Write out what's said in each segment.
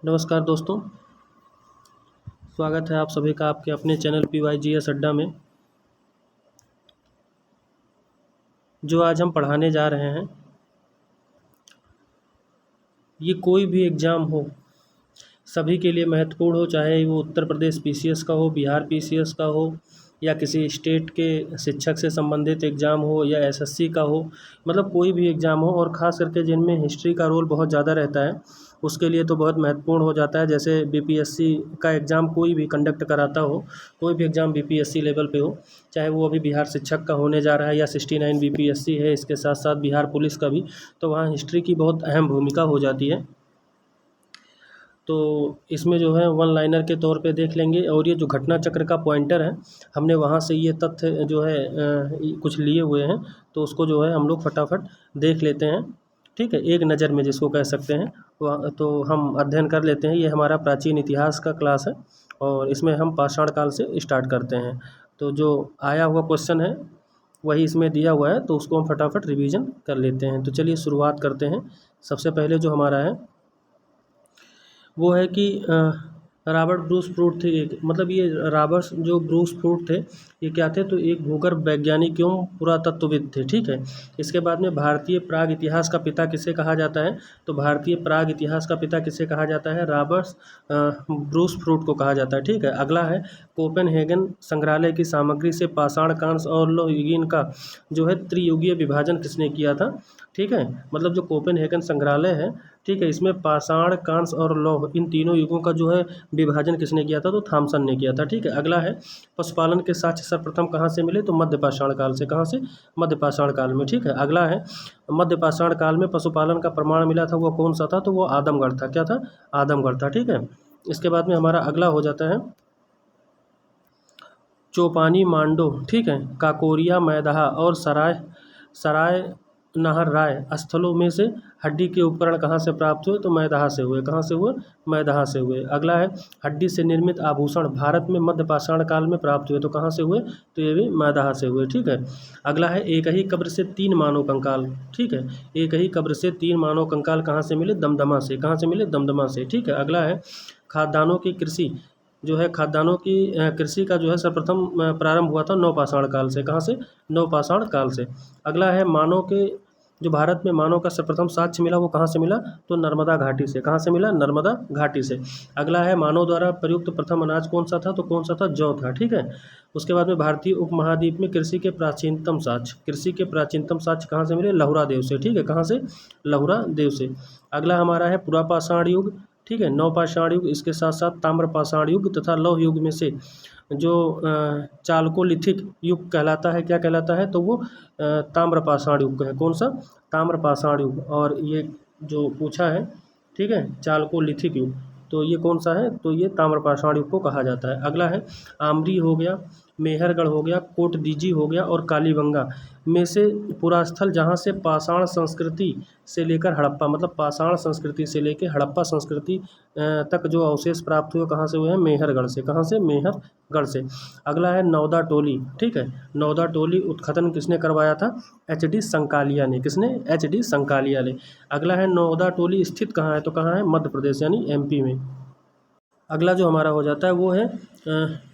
नमस्कार दोस्तों, स्वागत है आप सभी का आपके अपने चैनल PYGS अड्डा में। जो आज हम पढ़ाने जा रहे हैं, ये कोई भी एग्ज़ाम हो, सभी के लिए महत्वपूर्ण हो, चाहे वो उत्तर प्रदेश PCS का हो, बिहार PCS का हो, या किसी स्टेट के शिक्षक से संबंधित एग्ज़ाम हो, या SSC का हो। मतलब कोई भी एग्ज़ाम हो, और ख़ास करके जिनमें हिस्ट्री का रोल बहुत ज़्यादा रहता है, उसके लिए तो बहुत महत्वपूर्ण हो जाता है। जैसे BPSC का एग्ज़ाम कोई भी कंडक्ट कराता हो, कोई भी एग्ज़ाम BPSC लेवल पे हो, चाहे वो अभी बिहार शिक्षक का होने जा रहा है या 69 BPSC है, इसके साथ साथ बिहार पुलिस का भी, तो वहाँ हिस्ट्री की बहुत अहम भूमिका हो जाती है। तो इसमें जो है वन लाइनर के तौर पे देख लेंगे, और ये जो घटना चक्र का पॉइंटर है, हमने वहाँ से ये तथ्य जो है कुछ लिए हुए हैं, तो उसको जो है हम लोग फटाफट देख लेते हैं। ठीक है, एक नज़र में जिसको कह सकते हैं, वह तो हम अध्ययन कर लेते हैं। ये हमारा प्राचीन इतिहास का क्लास है, और इसमें हम पाषाण काल से स्टार्ट करते हैं। तो जो आया हुआ क्वेश्चन है वही इसमें दिया हुआ है, तो उसको हम फटाफट रिवीजन कर लेते हैं। तो चलिए शुरुआत करते हैं। सबसे पहले जो हमारा है वो है कि रॉबर्ट ब्रूस फ्रूट थे एक, मतलब ये रॉबर्ट जो ब्रूस फ्रूट थे, ये क्या थे, तो एक भूगर्भ वैज्ञानिक एवं पुरातत्वविद थे। ठीक है, इसके बाद में भारतीय प्राग इतिहास का पिता किसे कहा जाता है, तो भारतीय प्राग इतिहास का पिता किसे कहा जाता है, रॉबर्ट ब्रूस फ्रूट को कहा जाता है। ठीक है, अगला है कोपेनहेगन संग्रहालय की सामग्री से पाषाण कांस्य और लौह युगीन का जो है त्रियुगीय विभाजन किसने किया था। ठीक है, मतलब जो कोपेनहेगन संग्रहालय है, ठीक है, इसमें पाषाण कांस्य और लौह इन तीनों युगों का जो है विभाजन किसने किया था, तो थॉमसन ने किया था। ठीक है, अगला है पशुपालन के साक्ष्य सर्वप्रथम कहाँ से मिले, तो मध्य पाषाण काल से। कहाँ से, मध्य पाषाण काल में। ठीक है, अगला है मध्य पाषाण काल में पशुपालन का प्रमाण मिला था, वो कौन सा था, तो वो आदमगढ़ था। क्या था, आदमगढ़ था। ठीक है, इसके बाद में हमारा अगला हो जाता है चौपानी मांडो, ठीक है, काकोरिया मैदाहा और सराय सराय नाहर राय स्थलों में से हड्डी के उपकरण कहाँ से प्राप्त हुए, तो मैदाहा से हुए। कहाँ से हुए, मैदाहा से हुए। अगला है हड्डी से निर्मित आभूषण भारत में मध्य पाषाण काल में प्राप्त हुए, तो कहाँ से हुए, तो ये भी मैदाहा से हुए। ठीक है, अगला है एक ही कब्र से 3 मानव कंकाल। ठीक है, एक ही कब्र से 3 मानव कंकाल कहाँ से मिले, दमदमा से। कहाँ से मिले, दमदमा से। ठीक है, अगला है खाद्यान्नों की कृषि जो है, खाद्यान्नों की कृषि का जो है सर्वप्रथम प्रारंभ हुआ था नवपाषाण काल से। कहाँ से, नवपाषाण काल से। अगला है मानव के जो भारत में मानव का सर्वप्रथम साक्ष्य मिला, वो कहाँ से मिला, तो नर्मदा घाटी से। कहाँ से मिला, नर्मदा घाटी से। अगला है मानव द्वारा प्रयुक्त प्रथम अनाज कौन सा था, तो कौन सा था, जौ था। ठीक है, उसके बाद में भारतीय उपमहाद्वीप में कृषि के प्राचीनतम साक्ष्य, कृषि के प्राचीनतम साक्ष्य कहाँ से मिले, लहुरा देव से। ठीक है, कहाँ से, लहुरा देव से। अगला हमारा है पुरापाषाण युग। ठीक है, नवपाषाण युग, इसके साथ साथ ताम्रपाषाण युग तथा लौह युग में से जो चालकोलिथिक युग कहलाता है, क्या कहलाता है, तो वो ताम्रपाषाण युग है। कौन सा, ताम्रपाषाण युग। और ये जो पूछा है, ठीक है, चालकोलिथिक युग, तो ये कौन सा है, तो ये ताम्रपाषाण युग को कहा जाता है। अगला है आमरी हो गया, मेहरगढ़ हो गया, कोटदीजी हो गया, और कालीबंगा में से पुरास्थल जहाँ से पाषाण संस्कृति से लेकर हड़प्पा, मतलब पाषाण संस्कृति से लेकर हड़प्पा संस्कृति तक जो अवशेष प्राप्त हुए, कहाँ से हुए हैं, मेहरगढ़ से। कहाँ से, मेहरगढ़ से। अगला है नौदा टोली। ठीक है, नौदा टोली उत्खनन किसने करवाया था, HD संकालिया ने। किसने, HD संकालिया ने। अगला है नौदा टोली स्थित कहाँ है, तो कहाँ है, मध्य प्रदेश यानी MP में। अगला जो हमारा हो जाता है वो है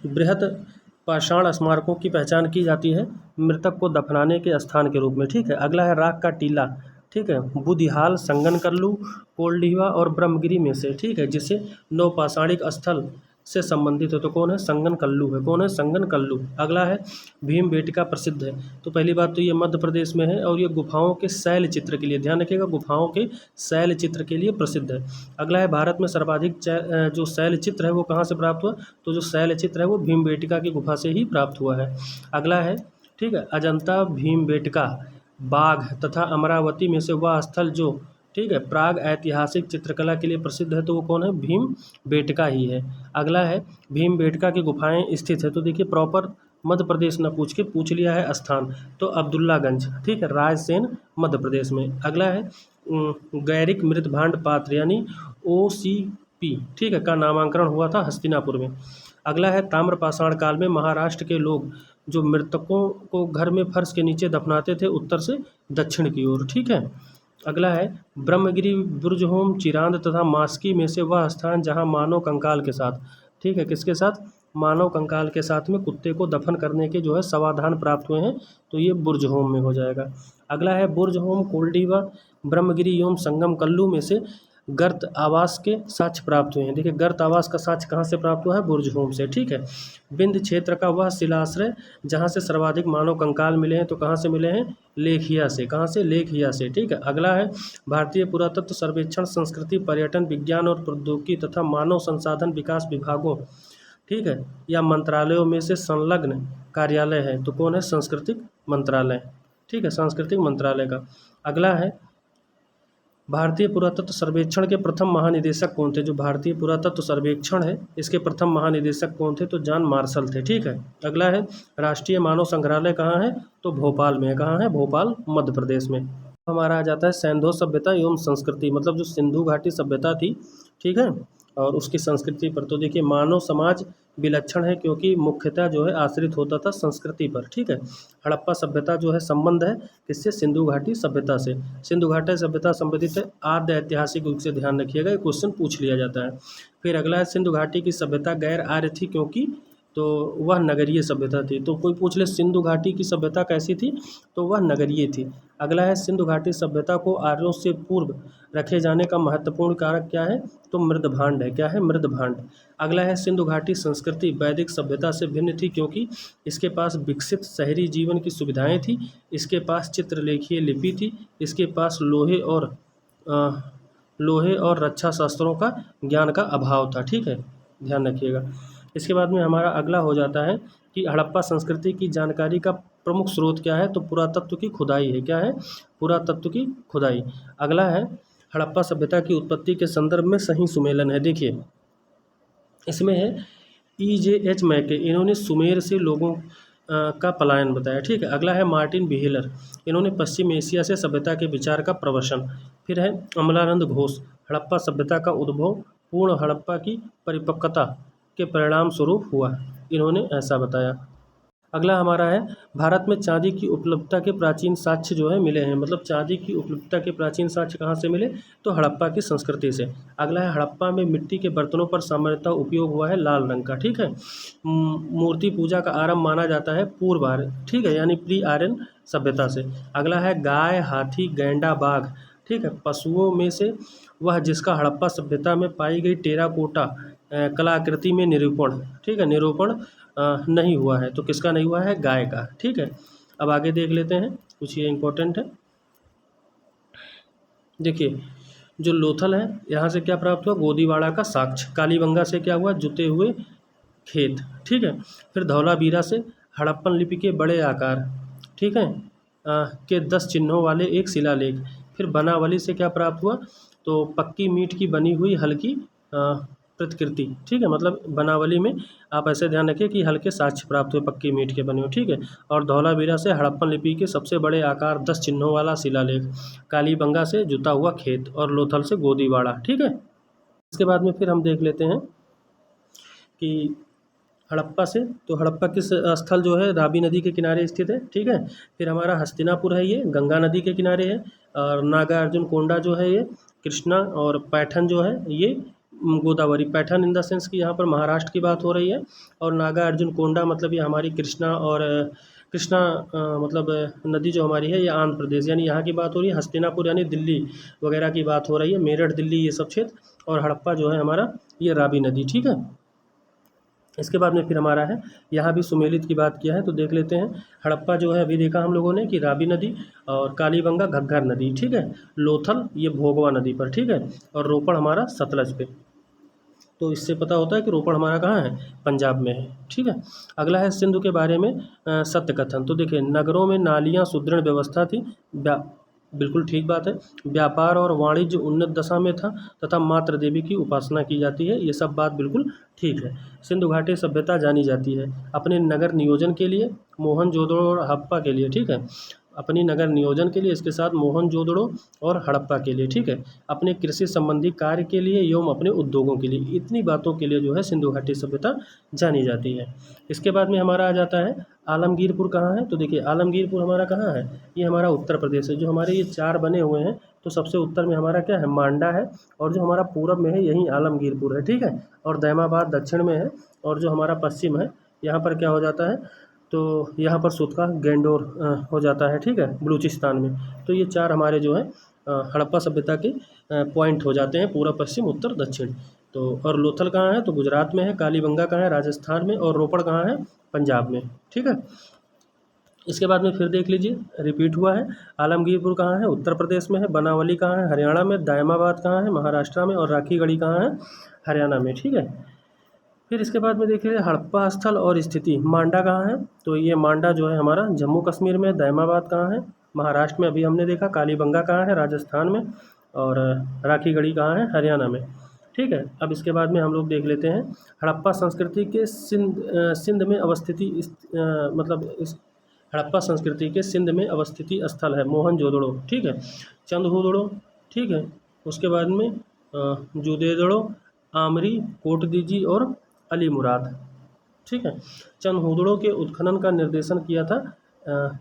बृहत पाषाण स्मारकों की पहचान की जाती है मृतक को दफनाने के स्थान के रूप में। ठीक है, अगला है राख का टीला। ठीक है, बुधिहाल, संगनकल्लू, कोल्डिवा और ब्रह्मगिरी में से, ठीक है, जिसे नवपाषाणिक स्थल से संबंधित है, तो कौन है, संगनकल्लू है। कौन है, संगनकल्लू। अगला है भीमबेटका प्रसिद्ध है, तो पहली बात तो ये मध्य प्रदेश में है, और ये गुफाओं के शैल चित्र के लिए, ध्यान रखिएगा, गुफाओं के शैल चित्र के लिए प्रसिद्ध है। अगला है भारत में सर्वाधिक जो शैल चित्र है वो कहाँ से प्राप्त हुआ, तो जो शैल चित्र है वो भीमबेटका की गुफा से ही प्राप्त हुआ है। अगला है, ठीक है, अजंता भीमबेटका बाघ तथा अमरावती में से वह स्थल जो, ठीक है, प्राग ऐतिहासिक चित्रकला के लिए प्रसिद्ध है, तो वो कौन है, भीमबेटका ही है। अगला है भीमबेटका की गुफाएं स्थित है, तो देखिए प्रॉपर मध्य प्रदेश न पूछ के पूछ लिया है स्थान, तो अब्दुल्लागंज, ठीक है, रायसेन मध्य प्रदेश में। अगला है गैरिक मृतभांड पात्र यानी OCP, ठीक है, का नामांकन हुआ था हस्तिनापुर में। अगला है ताम्रपाषाण काल में महाराष्ट्र के लोग जो मृतकों को घर में फर्श के नीचे दफनाते थे उत्तर से दक्षिण की ओर। ठीक है, अगला है ब्रह्मगिरि, बुर्जहोम, चिरांद तथा मास्की में से वह स्थान जहाँ मानव कंकाल के साथ, ठीक है, किसके साथ, मानव कंकाल के साथ में कुत्ते को दफन करने के जो है समाधान प्राप्त हुए हैं, तो ये बुर्जहोम में हो जाएगा। अगला है बुर्जहोम, कोल्डिवा, ब्रह्मगिरि एवं संगम कल्लू में से गर्त आवास के साक्ष्य प्राप्त हुए हैं। देखिए गर्त आवास का साक्ष्य कहाँ से प्राप्त हुआ है, बुर्जहोम से, ठीक है। विंध्य क्षेत्र का वह शिलाश्रय जहाँ से सर्वाधिक मानव कंकाल मिले हैं, तो कहाँ से मिले हैं, लेखिया से, कहाँ से, लेखिया से, ठीक है। अगला है भारतीय पुरातत्व सर्वेक्षण संस्कृति, पर्यटन, विज्ञान और प्रौद्योगिकी तथा मानव संसाधन विकास विभागों, ठीक है, या मंत्रालयों में से संलग्न कार्यालय है, तो कौन है, सांस्कृतिक मंत्रालय, ठीक है, सांस्कृतिक मंत्रालय का। अगला है भारतीय पुरातत्व सर्वेक्षण के प्रथम महानिदेशक कौन थे, जो भारतीय पुरातत्व सर्वेक्षण है इसके प्रथम महानिदेशक कौन थे, तो जॉन मार्शल थे, ठीक है। अगला है राष्ट्रीय मानव संग्रहालय कहाँ है, तो भोपाल में है, कहाँ है, भोपाल, मध्य प्रदेश में। हमारा आ जाता है सैंधो सभ्यता एवं संस्कृति, मतलब जो सिंधु घाटी सभ्यता थी, ठीक है, और उसकी संस्कृति पर। तो देखिए मानव समाज विलक्षण है क्योंकि मुख्यतः जो है आश्रित होता था संस्कृति पर, ठीक है। हड़प्पा सभ्यता जो है संबंध है किससे, सिंधु घाटी सभ्यता से। सिंधु घाटी सभ्यता संबंधित है आद्य ऐतिहासिक युग से, ध्यान रखिएगा ये क्वेश्चन पूछ लिया जाता है। फिर अगला है सिंधु घाटी की सभ्यता गैर आर्य थी क्योंकि, तो वह नगरीय सभ्यता थी। तो कोई पूछ ले सिंधु घाटी की सभ्यता कैसी थी, तो वह नगरीय थी। अगला है सिंधु घाटी सभ्यता को आर्यों से पूर्व रखे जाने का महत्वपूर्ण कारक क्या है, तो मृदभांड है, क्या है, मृदभांड। अगला है सिंधु घाटी संस्कृति वैदिक सभ्यता से भिन्न थी क्योंकि इसके पास विकसित शहरी जीवन की सुविधाएं थी, इसके पास चित्रलेखीय लिपि थी, इसके पास लोहे और रक्षा शस्त्रों का ज्ञान का अभाव था, ठीक है, ध्यान रखिएगा। इसके बाद में हमारा अगला हो जाता है कि हड़प्पा संस्कृति की जानकारी का प्रमुख स्रोत क्या है, तो पुरातत्व की खुदाई है, क्या है, पुरातत्व की खुदाई। अगला है हड़प्पा सभ्यता की उत्पत्ति के संदर्भ में सही सुमेलन है। देखिए इसमें है EJ H मैके, इन्होंने सुमेर से लोगों का पलायन बताया, ठीक है। अगला है मार्टिन बिहेलर, इन्होंने पश्चिम एशिया से सभ्यता के विचार का प्रवचन। फिर है अमलानंद घोष, हड़प्पा सभ्यता का उद्भव पूर्ण हड़प्पा की परिपक्वता के परिणाम स्वरूप हुआ, इन्होंने ऐसा बताया। अगला हमारा है भारत में चांदी की उपलब्धता के प्राचीन साक्ष्य जो है मिले हैं, मतलब चांदी की उपलब्धता के प्राचीन साक्ष्य कहाँ से मिले, तो हड़प्पा की संस्कृति से। अगला है हड़प्पा में मिट्टी के बर्तनों पर सामान्यतः उपयोग हुआ है लाल रंग का, ठीक है। मूर्ति पूजा का आरंभ माना जाता है पूर्व आर्य, ठीक है, यानी प्री आर्यन सभ्यता से। अगला है गाय, हाथी, गैंडा, बाघ, ठीक है, पशुओं में से वह जिसका हड़प्पा सभ्यता में पाई गई टेराकोटा कलाकृति में निरूपण, ठीक है, निरूपण नहीं हुआ है, तो किसका नहीं हुआ है, गाय का, ठीक है। अब आगे देख लेते हैं कुछ ये इंपॉर्टेंट है। देखिए जो लोथल है यहाँ से क्या प्राप्त हुआ, गोदीवाड़ा का साक्ष्य। कालीबंगा से क्या हुआ, जुते हुए खेत, ठीक है। फिर धौलावीरा से हड़प्पन लिपि के बड़े आकार, ठीक है, के 10 चिन्हों वाले एक शिलालेख। फिर बनावली से क्या प्राप्त हुआ, तो पक्की मीट की बनी हुई हल्की प्रतिकृति, ठीक है, मतलब बनावली में आप ऐसे ध्यान रखिए कि हल्के साक्ष्य प्राप्त हुए पक्की मीट के बने हुए, ठीक है। और धौलावीरा से हड़प्पन लिपि के सबसे बड़े आकार 10 चिन्हों वाला शिलालेख। कालीबंगा से जुता हुआ खेत और लोथल से गोदीवाड़ा, ठीक है। इसके बाद में फिर हम देख लेते हैं कि हड़प्पा से, तो हड़प्पा किस स्थल जो है, रावी नदी के किनारे स्थित है, ठीक है। फिर हमारा हस्तिनापुर है, ये गंगा नदी के किनारे है। और नागार्जुन कोंडा जो है ये कृष्णा, और पैठन जो है ये Godavari. Paithan in the sense कि यहाँ पर महाराष्ट्र की बात हो रही है, और नागा अर्जुन कोंडा मतलब ये हमारी कृष्णा, और कृष्णा मतलब नदी जो हमारी है ये आंध्र प्रदेश, यानी यहाँ की बात हो रही है। हस्तिनापुर यानी दिल्ली वगैरह की बात हो रही है, मेरठ, दिल्ली, ये सब क्षेत्र। और हड़प्पा जो है हमारा ये रावी नदी, ठीक है। इसके बाद में फिर हमारा है, यहाँ भी सुमेलित की बात किया है, तो देख लेते हैं। हड़प्पा जो है अभी देखा हम लोगों ने कि रावी नदी, और कालीबंगा घग्गर नदी, ठीक है। लोथल ये भोगवा नदी पर, ठीक है। और रोपड़ हमारा सतलज पे। तो इससे पता होता है कि रोपड़ हमारा कहाँ है, पंजाब में है, ठीक है। अगला है सिंधु के बारे में सत्य कथन। तो देखिए नगरों में नालियाँ सुदृढ़ व्यवस्था थी, बिल्कुल ठीक बात है। व्यापार और वाणिज्य उन्नत दशा में था तथा मात्र देवी की उपासना की जाती है, ये सब बात बिल्कुल ठीक है। सिंधु घाटी सभ्यता जानी जाती है अपने नगर नियोजन के लिए, मोहनजोदड़ो और हड़प्पा के लिए, ठीक है। अपनी नगर नियोजन के लिए, इसके साथ मोहनजोदड़ो और हड़प्पा के लिए, ठीक है, अपने कृषि संबंधी कार्य के लिए एवं अपने उद्योगों के लिए, इतनी बातों के लिए जो है सिंधु घाटी सभ्यता जानी जाती है। इसके बाद में हमारा आ जाता है आलमगीरपुर कहाँ है, तो देखिए आलमगीरपुर हमारा कहाँ है, ये हमारा उत्तर प्रदेश है। जो हमारे ये 4 बने हुए हैं तो सबसे उत्तर में हमारा क्या है, मांडा है, और जो हमारा पूरब में है यही आलमगीरपुर है, ठीक है, और दैमाबाद दक्षिण में है, और जो हमारा पश्चिम है यहाँ पर क्या हो जाता है, तो यहाँ पर सुतका गैंडोर हो जाता है, ठीक है, बलूचिस्तान में। तो ये 4 हमारे जो है हड़प्पा सभ्यता के पॉइंट हो जाते हैं, पूर्व पश्चिम उत्तर दक्षिण। तो और लोथल कहाँ है, तो गुजरात में है, कालीबंगा कहाँ है, राजस्थान में, और रोपड़ कहाँ है, पंजाब में, ठीक है। इसके बाद में फिर देख लीजिए रिपीट हुआ है, आलमगीरपुर कहाँ है, उत्तर प्रदेश में है, बनावली कहाँ है, हरियाणा में, दायमाबाद कहाँ है, महाराष्ट्र में, और राखीगढ़ी कहाँ है, हरियाणा में, ठीक है। फिर इसके बाद में देखिए हड़प्पा स्थल और स्थिति, मांडा कहाँ है, तो ये मांडा जो है हमारा जम्मू कश्मीर में, दायमाबाद कहाँ है, महाराष्ट्र में, अभी हमने देखा, कालीबंगा कहाँ है, राजस्थान में, और राखीगढ़ी कहाँ है, हरियाणा में, ठीक है। अब इसके बाद में हम लोग देख लेते हैं हड़प्पा संस्कृति के सिंध में अवस्थिति मतलब इस हड़प्पा संस्कृति के सिंध में अवस्थिति स्थल है मोहनजोदड़ो, ठीक है, चंदहुदड़ो, ठीक है, उसके बाद में जूदेदड़ो, आमरी, कोटदीजी और अली मुराद, ठीक है। चंदहुदड़ो के उत्खनन का निर्देशन किया था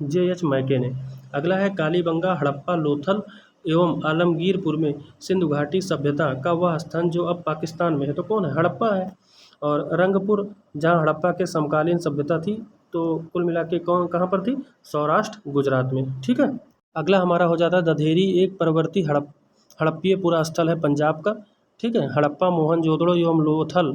J.H. मैके ने। अगला है कालीबंगा, हड़प्पा, लोथल एवं आलमगीरपुर में सिंधु घाटी सभ्यता का वह स्थान जो अब पाकिस्तान में है, तो कौन है, हड़प्पा है। और रंगपुर जहाँ हड़प्पा के समकालीन सभ्यता थी, तो कुल मिला के कौन कहाँ पर थी, सौराष्ट्र गुजरात में, ठीक है। अगला हमारा हो जाता है दधेरी, एक परवर्ती हड़प्पीय पुरा स्थल है पंजाब का, ठीक है। हड़प्पा, मोहनजोदड़ो एवं लोथल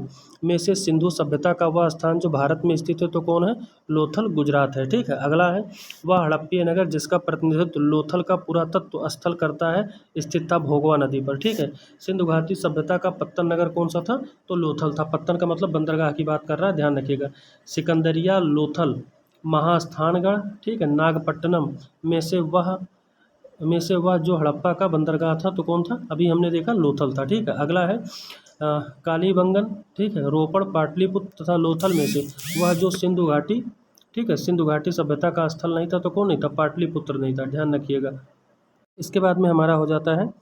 में से सिंधु सभ्यता का वह स्थान जो भारत में स्थित है, तो कौन है, लोथल गुजरात है, ठीक है। अगला है वह हड़प्पीय नगर जिसका प्रतिनिधित्व लोथल का पुरातत्व स्थल करता है, स्थित था भोगवा नदी पर, ठीक है। सिंधु घाटी सभ्यता का पत्तन नगर कौन सा था, तो लोथल था। पत्तन का मतलब बंदरगाह की बात कर रहा है, ध्यान रखिएगा। सिकंदरिया, लोथल, महास्थानगढ़, ठीक है, नागपट्टनम में से वह जो हड़प्पा का बंदरगाह था, तो कौन था, अभी हमने देखा लोथल था, ठीक है। अगला है कालीबंगन, ठीक है, रोपड़, पाटलिपुत्र तथा लोथल में से वह जो सिंधु घाटी, ठीक है, सिंधु घाटी सभ्यता का स्थल नहीं था, तो कौन नहीं था, पाटलिपुत्र नहीं था, ध्यान रखिएगा। इसके बाद में हमारा हो जाता है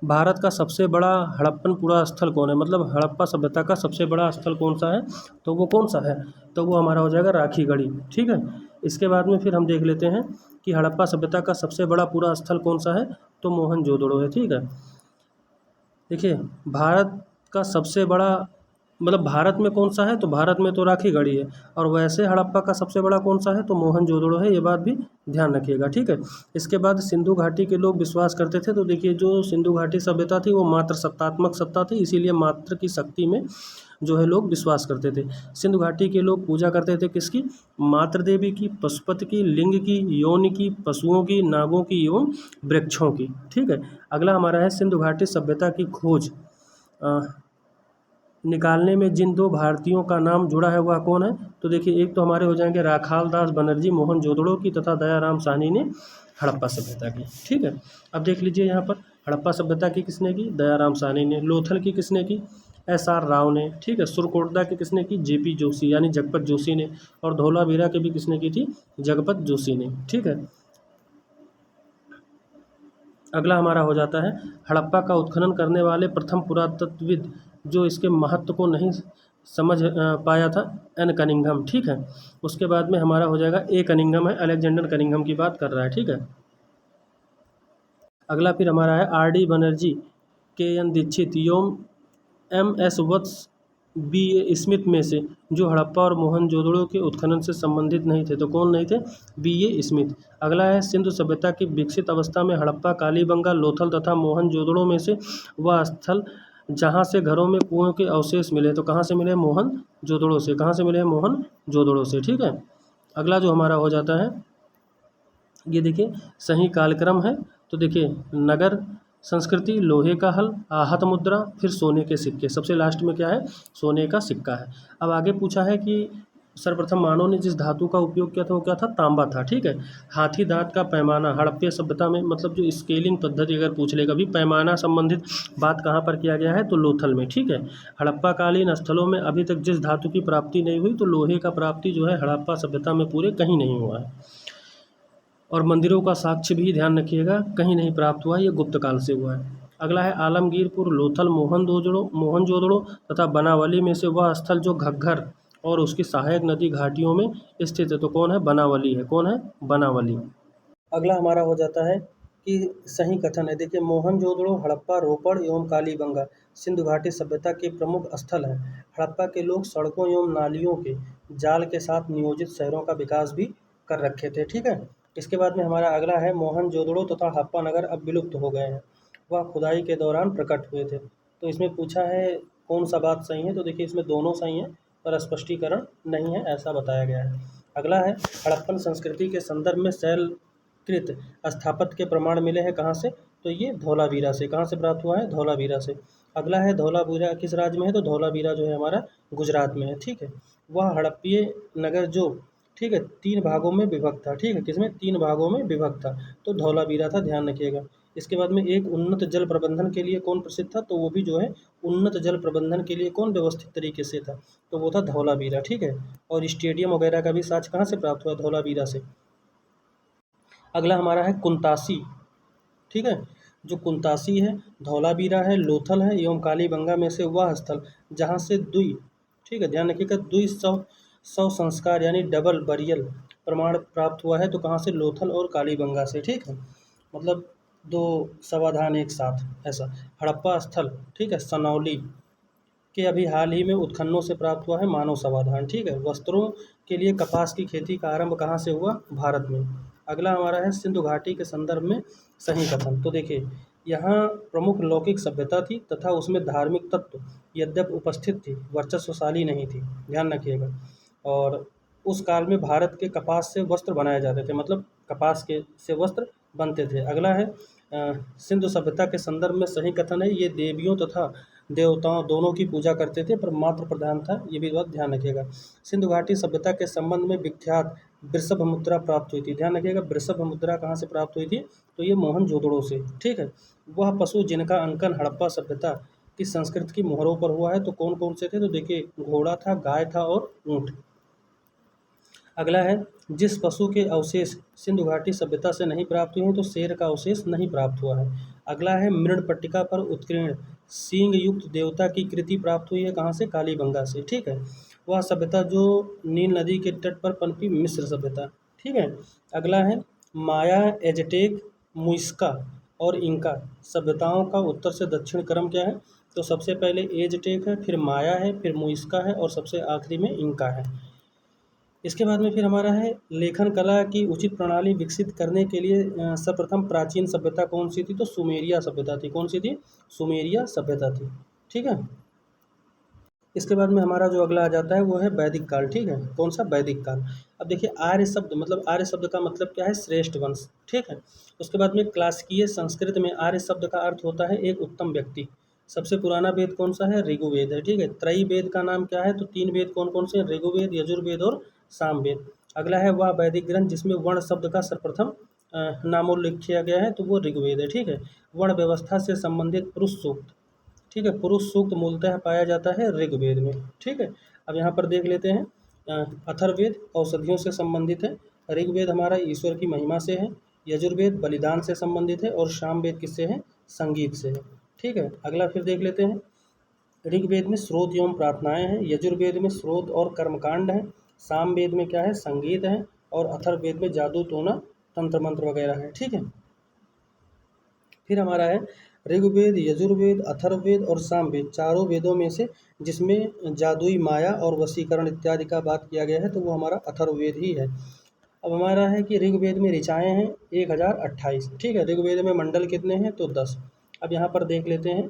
भारत का सबसे बड़ा हड़प्पन पुरा स्थल कौन है, मतलब हड़प्पा सभ्यता का सबसे बड़ा स्थल कौन सा है, तो वो कौन सा है, तो वो हमारा हो जाएगा राखीगढ़ी, ठीक है। इसके बाद में फिर हम देख लेते हैं कि हड़प्पा सभ्यता का सबसे बड़ा पुरा स्थल कौन सा है, तो मोहनजोदड़ो है, ठीक है। देखिए भारत का सबसे बड़ा मतलब भारत में कौन सा है, तो भारत में तो राखीगढ़ी है, और वैसे हड़प्पा का सबसे बड़ा कौन सा है, तो मोहनजोदड़ो है, ये बात भी ध्यान रखिएगा, ठीक है। इसके बाद सिंधु घाटी के लोग विश्वास करते थे, तो देखिए जो सिंधु घाटी सभ्यता थी वो मात्र सत्तात्मक सत्ता थी, इसीलिए मात्र की शक्ति में जो है लोग विश्वास करते थे। सिंधु घाटी के लोग पूजा करते थे किसकी, मातृ देवी की, पशुपति की, लिंग की, योनि की, पशुओं की, नागों की एवं वृक्षों की, ठीक है। अगला हमारा है सिंधु घाटी सभ्यता की खोज निकालने में जिन 2 भारतीयों का नाम जुड़ा है वह कौन है, तो देखिए एक तो हमारे हो जाएंगे राखाल दास बनर्जी मोहनजोदड़ो की, तथा दयाराम साहनी ने हड़प्पा सभ्यता की, ठीक है। अब देख लीजिए यहाँ पर हड़प्पा सभ्यता की किसने की, दयाराम साहनी ने। लोथल की किसने की, SR राव ने, ठीक है। सुरकोटदा की किसने की, JP जोशी यानी जगपत जोशी ने। और धौलावीरा की भी किसने की थी, जगपत जोशी ने, ठीक है। अगला हमारा हो जाता है हड़प्पा का उत्खनन करने वाले प्रथम पुरातत्वविद जो इसके महत्व को नहीं समझ पाया था, एन कनिंघम, ठीक है। उसके बाद में हमारा हो जाएगा ए कनिंघम है, अलेक्जेंडर कनिंघम की बात कर रहा है, ठीक है। अगला फिर हमारा है RD Banerjee, KN Dikshit, MS Vats, BA Smith में से जो हड़प्पा और मोहनजोदड़ो के उत्खनन से संबंधित नहीं थे, तो कौन नहीं थे, BA स्मिथ। अगला है सिंधु सभ्यता की विकसित अवस्था में हड़प्पा, कालीबंगा, लोथल तथा मोहनजोदड़ो में से वह स्थल जहाँ से घरों में कुओं के अवशेष मिले, तो कहाँ से मिले, मोहनजोदड़ो से। कहाँ से मिले, मोहनजोदड़ो से, ठीक है। अगला जो हमारा हो जाता है ये देखिए सही कालक्रम है, तो देखिए नगर संस्कृति, लोहे का हल, आहत मुद्रा, फिर सोने के सिक्के, सबसे लास्ट में क्या है, सोने का सिक्का है। अब आगे पूछा है कि सर्वप्रथम मानव ने जिस धातु का उपयोग किया था वो क्या था, तांबा था। ठीक है। हाथी दांत का पैमाना हड़प्पा सभ्यता में, मतलब जो स्केलिंग पद्धति अगर पूछ लेगा भी, पैमाना संबंधित बात कहाँ पर किया गया है, तो लोथल में। ठीक है। हड़प्पा कालीन स्थलों में अभी तक जिस धातु की प्राप्ति नहीं हुई, तो लोहे का प्राप्ति जो है हड़प्पा सभ्यता में पूरे कहीं नहीं हुआ है। और मंदिरों का साक्ष्य भी ध्यान रखिएगा कहीं नहीं प्राप्त हुआ, ये गुप्त काल से हुआ है। अगला है आलमगीरपुर, लोथल, मोहनजोदड़ो तथा बनावली में से वह स्थल जो घग्घर और उसकी सहायक नदी घाटियों में स्थित है, तो कौन है, बनावली है। कौन है, बनावली। अगला हमारा हो जाता है कि सही कथन है। देखिए, मोहनजोदड़ो हड़प्पा, रोपड़ एवं कालीबंगा सिंधु घाटी सभ्यता के प्रमुख स्थल हैं। हड़प्पा के लोग सड़कों एवं नालियों के जाल के साथ नियोजित शहरों का विकास भी कर रखे थे। ठीक है। इसके बाद में हमारा अगला है मोहनजोदड़ो तथा हड़प्पा नगर अब विलुप्त हो गए हैं, वह खुदाई के दौरान प्रकट हुए थे। तो इसमें पूछा है कौन सा बात सही है, तो देखिए इसमें दोनों सही हैं पर स्पष्टीकरण नहीं है, ऐसा बताया गया है। अगला है हड़प्पन संस्कृति के संदर्भ में शैलकृत स्थापत्य के प्रमाण मिले हैं कहाँ से, तो ये धौलावीरा से। कहाँ से प्राप्त हुआ है, धौलावीरा से। अगला है धौलावीरा किस राज्य में है, तो धौलावीरा जो है हमारा गुजरात में है। ठीक है। वह हड़प्पीय नगर जो, ठीक है, 3 भागों में विभक्त था। ठीक है, किसमें, 3 भागों में विभक्त था, तो धौलावीरा था, ध्यान रखिएगा। इसके बाद में एक उन्नत जल प्रबंधन के लिए कौन प्रसिद्ध था, तो वो भी जो है उन्नत जल प्रबंधन के लिए कौन व्यवस्थित तरीके से था, तो वो था धौलावीरा। ठीक है। और स्टेडियम वगैरह का भी साक्ष्य कहाँ से प्राप्त हुआ, धौलावीरा से। अगला हमारा है कुंतासी। ठीक है। जो कुंतासी है, धौलावीरा है, लोथल है एवं कालीबंगा में से वह स्थल जहाँ से दुई, ठीक है, ध्यान रखिएगा, दुई सौ संस्कार यानी डबल बरियल प्रमाण प्राप्त हुआ है, तो कहाँ से, लोथल और कालीबंगा से। ठीक है। मतलब 2 समाधान एक साथ ऐसा। हड़प्पा स्थल, ठीक है, सनौली के अभी हाल ही में उत्खननों से प्राप्त हुआ है मानव समाधान। ठीक है। वस्त्रों के लिए कपास की खेती का आरंभ कहाँ से हुआ, भारत में। अगला हमारा है सिंधु घाटी के संदर्भ में सही कथन। तो देखिए, यहाँ प्रमुख लौकिक सभ्यता थी तथा उसमें धार्मिक तत्व यद्यप उपस्थित थी, वर्चस्वशाली नहीं थी, ध्यान रखिएगा। और उस काल में भारत के कपास से वस्त्र बनाए जाते थे, मतलब कपास के से वस्त्र बनते थे। अगला है सिंधु सभ्यता के संदर्भ में सही कथन है, ये देवियों तथा देवताओं दोनों की पूजा करते थे पर मात्र प्रधान था, ये भी बात ध्यान रखिएगा। सिंधु घाटी सभ्यता के संबंध में विख्यात वृषभ मुद्रा प्राप्त हुई थी, ध्यान रखिएगा। वृषभ मुद्रा कहाँ से प्राप्त हुई थी, तो ये मोहनजोदड़ो से। ठीक है। वह पशु जिनका अंकन हड़प्पा सभ्यता की संस्कृति की मोहरों पर हुआ है, तो कौन कौन से थे, तो देखिए घोड़ा था, गाय था और ऊँट। अगला है जिस पशु के अवशेष सिंधु घाटी सभ्यता से नहीं प्राप्त हुए हैं, तो शेर का अवशेष नहीं प्राप्त हुआ है। अगला है मृणपट्टिका पर उत्कीर्ण सींग युक्त देवता की कृति प्राप्त हुई है कहाँ से, कालीबंगा से। ठीक है। वह सभ्यता जो नील नदी के तट पर पनपी, मिस्र सभ्यता। ठीक है। अगला है माया, एजटेक, मुइस्का और इंका सभ्यताओं का उत्तर से दक्षिण क्रम क्या है, तो सबसे पहले एजटेक है, फिर माया है, फिर मुइस्का है और सबसे आखिरी में इंका है। इसके बाद में फिर हमारा है लेखन कला की उचित प्रणाली विकसित करने के लिए सर्वप्रथम प्राचीन सभ्यता कौन सी थी, तो सुमेरिया सभ्यता थी। कौन सी थी, सुमेरिया सभ्यता थी। ठीक है। इसके बाद में हमारा जो अगला आ जाता है वो है वैदिक काल। ठीक है। कौन सा, वैदिक काल। अब देखिए आर्य शब्द, मतलब आर्य शब्द का मतलब क्या है, श्रेष्ठ वंश। ठीक है। उसके बाद में क्लासिकीय संस्कृत में आर्य शब्द का अर्थ होता है एक उत्तम व्यक्ति। सबसे पुराना वेद कौन सा है, ऋग्वेद है। ठीक है। त्रयी वेद का नाम क्या है, तो 3 वेद कौन कौन से हैं, ऋग्वेद, यजुर्वेद और सामवेद। अगला है वह वैदिक ग्रंथ जिसमें वर्ण शब्द का सर्वप्रथम नामोल्लेख किया गया है, तो वो ऋग्वेद है। ठीक है। वर्ण व्यवस्था से संबंधित पुरुष सूक्त, ठीक है, पुरुष सूक्त मूलतः पाया जाता है ऋग्वेद में। ठीक है। अब यहाँ पर देख लेते हैं अथर्ववेद औषधियों से संबंधित है, ऋग्वेद हमारा ईश्वर की महिमा से है, यजुर्वेद बलिदान से संबंधित है और सामवेद किससे है, संगीत से है। ठीक है। अगला फिर देख लेते हैं, ऋग्वेद में स्रोत एवं प्रार्थनाएं हैं, यजुर्वेद में स्रोत और कर्मकांड है, सामवेद में क्या है, संगीत है और अथर्ववेद में जादू टोना तंत्र मंत्र वगैरह है। ठीक है। फिर हमारा है ऋग्वेद, यजुर्वेद, अथर्ववेद और सामवेद चारों वेदों में से जिसमें जादुई माया और वशीकरण इत्यादि का बात किया गया है, तो वो हमारा अथर्ववेद ही है। अब हमारा है कि ऋग्वेद में ऋचाएँ हैं 1028। ठीक है। ऋग्वेद में मंडल कितने हैं, तो 10। अब यहाँ पर देख लेते हैं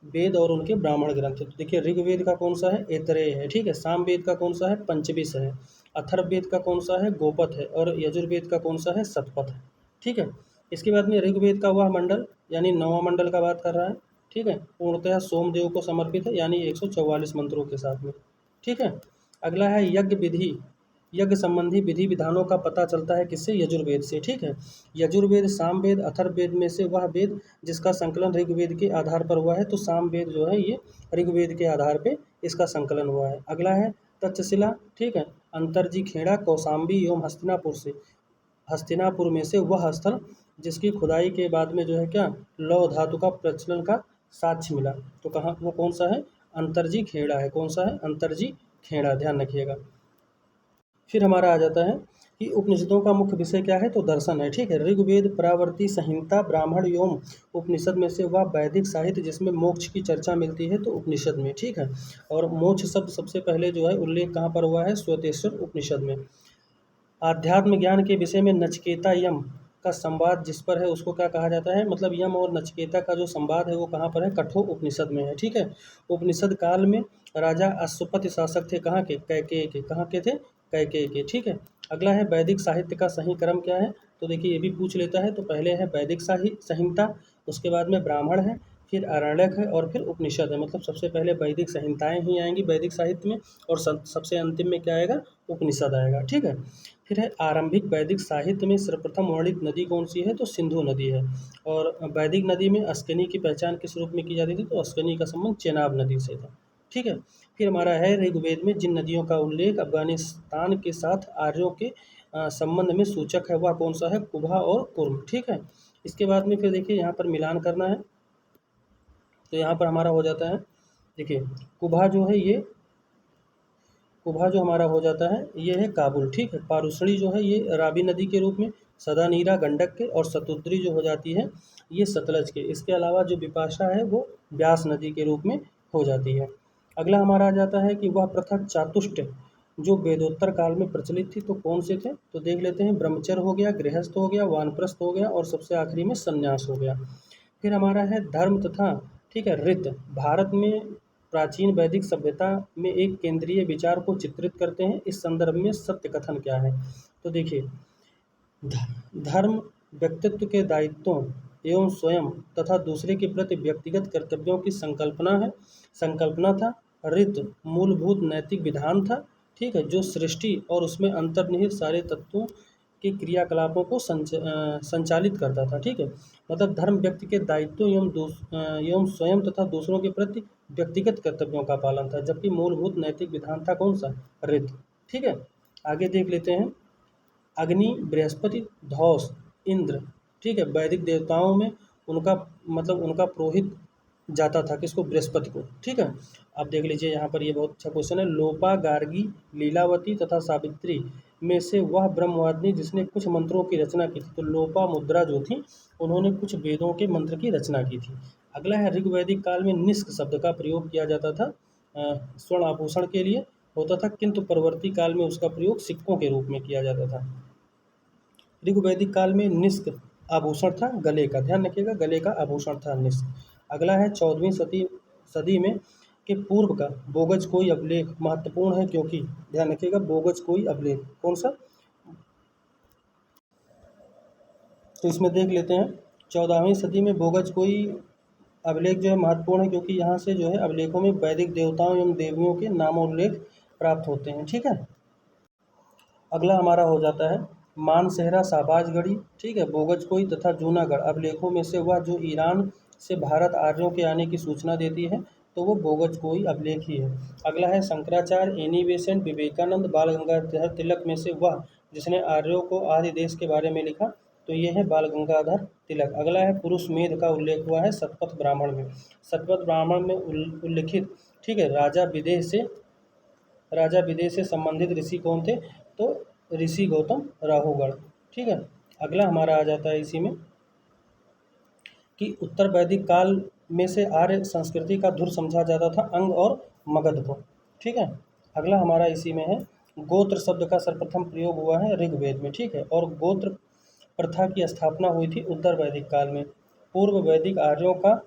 वेद और उनके ब्राह्मण ग्रंथ। तो देखिए ऋग्वेद का कौन सा है, ऐतरेय है। ठीक है। सामवेद का कौन सा है, पंचविश है। अथर्ववेद का कौन सा है, गोपथ है और यजुर्वेद का कौन सा है, शतपथ है। ठीक है। इसके बाद में ऋग्वेद का वह मंडल यानी 9वां मंडल का बात कर रहा है। ठीक है। पूर्णतः सोमदेव को समर्पित है यानी 144 मंत्रों के साथ में। ठीक है। अगला है यज्ञ विधि। यज्ञ संबंधी विधि विधानों का पता चलता है किससे? यजुर्वेद से। ठीक है, यजुर्वेद सामवेद अथर्ववेद में से वह वेद जिसका संकलन ऋग्वेद के आधार पर हुआ है, तो सामवेद जो है ये ऋग्वेद के आधार पे इसका संकलन हुआ है। अगला है तक्षशिला। ठीक है, अंतरजी खेड़ा कौशाम्बी एवं हस्तिनापुर से, हस्तिनापुर में से वह स्थल जिसकी खुदाई के बाद में जो है क्या, लौह धातु का प्रचलन का साक्ष्य मिला। तो कहाँ, वो कौन सा है? अंतरजी खेड़ा है। कौन सा है? अंतरजी खेड़ा, ध्यान रखिएगा। फिर हमारा आ जाता है कि उपनिषदों का मुख्य विषय क्या है? तो दर्शन है। ठीक है, ऋग्वेद परावर्ती संहिता ब्राह्मण एवं उपनिषद में से वह वैदिक साहित्य जिसमें मोक्ष की चर्चा मिलती है, तो उपनिषद में। ठीक है, और मोक्ष शब्द सबसे पहले जो है उल्लेख कहाँ पर हुआ है? श्वेतेश्वर उपनिषद में। आध्यात्म ज्ञान के विषय में नचिकेता यम का संवाद जिस पर है उसको क्या कहा जाता है? मतलब यम और नचिकेता का जो संवाद है वो कहाँ पर है? कठोर उपनिषद में है। ठीक है, उपनिषद काल में राजा अश्वपति शासक थे, कहाँ के? कैकेय के। कहाँ के थे? कैकेय के। ठीक है, अगला है वैदिक साहित्य का सही क्रम क्या है? तो देखिए ये भी पूछ लेता है। तो पहले है वैदिक संहिता, उसके बाद में ब्राह्मण है, फिर आरण्यक है और फिर उपनिषद है। मतलब सबसे पहले वैदिक संहिताएं ही आएंगी वैदिक साहित्य में, और सबसे अंतिम में क्या आएगा? उपनिषद आएगा। ठीक है, फिर है आरंभिक वैदिक साहित्य में सर्वप्रथम वर्णित नदी कौन सी है? तो सिंधु नदी है। और वैदिक नदी में अस्कनी की पहचान किस रूप में की जाती थी? तो अस्कनी का संबंध चेनाब नदी से था। ठीक है, फिर हमारा है ऋग्वेद में जिन नदियों का उल्लेख अफगानिस्तान के साथ आर्यों के संबंध में सूचक है, वह कौन सा है? कुभा और कुर्म। ठीक है, इसके बाद में फिर देखिए यहाँ पर मिलान करना है। तो यहाँ पर हमारा हो जाता है, देखिए कुभा जो है ये, कुभा जो हमारा हो जाता है ये है काबुल। ठीक है, पारुसणी जो है ये रावी नदी के रूप में, सदानीरा गंडक के, और सतुद्री जो हो जाती है ये सतलज के। इसके अलावा जो बिपाशा है वो ब्यास नदी के रूप में हो जाती है। अगला हमारा आ जाता है कि वह प्रथा चातुष्ट जो वेदोत्तर काल में प्रचलित थी, तो कौन से थे? तो देख लेते हैं। ब्रह्मचर्य हो गया, गृहस्थ हो गया, वानप्रस्थ हो गया, और सबसे आखिरी में संन्यास हो गया। फिर हमारा है धर्म तथा, ठीक है, ऋत। भारत में प्राचीन वैदिक सभ्यता में एक केंद्रीय विचार को चित्रित करते हैं। इस संदर्भ में सत्य कथन क्या है? तो देखिए धर्म व्यक्तित्व के दायित्वों एवं स्वयं तथा दूसरे के प्रति व्यक्तिगत कर्तव्यों की संकल्पना था। ऋत मूलभूत नैतिक विधान था। ठीक है, जो सृष्टि और उसमें अंतर्निहित सारे तत्वों के क्रियाकलापों को संचालित करता था। ठीक है, मतलब धर्म व्यक्ति के दायित्वों एवं स्वयं तथा दूसरों के प्रति व्यक्तिगत कर्तव्यों का पालन था, जबकि मूलभूत नैतिक विधान था कौन सा? ऋत। ठीक है, आगे देख लेते हैं। अग्नि, बृहस्पति, धौस, इंद्र। ठीक है, वैदिक देवताओं में उनका मतलब उनका पुरोहित जाता था किसको? बृहस्पति को। ठीक है, आप देख लीजिए यहाँ पर ये बहुत अच्छा क्वेश्चन है। लोपा, गार्गी, लीलावती तथा सावित्री में से वह ब्रह्मवादिनी जिसने कुछ मंत्रों की रचना की थी। तो लोपा मुद्रा जो थी उन्होंने कुछ वेदों के मंत्र की रचना की थी। अगला है ऋग्वैदिक काल में निष्क शब्द का प्रयोग किया जाता था स्वर्ण आभूषण के लिए होता था, किंतु परवर्ती काल में उसका प्रयोग सिक्कों के रूप में किया जाता था। ऋग्वैदिक काल में निष्क आभूषण था गले का, ध्यान रखिएगा, गले का आभूषण था निष्क। अगला है 14वीं सदी में के पूर्व का बोगज कोई अभिलेख महत्वपूर्ण है, क्योंकि ध्यान रखिएगा बोगज कोई अभिलेख कौन सा? तो इसमें देख लेते हैं 14वीं सदी में बोगज कोई अभिलेख जो है महत्वपूर्ण है, क्योंकि यहाँ से जो है अभिलेखों में वैदिक देवताओं एवं देवियों के नामोल्लेख प्राप्त होते हैं। ठीक है, अगला हमारा हो जाता है मानसेहरा, शाहबाजगढ़ी। ठीक है, बोगजकोई तथा जूनागढ़ अभिलेखों में से वह जो ईरान से भारत आर्यों के आने की सूचना देती है, तो वो बोगजकोई अभिलेख ही है। अगला है शंकराचार्य, एनी बेसेंट, विवेकानंद, बाल गंगाधर तिलक में से वह जिसने आर्यों को आदि देश के बारे में लिखा, तो ये है बाल गंगाधर तिलक। अगला है पुरुष मेध का उल्लेख हुआ है शतपथ ब्राह्मण में। शतपथ ब्राह्मण में उल्लिखित, ठीक है, राजा विदेह से संबंधित ऋषि कौन थे? तो ऋषि गौतम राहुगढ़। ठीक है, अगला हमारा आ जाता है इसी में कि उत्तर वैदिक काल में से आर्य संस्कृति का धुर समझा जाता था अंग और मगध को। ठीक है, अगला हमारा इसी में है गोत्र शब्द का सर्वप्रथम प्रयोग हुआ है ऋग्वेद में। ठीक है, और गोत्र प्रथा की स्थापना हुई थी उत्तर वैदिक काल में। पूर्व वैदिक आर्यों का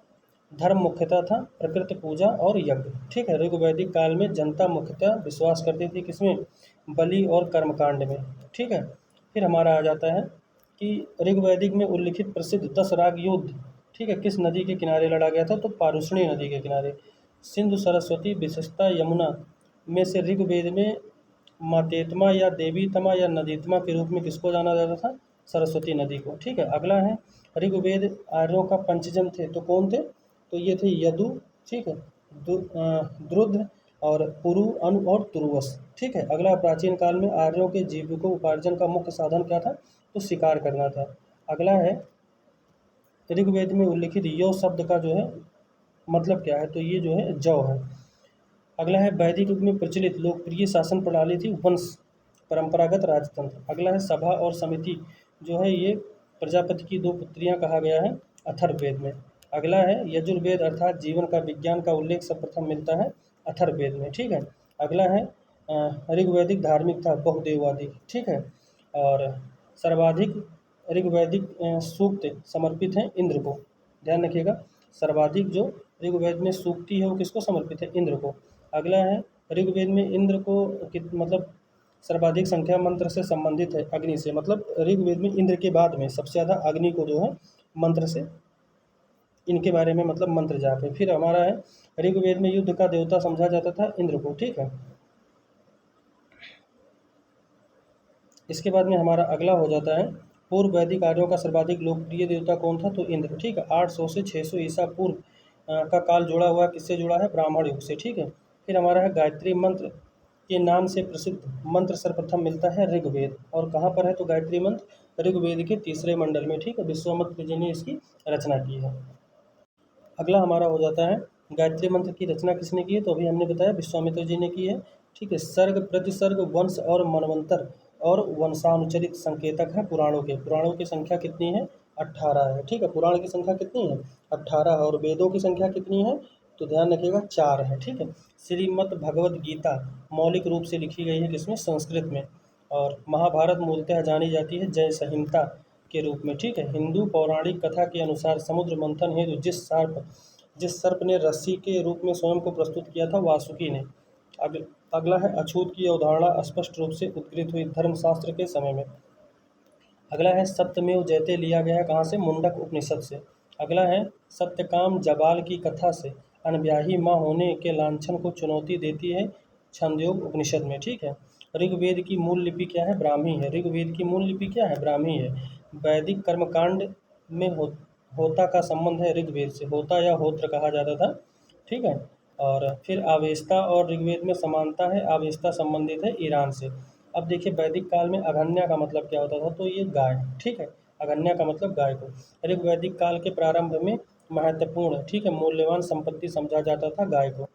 धर्म मुख्यतः था प्रकृति पूजा और यज्ञ। ठीक है, ऋग्वैदिक काल में जनता मुख्यतः विश्वास करती थी किसमें? बलि और कर्मकांड में। ठीक है, फिर हमारा आ जाता है कि ऋग्वैदिक में उल्लिखित प्रसिद्ध 10 राग युद्ध, ठीक है, किस नदी के किनारे लड़ा गया था? तो पारुष्णी नदी के किनारे। सिंधु, सरस्वती, विशेषता, यमुना में से ऋग्वेद में मातेत्मा या देवीतमा या नदीतमा के रूप में किसको जाना जाता था? सरस्वती नदी को। ठीक है, अगला है ऋग्वेद आर्यों का पंचजन थे तो कौन थे? तो ये थे यदु, ठीक है, द्रुध और पुरु, अनु और तुर्वस। ठीक है, अगला प्राचीन काल में आर्यों के जीविकोपार्जन का मुख्य साधन क्या था? तो शिकार करना था। अगला है ऋग्वेद में उल्लिखित यौ शब्द का जो है मतलब क्या है? तो ये जो है जौ है। अगला है वैदिक युग में प्रचलित लोकप्रिय शासन प्रणाली थी वंश, परंपरागत राजतंत्र। अगला है सभा और समिति जो है ये प्रजापति की दो पुत्रियां कहा गया है अथर्ववेद में। अगला है यजुर्वेद अर्थात जीवन का विज्ञान का उल्लेख सर्वप्रथम मिलता है अथर्ववेद में। ठीक है, अगला है ऋग्वैदिक धार्मिक था बहुदेववादी। ठीक है, और सर्वाधिक ऋग्वैदिक सूक्त समर्पित हैं इंद्र को। ध्यान रखिएगा, सर्वाधिक जो ऋग्वेद में सूक्ति है वो किसको समर्पित है? इंद्र को। अगला है ऋग्वेद में इंद्र को मतलब सर्वाधिक संख्या मंत्र से संबंधित है अग्नि से, मतलब ऋग्वेद में इंद्र के बाद में सबसे ज़्यादा अग्नि को जो है मंत्र से इनके बारे में मतलब मंत्र जाप है। फिर हमारा है ऋग्वेद में युद्ध का देवता समझा जाता था इंद्र को। ठीक है, इसके बाद में हमारा अगला हो जाता है पूर्व वैदिक आर्यों का सर्वाधिक लोकप्रिय देवता कौन था? तो इंद्र। ठीक है, 800 से 600 ईसा पूर्व का काल जुड़ा हुआ है, किससे जुड़ा है? ब्राह्मण युग से। ठीक है, फिर हमारा है गायत्री मंत्र के नाम से प्रसिद्ध मंत्र सर्वप्रथम मिलता है ऋग्वेद। और कहाँ पर है? तो गायत्री मंत्र ऋग्वेद के तीसरे मंडल में। ठीक है, विश्वामित्र जी ने इसकी रचना की है। अगला हमारा हो जाता है गायत्री मंत्र की रचना किसने की है? तो अभी हमने बताया विश्वामित्र जी ने की है। ठीक है, सर्ग प्रतिसर्ग वंश और मनवंतर और वंशानुचरित संकेतक हैं पुराणों के। पुराणों की संख्या कितनी है? 18 है। ठीक है, पुराण की संख्या कितनी है? 18। और वेदों की संख्या कितनी है? तो ध्यान रखिएगा 4 है। ठीक है, श्रीमद् भगवद गीता मौलिक रूप से लिखी गई है किसमें? संस्कृत में। और महाभारत मूलतः जानी जाती है जय संहिता के रूप में। ठीक है, हिंदू पौराणिक कथा के अनुसार समुद्र मंथन हेतु जिस सर्प ने रस्सी के रूप में स्वयं को प्रस्तुत किया था वासुकी ने। अगला है अछूत की अवधारणा स्पष्ट रूप से उद्गृत हुई धर्मशास्त्र के समय में। अगला है सत्यमेव जयते लिया गया है कहाँ से? मुंडक उपनिषद से। अगला है सत्यकाम जबाल की कथा से अनब्याही माँ होने के लांछन को चुनौती देती है छंदयोग उपनिषद में। ठीक है, ऋग्वेद की मूल लिपि क्या है? ब्राह्मी है। ऋग्वेद की मूल लिपि क्या है? ब्राह्मी है। वैदिक कर्मकांड में होता का संबंध है ऋग्वेद से, होता या होत्र कहा जाता था। ठीक है, और फिर आवेस्ता और ऋग्वेद में समानता है, आवेस्ता संबंधित है ईरान से। अब देखिए वैदिक काल में अगन्या का मतलब क्या होता था? तो ये गाय। ठीक है, अगन्या का मतलब गाय को। ऋग्वैदिक काल के प्रारंभ में महत्वपूर्ण, ठीक है, मूल्यवान संपत्ति समझा जाता था गाय को।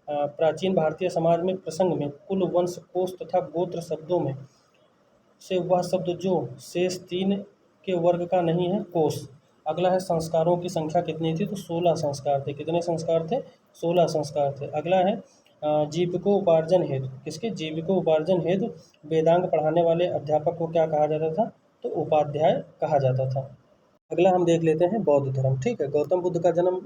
प्राचीन भारतीय समाज में प्रसंग में कुल, वंश, कोष तथा गोत्र शब्दों में से वह शब्द जो शेष 3 के वर्ग का नहीं है, कोष। अगला है संस्कारों की संख्या कितनी थी? तो 16 संस्कार थे। कितने संस्कार थे? 16 संस्कार थे। अगला है जीविकोपार्जन हेतु, किसके? जीविकोपार्जन हेतु वेदांग पढ़ाने वाले अध्यापक को क्या कहा जाता था? तो उपाध्याय कहा जाता था। अगला हम देख लेते हैं बौद्ध धर्म। ठीक है, गौतम बुद्ध का जन्म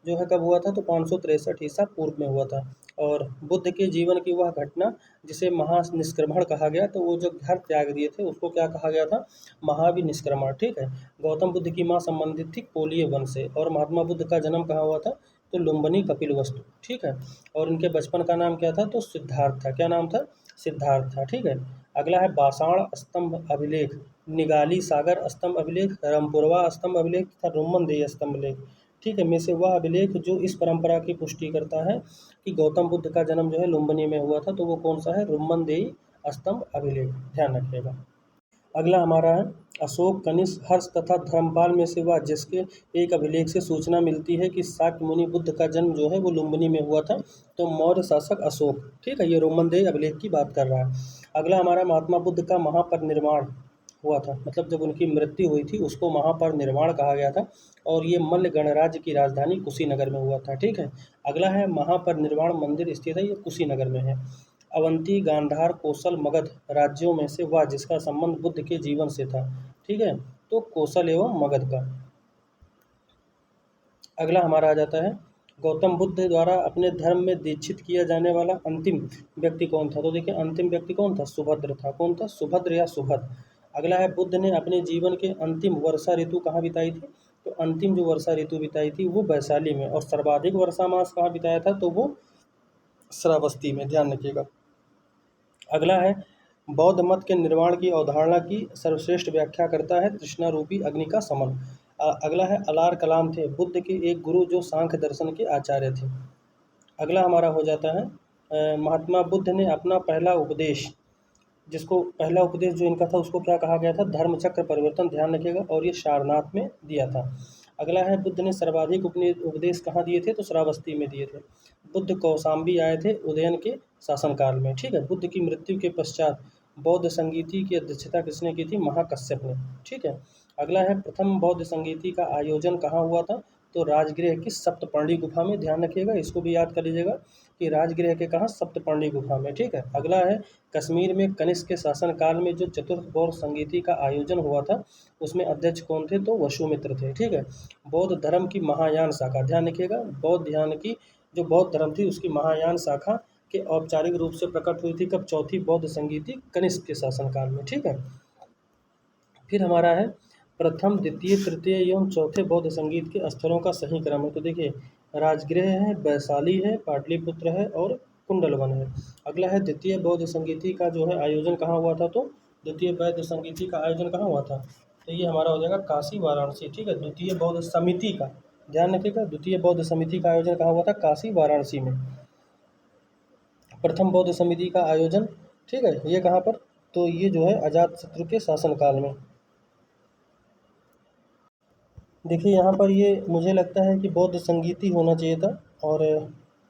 जो है कब हुआ था? तो 563 ईसा पूर्व में हुआ था। और बुद्ध के जीवन की वह घटना जिसे महानिष्क्रमण कहा गया, तो वो जो घर त्याग दिए थे उसको क्या कहा गया था? महाविनिष्क्रमण। ठीक है, गौतम बुद्ध की माँ संबंधित थी कोलीय वंश से। और महात्मा बुद्ध का जन्म कहाँ हुआ था? तो लुम्बिनी कपिलवस्तु। ठीक है, और इनके बचपन का नाम क्या था? तो सिद्धार्थ था। क्या नाम था? सिद्धार्थ था। ठीक है, अगला है पाषाण स्तंभ अभिलेख, निगाली सागर स्तंभ अभिलेख, रमपुरवा स्तंभ अभिलेख तथा रोमनदेय स्तंभ अभिलेख। ठीक है, में से वह अभिलेख जो इस परंपरा की पुष्टि करता है कि गौतम बुद्ध का जन्म जो है लुम्बिनी में हुआ था, तो वो कौन सा है? रोमनदेय स्तंभ अभिलेख। ध्यान रखिएगा। अगला हमारा है अशोक, कनिष्क, हर्ष तथा धर्मपाल में से वह जिसके एक अभिलेख से सूचना मिलती है कि शाक्य मुनि बुद्ध का जन्म जो है वो लुम्बिनी में हुआ था, तो मौर्य शासक अशोक। ठीक है, ये रोमनदेय अभिलेख की बात कर रहा है। अगला हमारा महात्मा बुद्ध का महापरिनिर्वाण हुआ था, मतलब जब उनकी मृत्यु हुई थी उसको महापरिनिर्वाण कहा गया था। और ये मल्ल गणराज्य की राजधानी कुशीनगर में हुआ था। ठीक है, अगला है महापरिनिर्वाण मंदिर स्थित है, ये कुशीनगर में है। अवंती, गांधार, कोसल, मगध राज्यों में से वह जिसका संबंध बुद्ध के जीवन से था। ठीक है, तो कोसल एवं मगध का। अगला हमारा आ जाता है गौतम बुद्ध द्वारा अपने धर्म में दीक्षित किया जाने वाला अंतिम व्यक्ति कौन था? तो देखिए अंतिम व्यक्ति कौन था? सुभद्र था। कौन था? सुभद्र या सुभद्र। अगला है बुद्ध ने अपने जीवन के अंतिम वर्षा ऋतु कहाँ बिताई थी? तो अंतिम जो वर्षा ऋतु बिताई थी वो वैशाली में। और सर्वाधिक वर्षा मास कहाँ बिताया था? तो वो श्रावस्ती में, ध्यान रखिएगा। अगला है बौद्ध मत के निर्माण की अवधारणा की सर्वश्रेष्ठ व्याख्या करता है तृष्णा रूपी अग्नि का समन। अगला है अलार कलाम थे बुद्ध के एक गुरु जो सांख्य दर्शन के आचार्य थे। अगला हमारा हो जाता है महात्मा बुद्ध ने अपना पहला उपदेश, जिसको पहला उपदेश जो इनका था उसको क्या कहा गया था, धर्म चक्र परिवर्तन, ध्यान रखिएगा, और ये सारनाथ में दिया था। अगला है बुद्ध ने सर्वाधिक उपदेश कहाँ दिए थे, तो श्रावस्ती में दिए थे। बुद्ध कौशाम्बी आए थे उदयन के शासनकाल में, ठीक है। बुद्ध की मृत्यु के पश्चात बौद्ध संगीति की अध्यक्षता किसने की थी, महाकश्यप ने, ठीक है। अगला है प्रथम बौद्ध संगीति का आयोजन कहाँ हुआ था, तो राजगृह की सप्तपर्णी गुफा में, ध्यान रखिएगा, इसको भी याद कर लीजिएगा कि राजगृह के कहाँ, सप्तपर्णी गुफा में, ठीक है। अगला है कश्मीर में कनिष्क के शासनकाल में जो चतुर्थ बौद्ध संगीति का आयोजन हुआ था उसमें अध्यक्ष कौन थे, तो वसुमित्र थे, ठीक है। बौद्ध धर्म की महायान शाखा, ध्यान रखिएगा, बौद्ध ध्यान की जो बौद्ध धर्म थी उसकी महायान शाखा के औपचारिक रूप से प्रकट हुई थी कब, चौथी बौद्ध संगीति कनिष्क के शासनकाल में, ठीक है। फिर हमारा है प्रथम द्वितीय तृतीय एवं चौथे बौद्ध संगीत के स्थलों का सही क्रम है, तो देखिए राजगृह है, वैशाली है, पाटलिपुत्र है और कुंडलवन है। अगला है द्वितीय बौद्ध संगीति का जो है आयोजन कहाँ हुआ था, तो द्वितीय बौद्ध संगीति का आयोजन कहाँ हुआ था, तो ये हमारा हो जाएगा काशी वाराणसी, ठीक है। द्वितीय बौद्ध समिति का, ध्यान रखिएगा, द्वितीय बौद्ध समिति का आयोजन कहाँ हुआ था, काशी वाराणसी में। प्रथम बौद्ध समिति का आयोजन, ठीक है, ये कहाँ पर, तो ये जो है अजातशत्रु के शासनकाल में। देखिए यहाँ पर ये मुझे लगता है कि बौद्ध संगीति होना चाहिए था, और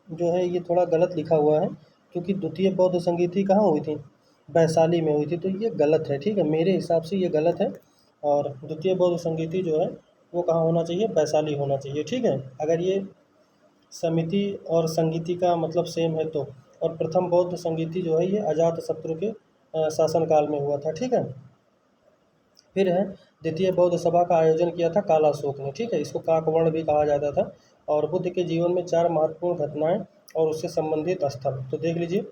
जो है ये थोड़ा गलत लिखा हुआ है, क्योंकि द्वितीय बौद्ध संगीति कहाँ हुई थी, वैशाली में हुई थी, तो ये गलत है, ठीक है, मेरे हिसाब से ये गलत है। और द्वितीय बौद्ध संगीति जो है वो कहाँ होना चाहिए, वैशाली होना चाहिए, ठीक है। अगर ये समिति और संगीति का मतलब सेम है तो, और प्रथम बौद्ध संगीति जो है ये अजातशत्रु के शासनकाल में हुआ था, ठीक है। फिर है द्वितीय बौद्ध सभा का आयोजन किया था कालाशोक ने, ठीक है, इसको काकवर्ण भी कहा जाता था। और बुद्ध के जीवन में 4 महत्वपूर्ण घटनाएं और उससे संबंधित स्थल, तो देख लीजिए,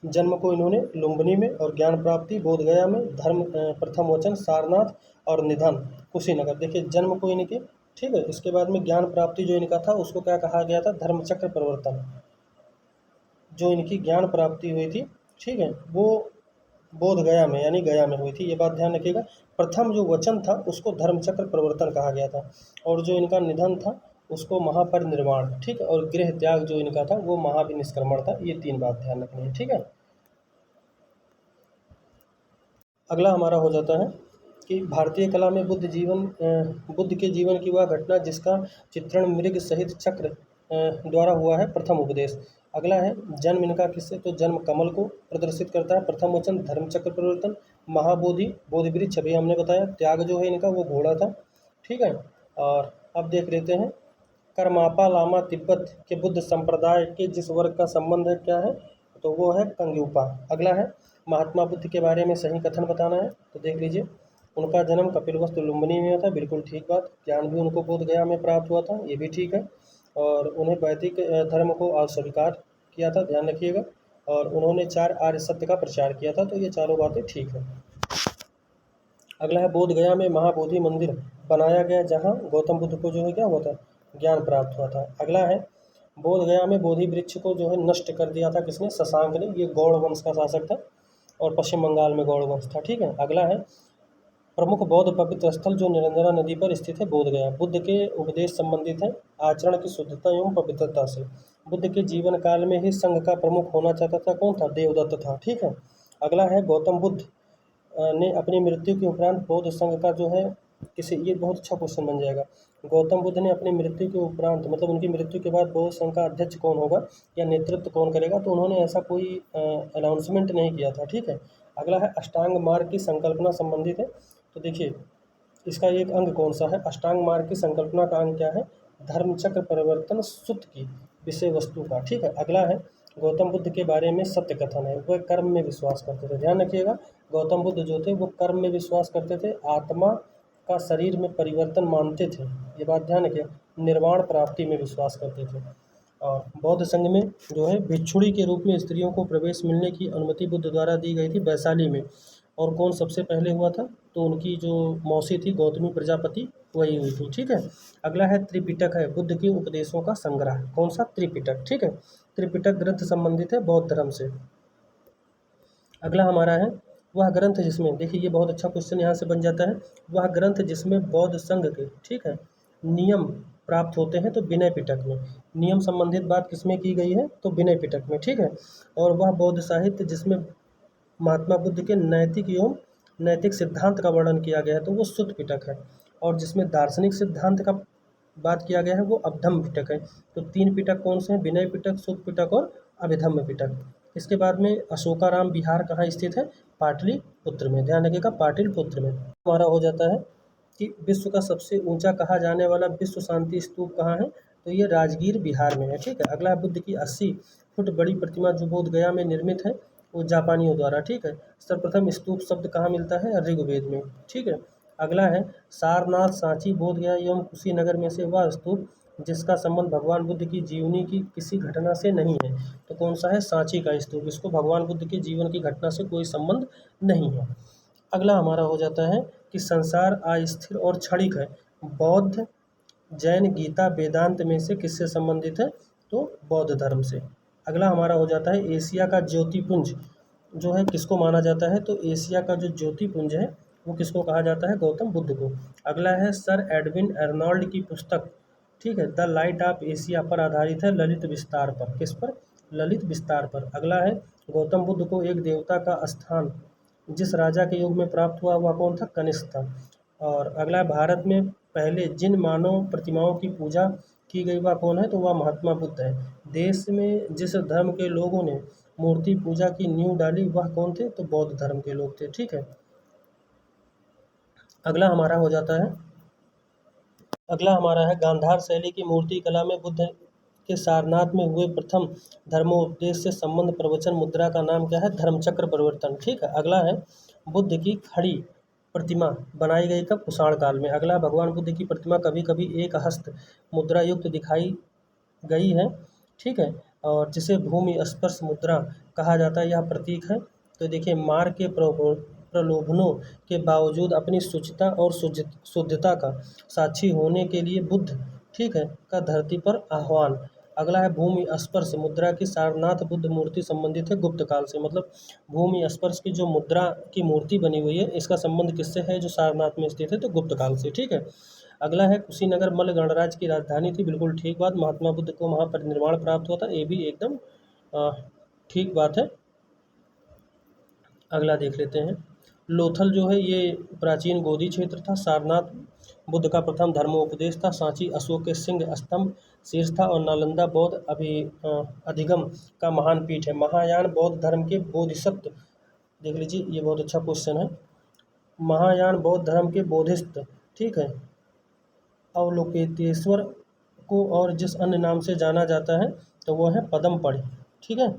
जन्म को इन्होंने लुम्बिनी में, और ज्ञान प्राप्ति बोधगया में, धर्म प्रथम वचन सारनाथ, और निधन कुशीनगर। देखिए जन्म को इनके, ठीक है, इसके बाद में ज्ञान प्राप्ति जो इनका था उसको क्या कहा गया था, धर्मचक्र परिवर्तन, जो इनकी ज्ञान प्राप्ति हुई थी, ठीक है, वो बोध गया में यानी गया में हुई थी, ये बात ध्यान रखिएगा। प्रथम जो वचन था उसको धर्मचक्र परिवर्तन कहा गया था, और जो इनका निधन था उसको महापरिनिर्वाण, ठीक है, और गृह त्याग जो इनका था वो महाविनिष्क्रमण था। ये 3 बात ध्यान रखनी है, ठीक है। अगला हमारा हो जाता है कि भारतीय कला में बुद्ध के जीवन की वह घटना जिसका चित्रण मृग सहित चक्र द्वारा हुआ है, प्रथम उपदेश। अगला है जन्म इनका किससे, तो जन्म कमल को प्रदर्शित करता है, प्रथम वचन धर्मचक्र परिवर्तन, महाबोधि बोधि वृक्ष अभी हमने बताया, त्याग जो है इनका वो घोड़ा था, ठीक है। और अब देख लेते हैं करमापा लामा तिब्बत के बुद्ध संप्रदाय के जिस वर्ग का संबंध है क्या है, तो वो है कंग्यूपा। अगला है महात्मा बुद्ध के बारे में सही कथन बताना है, तो देख लीजिए उनका जन्म कपिलवस्तु लुम्बिनी में हुआ था, बिल्कुल ठीक बात। ज्ञान भी उनको बोध गया में प्राप्त हुआ था, ये भी ठीक है। और उन्हें वैदिक धर्म को अस्वीकार किया था, ध्यान रखिएगा। और उन्होंने 4 आर्य सत्य का प्रचार किया था, तो ये चारों बातें ठीक है। अगला है बोध गया में महाबोधि मंदिर बनाया गया, जहाँ गौतम बुद्ध को जो है क्या हुआ था, ज्ञान प्राप्त हुआ था। अगला है बोध गया में बोधि वृक्ष को जो है नष्ट कर दिया था किसने, शशांक ने, ये गौड़ वंश का शासक था, और पश्चिम बंगाल में गौड़ वंश था, ठीक है। अगला है प्रमुख बौद्ध पवित्र स्थल जो निरंजना नदी पर स्थित है, बोध गया। बुद्ध के उपदेश संबंधित है आचरण की शुद्धता एवं पवित्रता से। बुद्ध के जीवन काल में ही संघ का प्रमुख होना चाहता था कौन था, देवदत्त था, ठीक है। अगला है गौतम बुद्ध ने अपनी मृत्यु के उपरांत बौद्ध संघ का जो है किसी, ये बहुत अच्छा क्वेश्चन बन जाएगा, गौतम बुद्ध ने अपनी मृत्यु के उपरांत मतलब उनकी मृत्यु के बाद बौद्ध संघ का अध्यक्ष कौन होगा या नेतृत्व कौन करेगा, तो उन्होंने ऐसा कोई अनाउंसमेंट नहीं किया था, ठीक है। अगला है अष्टांग मार्ग की संकल्पना संबंधित है, तो देखिए इसका एक अंग कौन सा है, अष्टांग मार्ग की संकल्पना का अंग क्या है, धर्मचक्र परिवर्तन सुत्त की विषय वस्तु का, ठीक है। अगला है गौतम बुद्ध के बारे में सत्य कथन है, वह कर्म में विश्वास करते थे, ध्यान रखिएगा, गौतम बुद्ध जो थे वो कर्म में विश्वास करते थे, आत्मा का शरीर में परिवर्तन मानते थे, ये बात ध्यान रखिए, निर्वाण प्राप्ति में विश्वास करते थे। और बौद्ध संघ में जो है भिक्षुणी के रूप में स्त्रियों को प्रवेश मिलने की अनुमति बुद्ध द्वारा दी गई थी वैशाली में। और कौन सबसे पहले हुआ था, तो उनकी जो मौसी थी गौतमी प्रजापति, वही हुई थी। ठीक है, अगला है त्रिपिटक है बुद्ध के उपदेशों का संग्रह। कौन सा? त्रिपिटक। ठीक है, त्रिपिटक ग्रंथ संबंधित है बौद्ध धर्म से। अगला हमारा है वह ग्रंथ जिसमें, देखिए ये बहुत अच्छा क्वेश्चन यहाँ से बन जाता है, वह ग्रंथ जिसमें बौद्ध संघ के, ठीक है, नियम प्राप्त होते हैं तो विनय पिटक में। नियम संबंधित बात किसमें की गई है? तो विनय पिटक में। ठीक है, और वह बौद्ध साहित्य जिसमें महात्मा बुद्ध के नैतिक एवं नैतिक सिद्धांत का वर्णन किया गया है तो वो सुत्त पिटक है। और जिसमें दार्शनिक सिद्धांत का बात किया गया है वो अभधम्म पिटक है। तो 3 पिटक कौन से हैं? विनय पिटक, सुत्त पिटक और अभिधम्म पिटक। इसके बाद में अशोकाराम विहार कहाँ स्थित है? पाटलिपुत्र में। ध्यान रखिएगा, पाटलिपुत्र में। हमारा हो जाता है कि विश्व का सबसे ऊंचा कहा जाने वाला विश्व शांति स्तूप कहाँ है? तो ये राजगीर बिहार में है। ठीक है, अगला है बुद्ध की 80 फुट बड़ी प्रतिमा जो बोध गया में निर्मित है वो जापानियों द्वारा। ठीक है, सर्वप्रथम स्तूप शब्द कहाँ मिलता है? ऋग्वेद में। ठीक है, अगला है सारनाथ, सांची, बोधगया एवं कुशीनगर में से वह स्तूप जिसका संबंध भगवान बुद्ध की जीवनी की किसी घटना से नहीं है। तो कौन सा है? सांची का स्तूप। इसको भगवान बुद्ध के जीवन की घटना से कोई संबंध नहीं है। अगला हमारा हो जाता है कि संसार अस्थिर और क्षणिक है। बौद्ध, जैन, गीता, वेदांत में से किससे संबंधित है? तो बौद्ध धर्म से। अगला हमारा हो जाता है एशिया का ज्योतिपुंज जो है किसको माना जाता है? तो एशिया का जो ज्योतिपुंज है वो किसको कहा जाता है? गौतम बुद्ध को। अगला है सर एडविन अर्नोल्ड की पुस्तक, ठीक है, द लाइट ऑफ एशिया पर आधारित है, ललित विस्तार पर। किस पर? ललित विस्तार पर। अगला है गौतम बुद्ध को एक देवता का स्थान जिस राजा के युग में प्राप्त हुआ वह कौन था? कनिष्क था। और अगला है भारत में पहले जिन मानव प्रतिमाओं की पूजा की गई वह कौन है? तो वह महात्मा बुद्ध है। देश में जिस धर्म के लोगों ने मूर्ति पूजा की नींव डाली वह कौन थे? तो बौद्ध धर्म के लोग थे। ठीक है, अगला हमारा हो जाता है, अगला हमारा है गांधार शैली की मूर्ति कला में बुद्ध के सारनाथ में हुए प्रथम धर्मोपदेश से संबंध प्रवचन मुद्रा का नाम क्या है? धर्मचक्र परिवर्तन। ठीक है, अगला है बुद्ध की खड़ी प्रतिमा बनाई गई कब? कुषाण काल में। अगला भगवान बुद्ध की प्रतिमा कभी कभी एक हस्त मुद्रा युक्त दिखाई गई है। ठीक है, और जिसे भूमि स्पर्श मुद्रा कहा जाता है यह प्रतीक है। तो देखिए मार के प्रलोभनों के बावजूद अपनी शुचिता और शुद्धता का साक्षी होने के लिए बुद्ध, ठीक है, का धरती पर आह्वान। अगला है भूमि स्पर्श मुद्रा की सारनाथ बुद्ध मूर्ति संबंधित है गुप्त काल से। मतलब भूमि स्पर्श की जो मुद्रा की मूर्ति बनी हुई है इसका संबंध किससे है? जो सारनाथ में स्थित है तो गुप्त काल से। ठीक है, अगला है कुशीनगर मल्ल गणराज्य की राजधानी थी। बिल्कुल ठीक बात, महात्मा बुद्ध को वहाँ परिनिर्वाण प्राप्त हुआ था, ये भी एकदम अ, ठीक बात है। अगला देख लेते हैं, लोथल जो है ये प्राचीन गोदी क्षेत्र था। सारनाथ बुद्ध का प्रथम धर्मोपदेश था। सांची अशोक के सिंह स्तंभ शीर्ष था। और नालंदा बौद्ध अधिगम का महान पीठ है। महायान बौद्ध धर्म के बोधिसत्व, देख लीजिए ये बहुत अच्छा क्वेश्चन है। महायान बौद्ध धर्म के बोधिसत्व, ठीक है, अवलोकितेश्वर को और जिस अन्य नाम से जाना जाता है तो वो है पद्मपढ़। ठीक है,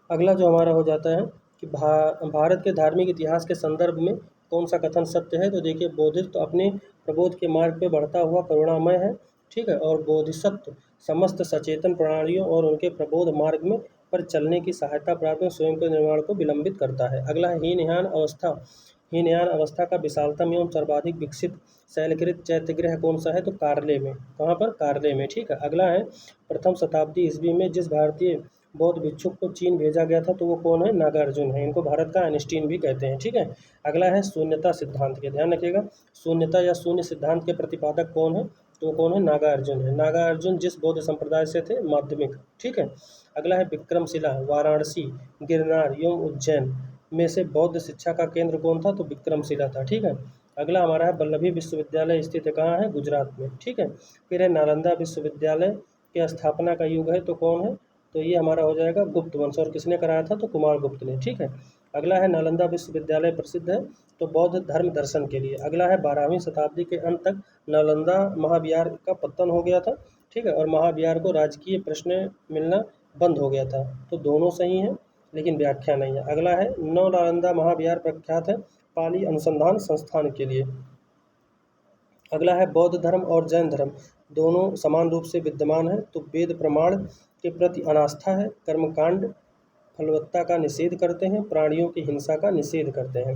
अगला जो हमारा हो जाता है कि भारत के धार्मिक इतिहास के संदर्भ में कौन सा कथन सत्य है? तो देखिए बोधिसत्व तो अपने प्रबोध के मार्ग पे बढ़ता हुआ करुणामय है। ठीक है, और बोधिसत्व समस्त सचेतन प्राणियों और उनके प्रबोध मार्ग में पर चलने की सहायता प्राप्त में स्वयं के निर्माण को विलंबित करता है। अगला है हीनयान अवस्था का विशालतम एवं सर्वाधिक विकसित शैलकृत चैत्यगृह कौन सा है? तो कारले में। कहाँ पर? कारले में। ठीक है, अगला है प्रथम शताब्दी ईस्वी में जिस भारतीय बौद्ध भिक्षुक को चीन भेजा गया था तो वो कौन है? नागार्जुन है। इनको भारत का आइंस्टीन भी कहते हैं। ठीक है, अगला है शून्यता सिद्धांत के, ध्यान रखिएगा, शून्यता या शून्य सिद्धांत के प्रतिपादक कौन है? तो कौन है? नागार्जुन है। नागार्जुन जिस बौद्ध संप्रदाय से थे? माध्यमिक। ठीक है, अगला है विक्रमशिला, वाराणसी, गिरनार एवं उज्जैन में से बौद्ध शिक्षा का केंद्र कौन था? तो विक्रमशिला था। ठीक है, अगला हमारा है वल्लभी विश्वविद्यालय स्थित कहाँ है? गुजरात में। ठीक है, फिर है नालंदा विश्वविद्यालय के स्थापना का युग है तो कौन है? तो ये हमारा हो जाएगा गुप्त वंश। और किसने कराया था? तो कुमार गुप्त ने। ठीक है, अगला है नालंदा विश्वविद्यालय प्रसिद्ध है तो बौद्ध धर्म दर्शन के लिए। अगला है 12वीं शताब्दी के अंत तक नालंदा महाविहार का पतन हो गया था। ठीक है, और महाविहार को राजकीय प्रश्न मिलना बंद हो गया था। तो दोनों सही हैं लेकिन व्याख्या नहीं है। अगला है नव नालंदा महाविहार प्रख्यात है पाली अनुसंधान संस्थान के लिए। अगला है बौद्ध धर्म और जैन धर्म दोनों समान रूप से विद्यमान है तो वेद प्रमाण के प्रति अनास्था है, कर्मकांड फलवत्ता का निषेध करते हैं, प्राणियों की हिंसा का निषेध करते हैं।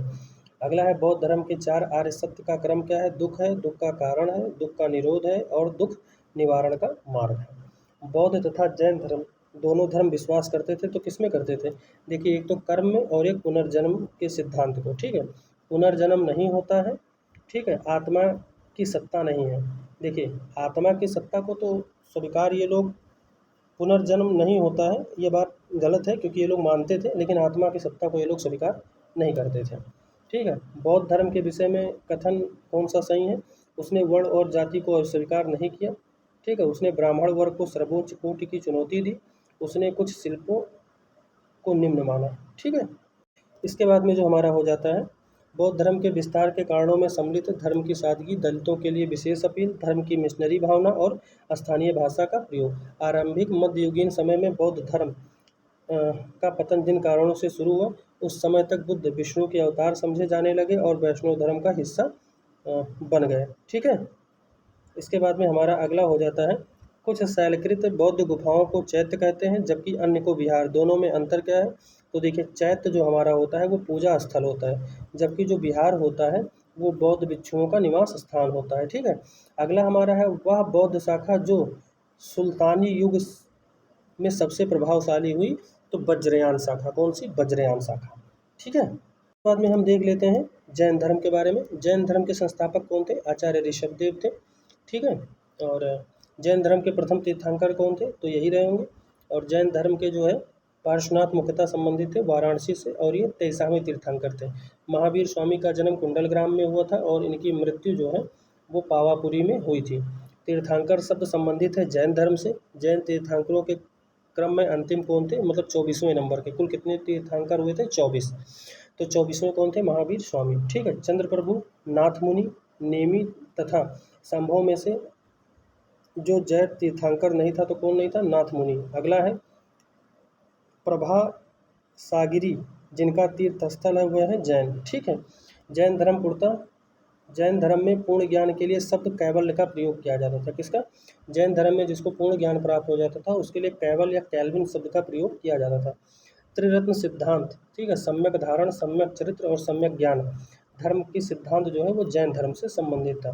अगला है बौद्ध धर्म के 4 आर्य सत्य का क्रम क्या है? दुख है, दुख का कारण है, दुख का निरोध है और दुख निवारण का मार्ग है। बौद्ध तथा जैन धर्म दोनों धर्म विश्वास करते थे, तो किसमें करते थे? देखिए, एक तो कर्म में और एक पुनर्जन्म के सिद्धांत को। ठीक है, पुनर्जन्म नहीं होता है। ठीक है, आत्मा की सत्ता नहीं है। देखिए, आत्मा की सत्ता को तो स्वीकार ये लोग, पुनर्जन्म नहीं होता है ये बात गलत है, क्योंकि ये लोग मानते थे, लेकिन आत्मा की सत्ता को ये लोग स्वीकार नहीं करते थे। ठीक है, बौद्ध धर्म के विषय में कथन कौन सा सही है? उसने वर्ण और जाति को अस्वीकार नहीं किया। ठीक है, उसने ब्राह्मण वर्ग को सर्वोच्च कोटि की चुनौती दी। उसने कुछ शिल्पों को निम्न माना। ठीक है, इसके बाद में जो हमारा हो जाता है, बौद्ध धर्म के विस्तार के कारणों में सम्मिलित धर्म की सादगी, दलितों के लिए विशेष अपील, धर्म की मिशनरी भावना और स्थानीय भाषा का प्रयोग। आरंभिक मध्ययुगीन समय में बौद्ध धर्म का पतन जिन कारणों से शुरू हुआ, उस समय तक बुद्ध विष्णु के अवतार समझे जाने लगे और वैष्णव धर्म का हिस्सा बन गए। ठीक है, इसके बाद में हमारा अगला हो जाता है, कुछ शैलकृत बौद्ध गुफाओं को चैत्य कहते हैं, जबकि अन्य को विहार। दोनों में अंतर क्या है? तो देखिए, चैत्य जो हमारा होता है वो पूजा स्थल होता है, जबकि जो विहार होता है वो बौद्ध भिक्षुओं का निवास स्थान होता है। ठीक है, अगला हमारा है, वह बौद्ध शाखा जो सुल्तानी युग में सबसे प्रभावशाली हुई, तो वज्रयान शाखा। कौन सी? वज्रयान शाखा। ठीक है, बाद में हम देख लेते हैं जैन धर्म के बारे में। जैन धर्म के संस्थापक कौन थे? आचार्य ऋषभदेव थे। ठीक है, और जैन धर्म के प्रथम तीर्थंकर कौन थे? तो यही रहे होंगे। और जैन धर्म के जो है पार्श्वनाथ मुख्यतः संबंधित थे वाराणसी से, और ये 23वें तीर्थंकर थे। महावीर स्वामी का जन्म कुंडलग्राम में हुआ था और इनकी मृत्यु जो है वो पावापुरी में हुई थी। तीर्थंकर शब्द संबंधित है जैन धर्म से। जैन तीर्थंकरों के क्रम में अंतिम कौन थे? मतलब 24वें नंबर के। कुल कितने तीर्थंकर हुए थे? 24। तो 24वें कौन थे? महावीर स्वामी। ठीक है, चंद्र प्रभु, नाथ मुनि, नेमी तथा संभव में से जो जैन तीर्थंकर नहीं था, तो कौन नहीं था? नाथ मुनि। अगला है प्रभा सागिरी, जिनका तीर्थस्थल है वह है जैन। ठीक है, जैन धर्म पूर्णतः जैन धर्म में पूर्ण ज्ञान के लिए शब्द कैवल्य का प्रयोग किया जाता था। किसका? जैन धर्म में जिसको पूर्ण ज्ञान प्राप्त हो जाता था उसके लिए कैवल या कैल्विन शब्द का प्रयोग किया जाता था। त्रिरत्न सिद्धांत, ठीक है, सम्यक धारण, सम्यक चरित्र और सम्यक ज्ञान धर्म की सिद्धांत जो है वो जैन धर्म से संबंधित था।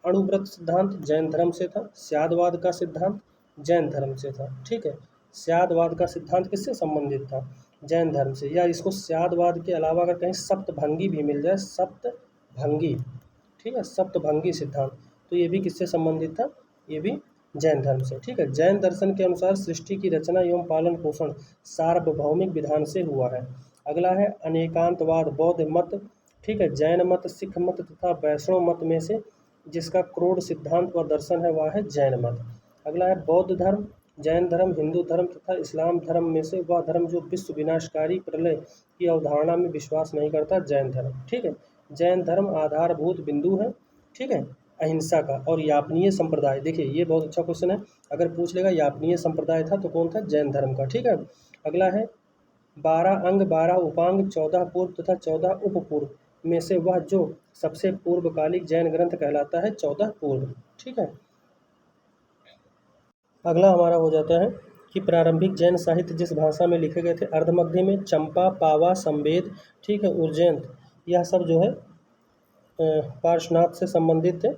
अणुव्रत सिद्धांत जैन धर्म से था। स्यादवाद का सिद्धांत जैन धर्म से था। ठीक है, स्यादवाद का सिद्धांत किससे संबंधित था? जैन धर्म से। या इसको स्यादवाद के अलावा अगर कहीं सप्तभंगी भी मिल जाए, सप्तभंगी, ठीक है, सप्तभंगी सिद्धांत, तो ये भी किससे संबंधित था? ये भी जैन धर्म से। ठीक है, जैन दर्शन के अनुसार सृष्टि की रचना एवं पालन पोषण सार्वभौमिक विधान से हुआ है। अगला है अनेकांतवाद बौद्ध मत। ठीक है, जैन मत, सिख मत तथा वैष्णव मत में से जिसका क्रोध सिद्धांत व दर्शन है वह है जैन मत। अगला है बौद्ध धर्म, जैन धर्म, हिंदू धर्म तथा इस्लाम धर्म में से वह धर्म जो विश्व विनाशकारी प्रलय की अवधारणा में विश्वास नहीं करता, जैन धर्म। ठीक है, जैन धर्म आधारभूत बिंदु है, ठीक है, अहिंसा का। और यापनीय संप्रदाय, देखिए ये बहुत अच्छा क्वेश्चन है, अगर पूछ लेगा यापनीय संप्रदाय था तो कौन था? जैन धर्म का। ठीक है, अगला है 12 अंग 12 उपांग 14 पूर्व तथा 14 उपपूर्व में से वह जो सबसे पूर्वकालिक जैन ग्रंथ कहलाता है 14 पूर्व। ठीक है, अगला हमारा हो जाता है कि प्रारंभिक जैन साहित्य जिस भाषा में लिखे गए थे, अर्धमध्य में चंपा, पावा, संवेद, ठीक है, उज्जैन, यह सब जो है पार्श्वनाथ से संबंधित थे।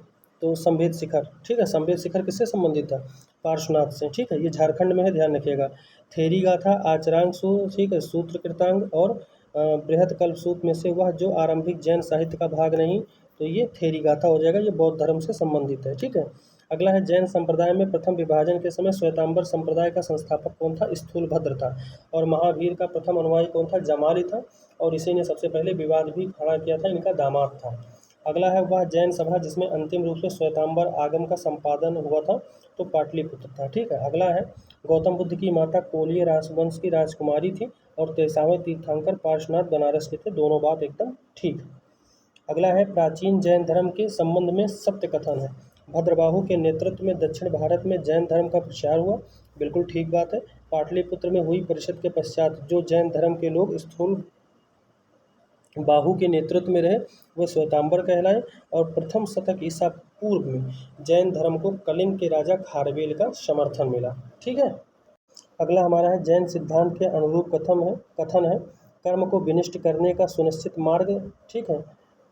तो संवेद शिखर, ठीक है, संवेद शिखर किससे संबंधित था? पार्श्वनाथ से। ठीक है, ये झारखंड में है, ध्यान रखिएगा। थेरी गाथा, आचरांग सूत्र, ठीक है, सूत्र कृतांग और बृहद कल्पसूत्र में से वह जो आरंभिक जैन साहित्य का भाग नहीं, तो ये थेरी गाथा हो जाएगा, ये बौद्ध धर्म से संबंधित है। ठीक है, अगला है जैन संप्रदाय में प्रथम विभाजन के समय श्वेतांबर संप्रदाय का संस्थापक कौन था? स्थूलभद्र था। और महावीर का प्रथम अनुयायी कौन था? जमाली था, और इसी ने सबसे पहले विवाद भी खड़ा किया था, इनका दामाद था। अगला है वह जैन सभा जिसमें अंतिम रूप से श्वेतांबर आगम का संपादन हुआ था, तो पाटलिपुत्र था। ठीक है, अगला है गौतम बुद्ध की माता कोलीय राजवंश की राजकुमारी थी और 23वें तीर्थंकर पार्श्वनाथ बनारस के थे। दोनों बात एकदम ठीक। अगला है प्राचीन जैन धर्म के संबंध में सत्य कथन है। भद्रबाहु के नेतृत्व में दक्षिण भारत में जैन धर्म का प्रचार हुआ, बिल्कुल ठीक बात है। पाटलिपुत्र में हुई परिषद के पश्चात जो जैन धर्म के लोग स्थूल बाहु के नेतृत्व में रहे वह श्वेतांबर कहलाए, और प्रथम शतक ईसा पूर्व में जैन धर्म को कलिंग के राजा खारवेल का समर्थन मिला। ठीक है, अगला हमारा है जैन सिद्धांत के अनुरूप कथन है कर्म को विनिष्ट करने का सुनिश्चित मार्ग। ठीक है,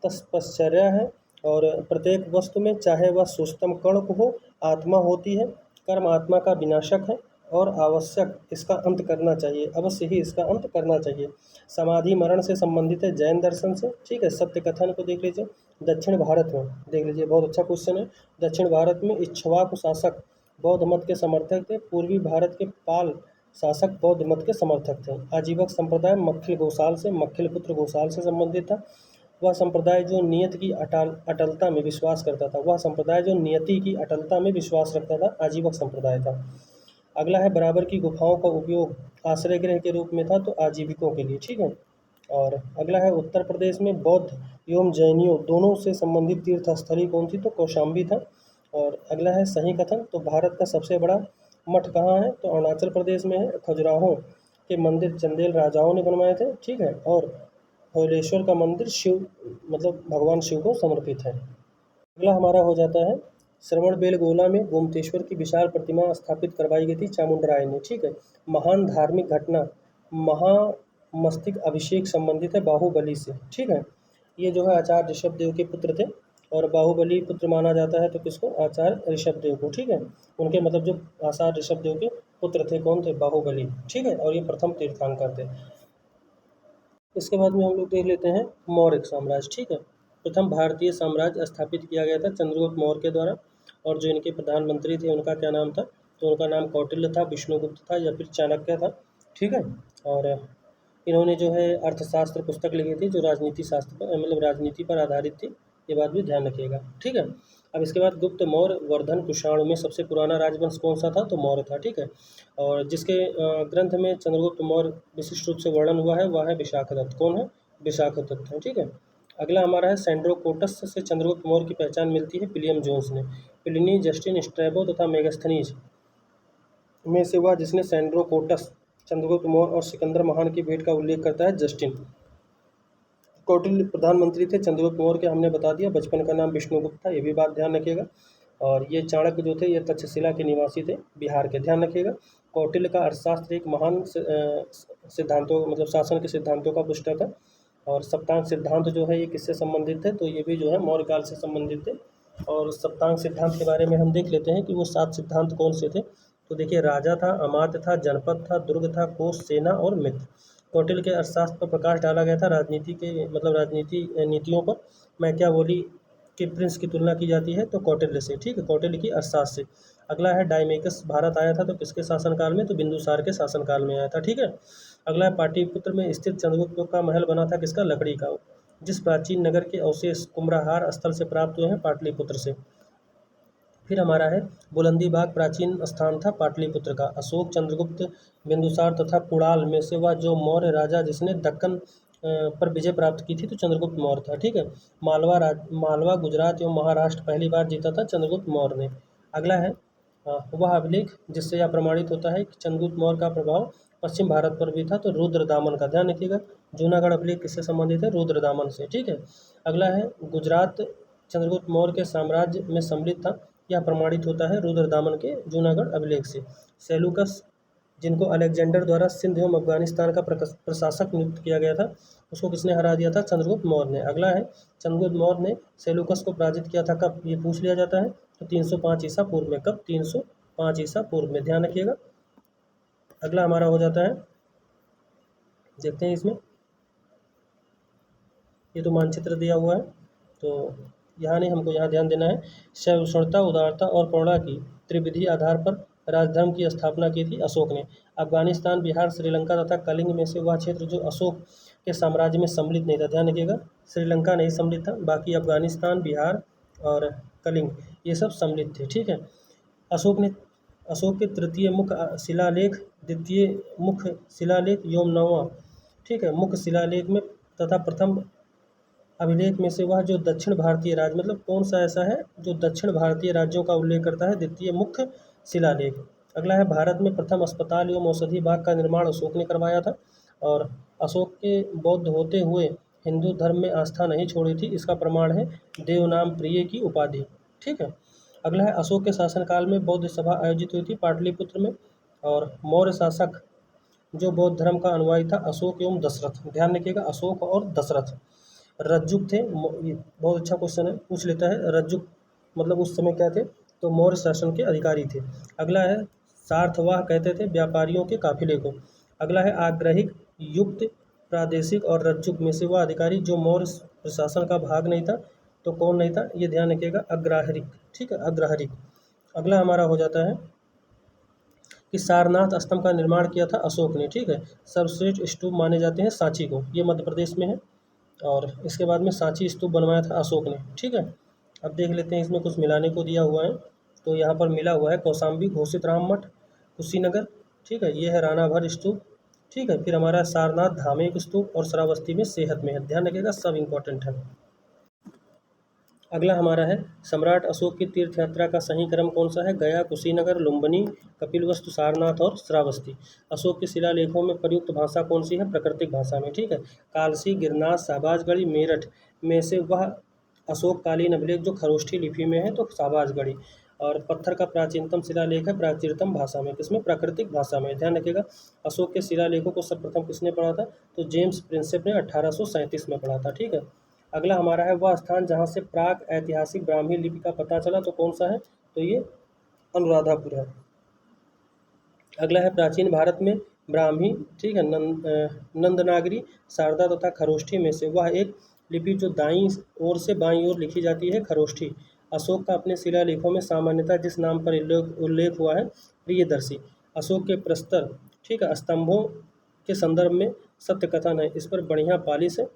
तपश्चर्या है। और प्रत्येक वस्तु में, चाहे वह सूक्ष्मतम कण हो, आत्मा होती है। कर्म आत्मा का विनाशक है और आवश्यक इसका अंत करना चाहिए, अवश्य ही इसका अंत करना चाहिए। समाधि मरण से संबंधित है जैन दर्शन से, ठीक है। सत्य कथन को देख लीजिए। दक्षिण भारत में देख लीजिए, बहुत अच्छा क्वेश्चन है। दक्षिण भारत में इक्ष्वाकु शासक बौद्ध मत के समर्थक थे। पूर्वी भारत के पाल शासक बौद्ध मत के समर्थक थे। आजीवक संप्रदाय मक्खिल पुत्र घोषाल से संबंधित था। वह संप्रदाय जो नियति की अटलता में विश्वास करता था, वह संप्रदाय जो नियति की अटलता में विश्वास रखता था, आजीवक संप्रदाय था। अगला है, बराबर की गुफाओं का उपयोग आश्रय गृह के रूप में था, तो आजीविकों के लिए, ठीक है। और अगला है, उत्तर प्रदेश में बौद्ध एवं जैनियों दोनों से संबंधित तीर्थस्थली कौन थी, तो कौशाम्बी था। और अगला है, सही कथन। तो भारत का सबसे बड़ा मठ कहाँ है, तो अरुणाचल प्रदेश में है। खजुराहो के मंदिर चंदेल राजाओं ने बनवाए थे, ठीक है। और हौलेश्वर का मंदिर शिव मतलब भगवान शिव को समर्पित है। अगला हमारा हो जाता है, श्रवणबेलगोला में गोमतेश्वर की विशाल प्रतिमा स्थापित करवाई गई थी चामुंडराय ने, ठीक है। महान धार्मिक घटना महामस्तिष्क अभिषेक संबंधित है बाहुबली से, ठीक है। ये जो है आचार्य ऋषभदेव के पुत्र थे, और बाहुबली पुत्र माना जाता है तो किसको, आचार्य ऋषभदेव को, ठीक है। उनके मतलब जो आचार्य ऋषभदेव के पुत्र थे, कौन थे, बाहुबली, ठीक है। और ये प्रथम तीर्थंकर थे। इसके बाद में हम लोग देख लेते हैं मौर्य साम्राज्य, ठीक है। प्रथम भारतीय साम्राज्य स्थापित किया गया था चंद्रगुप्त मौर्य के द्वारा, और जो इनके प्रधानमंत्री थे उनका क्या नाम था, तो उनका नाम कौटिल्य था, विष्णुगुप्त था, या फिर चाणक्य था, ठीक है। और इन्होंने जो है अर्थशास्त्र पुस्तक लिखी थी, जो राजनीति शास्त्र पर मतलब राजनीति पर आधारित थी। ये बात भी ध्यान रखिएगा, ठीक है। अब इसके बाद गुप्त, मौर्य, वर्धन, कुषाण में सबसे पुराना राजवंश कौन सा था, तो मौर्य था, ठीक है। और जिसके ग्रंथ में चंद्रगुप्त मौर्य विशिष्ट रूप से वर्णन हुआ है, वह है विशाखदत्त। कौन है, विशाखदत्त है, ठीक है। अगला हमारा है, सैंड्रोकोटस से चंद्रगुप्त मौर्य की पहचान मिलती है विलियम जोन्स ने। प्लिनी, जस्टिन, स्ट्रैबो तथा मेगास्थनीज में से वह जिसने सैंड्रोकोटस, चंद्रगुप्त मौर्य और सिकंदर महान की भेंट का उल्लेख करता है, जस्टिन। कौटिल्य प्रधानमंत्री थे चंद्रगुप्त मौर्य के, हमने बता दिया। बचपन का नाम विष्णुगुप्त था, ये भी बात ध्यान रखिएगा। और ये चाणक्य जो थे, ये तक्षशिला के निवासी थे, बिहार के, ध्यान रखिएगा। कौटिल्य का अर्थशास्त्र एक महान सिद्धांतों मतलब शासन के सिद्धांतों का पुस्तक है। और सप्तांग सिद्धांत जो है, ये किससे संबंधित है, तो ये भी जो है मौर्य काल से संबंधित थे। और सप्तांग सिद्धांत के बारे में हम देख लेते हैं कि वो 7 सिद्धांत कौन से थे। तो देखिए, राजा था, अमात्य था, जनपद था, दुर्ग था, कोष, सेना और मित्र। कौटिल्य के अर्थशास्त्र पर प्रकाश डाला गया था राजनीति के मतलब राजनीति नीतियों पर। मैकियावेली के प्रिंस की तुलना की जाती है तो कौटिल्य से, ठीक है, कौटिल्य की अर्थशास्त्र से। अगला है, डायमेकस भारत आया था तो किसके शासनकाल में, तो बिंदुसार के शासनकाल में आया था, ठीक है। अगला है, पाटलिपुत्र में स्थित चंद्रगुप्त का महल बना था किसका, लकड़ी का। जिस प्राचीन नगर के अवशेष कुम्भराहार स्थल से प्राप्त हुए हैं, पाटलिपुत्र से। फिर हमारा है, बुलंदी बाग प्राचीन स्थान था पाटलिपुत्र का। अशोक, चंद्रगुप्त, बिंदुसार तथा कुणाल में से वह जो मौर्य राजा जिसने दक्कन पर विजय प्राप्त की थी, तो चंद्रगुप्त मौर्य था, ठीक है। मालवा, गुजरात एवं महाराष्ट्र पहली बार जीता था चंद्रगुप्त मौर्य ने। अगला है, वह अभिलेख जिससे यह प्रमाणित होता है कि चंद्रगुप्त मौर्य का प्रभाव पश्चिम भारत पर भी था, तो रुद्रदामन का, ध्यान रखिएगा। जूनागढ़ अभिलेख किससे संबंधित है, रुद्रदामन से, ठीक है। अगला है, गुजरात चंद्रगुप्त मौर्य के साम्राज्य में सम्मिलित था, यह प्रमाणित होता है रुद्रदामन के जूनागढ़ अभिलेख से। सेलूकस, जिनको अलेक्जेंडर द्वारा सिंध एवं अफगानिस्तान का प्रशासक नियुक्त किया गया था, उसको किसने हरा दिया था, चंद्रगुप्त मौर्य ने। अगला है, चंद्रगुप्त मौर्य ने सेलूकस को पराजित किया था कब, ये पूछ लिया जाता है, तो 305 ईसा पूर्व में। कब, 305 ईसा पूर्व में, ध्यान रखिएगा। अगला हमारा हो जाता है, देखते हैं इसमें, ये तो मानचित्र दिया हुआ है, तो यहाँ नहीं, हमको यहाँ ध्यान देना है। सहिष्णुता, उदारता और करुणा की त्रिविधि आधार पर राजधर्म की स्थापना की थी अशोक ने। अफगानिस्तान, बिहार, श्रीलंका तथा कलिंग में से वह क्षेत्र जो अशोक के साम्राज्य में सम्मिलित नहीं था, ध्यान रखिएगा। श्रीलंका नहीं सम्मिलित था, बाकी अफगानिस्तान, बिहार और कलिंग ये सब सम्मिलित थे, ठीक है। अशोक के तृतीय मुख्य शिलालेख, द्वितीय मुख्य शिलालेख एवं 9वां, ठीक है, मुख्य शिलालेख में तथा प्रथम अभिलेख में से वह जो दक्षिण भारतीय राज्य मतलब कौन सा ऐसा है जो दक्षिण भारतीय राज्यों का उल्लेख करता है, द्वितीय मुख्य शिलालेख। अगला है, भारत में प्रथम अस्पताल एवं औषधि बाग का निर्माण अशोक ने करवाया था। और अशोक के बौद्ध होते हुए हिंदू धर्म में आस्था नहीं छोड़ी थी, इसका प्रमाण है देवनाम प्रिय की उपाधि, ठीक है। अगला है, अशोक के शासनकाल में बौद्ध सभा आयोजित हुई थी पाटलिपुत्र में। और मौर्य शासक जो बौद्ध धर्म का अनुयायी था, अशोक एवं दशरथ, ध्यान रखिएगा, अशोक और दशरथ। रज्जुक थे। ये बहुत अच्छा क्वेश्चन है, पूछ लेता है। रज्जुक मतलब उस समय क्या थे, तो मौर्य शासन के अधिकारी थे। अगला है सार्थवाह कहते थे व्यापारियों के काफिले को। अगला है आग्रहिक, युक्त, प्रादेशिक और रज्जुक में से वह अधिकारी जो मौर्य प्रशासन का भाग नहीं था, तो कौन नहीं था, ये ध्यान रखिएगा, अग्राहरिक। ठीक है, अग्राहरिक। अगला हमारा हो जाता है कि सारनाथ स्तंभ का निर्माण किया था अशोक ने। ठीक है, सर्वश्रेष्ठ स्तूप माने जाते हैं सांची को, ये मध्य प्रदेश में है। और इसके बाद में सांची स्तूप बनवाया था अशोक ने। ठीक है, अब देख लेते हैं इसमें कुछ मिलाने को दिया हुआ है। तो यहाँ पर मिला हुआ है कौशाम्बी घोषित राम मठ, कुशीनगर। ठीक है, ये है राणाभर स्तूप। ठीक है, फिर हमारा सारनाथ धामेक स्तूप और श्रावस्ती में सेहत में है। ध्यान रखिएगा, सब इंपॉर्टेंट है। अगला हमारा है सम्राट अशोक की तीर्थ यात्रा का सही क्रम कौन सा है। गया, कुशीनगर, लुम्बिनी, कपिलवस्तु, सारनाथ और श्रावस्ती। अशोक के शिलालेखों में प्रयुक्त भाषा कौन सी है, प्राकृतिक भाषा में। ठीक है, कालसी, गिरनार, शाहबाजगढ़ी, मेरठ में से वह अशोककालीन अभिलेख जो खरोष्ठी लिपि में है, तो शाहबाजगढ़ी। और पत्थर का प्राचीनतम शिलालेख है प्राचीनतम भाषा में, किसमें, प्राकृतिक भाषा में। ध्यान रखिएगा, अशोक के शिलालेखों को सर्वप्रथम किसने पढ़ा था, तो जेम्स प्रिंसेप ने 1837 में पढ़ा था। ठीक है, अगला हमारा है वह स्थान जहाँ से प्राक ऐतिहासिक ब्राह्मी लिपि का पता चला, तो कौन सा है, तो ये अनुराधापुर है। अगला है प्राचीन भारत में ब्राह्मी, ठीक है, नंदनागरी, शारदा तथा खरोष्ठी में से वह एक लिपि जो दाईं ओर से बाईं ओर लिखी जाती है, खरोष्ठी। अशोक का अपने शिलालेखों में सामान्यतः जिस नाम पर उल्लेख हुआ है, प्रियदर्शी। अशोक के प्रस्तर, ठीक है, स्तंभों के संदर्भ में सत्य कथन है, इस पर बढ़िया पालिश है।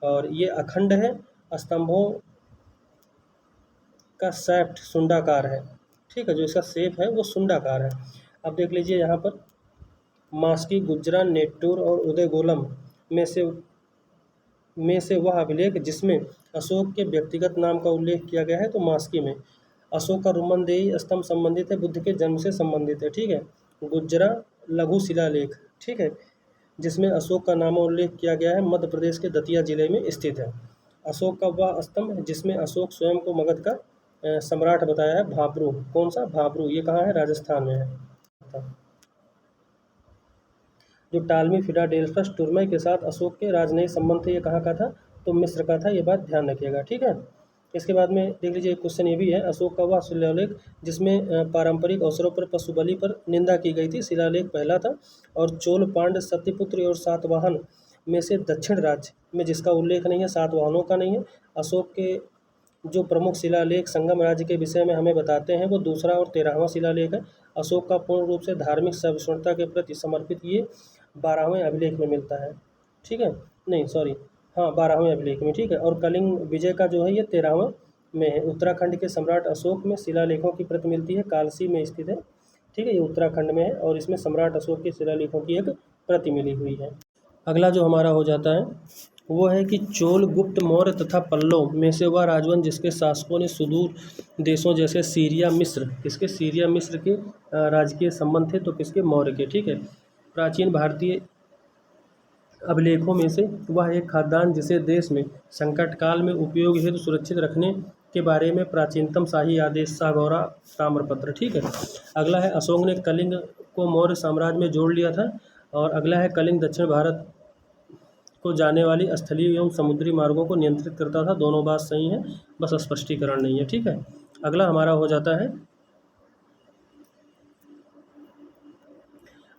और ये अखंड है, स्तंभों का सैफ्ट सुंडाकार है। ठीक है, जो इसका शेप है वो सुंडाकार है। अब देख लीजिए यहाँ पर मास्की, गुजरा, नेट्टूर और उदयगोलम में से वह अभिलेख जिसमें अशोक के व्यक्तिगत नाम का उल्लेख किया गया है, तो मास्की में। अशोक का रुमनदेही स्तंभ संबंधित है, बुद्ध के जन्म से संबंधित है। ठीक है, गुजरा लघु शिलालेख, ठीक है, जिसमें अशोक का नामोल्लेख किया गया है, मध्य प्रदेश के दतिया जिले में स्थित है। अशोक का वह स्तंभ जिसमें अशोक स्वयं को मगध का सम्राट बताया है, भाबरू। कौन सा, भाबरू, ये कहाँ है, राजस्थान में है। जो टालमी फिलाडेल्फस टुरमय के साथ अशोक के राजनयिक संबंध थे, ये कहाँ का था, तो मिस्र का था, ये बात ध्यान रखिएगा। ठीक है, इसके बाद में देख लीजिए क्वेश्चन ये भी है, अशोक का वह शिलालेख जिसमें पारंपरिक अवसरों पर पशु बलि पर निंदा की गई थी, शिलालेख पहला था। और चोल, पांड, सत्यपुत्र और सातवाहन में से दक्षिण राज्य में जिसका उल्लेख नहीं है, सातवाहनों का नहीं है। अशोक के जो प्रमुख शिलालेख संगम राज्य के विषय में हमें बताते हैं, वो दूसरा और 13वां शिलालेख है। अशोक का पूर्ण रूप से धार्मिक सहिष्णुता के प्रति समर्पित ये 12वें अभिलेख में मिलता है। ठीक है, नहीं सॉरी, हाँ 12वें अभिलेख में। ठीक है, और कलिंग विजय का जो है ये 13वां में है। उत्तराखंड के सम्राट अशोक में शिलालेखों की प्रति मिलती है, कालसी में स्थित है। ठीक है, ये उत्तराखंड में है और इसमें सम्राट अशोक के शिलालेखों की एक प्रति मिली हुई है। अगला जो हमारा हो जाता है वो है कि चोल, गुप्त, मौर्य तथा पल्लव में से वह राजवंश जिसके शासकों ने सुदूर देशों जैसे सीरिया, मिस्र, किसके, सीरिया मिस्र के राजकीय संबंध थे, तो किसके, मौर्य के। ठीक है, प्राचीन भारतीय अभिलेखों में से वह एक खाद्यान्न जिसे देश में संकट काल में उपयोग हेतु सुरक्षित रखने के बारे में प्राचीनतम शाही आदेश सागौरा ताम्रपत्र। ठीक है, अगला है अशोक ने कलिंग को मौर्य साम्राज्य में जोड़ लिया था। और अगला है कलिंग दक्षिण भारत को जाने वाली स्थलीय एवं समुद्री मार्गों को नियंत्रित करता था। दोनों बात सही है, बस स्पष्टीकरण नहीं है। ठीक है, अगला हमारा हो जाता है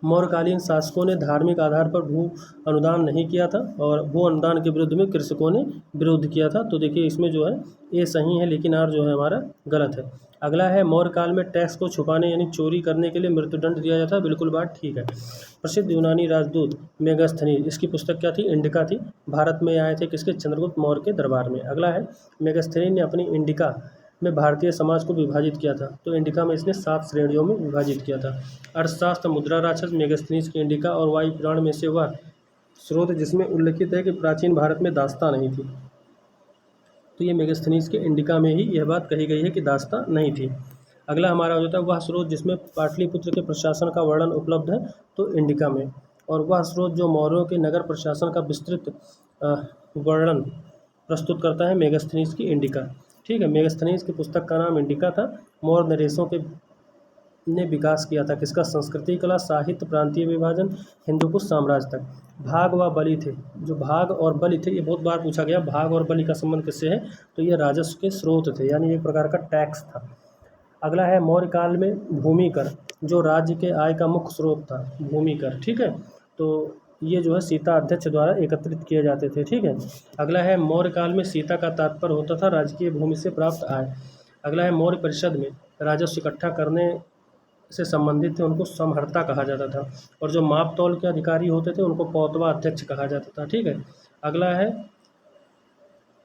मौर्यकालीन शासकों ने धार्मिक आधार पर भू अनुदान नहीं किया था और भू अनुदान के विरुद्ध में कृषकों ने विरोध किया था। तो देखिए इसमें जो है ए सही है, लेकिन आर जो है हमारा गलत है। अगला है मौर्य काल में टैक्स को छुपाने यानी चोरी करने के लिए मृत्युदंड दिया जाता है। बिल्कुल बात ठीक है। प्रसिद्ध यूनानी राजदूत मेगास्थनीज, इसकी पुस्तक क्या थी, इंडिका थी। भारत में आए थे किसके, चंद्रगुप्त मौर्य के दरबार में। अगला है मेगास्थनीज ने अपनी इंडिका में भारतीय समाज को विभाजित किया था। तो इंडिका में इसने 7 श्रेणियों में विभाजित किया था। अर्थशास्त्र, मुद्रा राक्षस, मेगास्थनीज की इंडिका और वायु पुराण में से वह स्रोत जिसमें उल्लिखित है कि प्राचीन भारत में दास्ता नहीं थी। तो ये मेगास्थनीज के इंडिका में ही यह बात कही गई है कि दास्ता नहीं थी। अगला हमारा हो जाता है वह स्रोत जिसमें पाटलिपुत्र के प्रशासन का वर्णन उपलब्ध है, तो इंडिका में। और वह स्रोत जो मौर्यों के नगर प्रशासन का विस्तृत वर्णन प्रस्तुत करता है, मेगास्थनीज की इंडिका। ठीक है, मेगास्थनीज की पुस्तक का नाम इंडिका था। मौर्य नरेशों के ने विकास किया था किसका? संस्कृति, कला, साहित्य, प्रांतीय विभाजन, हिंदू कुश साम्राज्य तक। भाग व बलि थे, जो भाग और बलि थे ये बहुत बार पूछा गया, भाग और बलि का संबंध किससे है? तो ये राजस्व के स्रोत थे, यानी एक प्रकार का टैक्स था। अगला है मौर्य काल में भूमि कर, जो राज्य के आय का मुख्य स्रोत था, भूमि कर, ठीक है। तो ये जो है सीता अध्यक्ष द्वारा एकत्रित किए जाते थे, ठीक है। अगला है मौर्य काल में सीता का तात्पर्य होता था राजकीय भूमि से प्राप्त आय। अगला है मौर्य परिषद में राजस्व इकट्ठा करने से संबंधित थे उनको समहर्ता कहा जाता था, और जो माप तौल के अधिकारी होते थे उनको पौतवा अध्यक्ष कहा जाता था, ठीक है। अगला है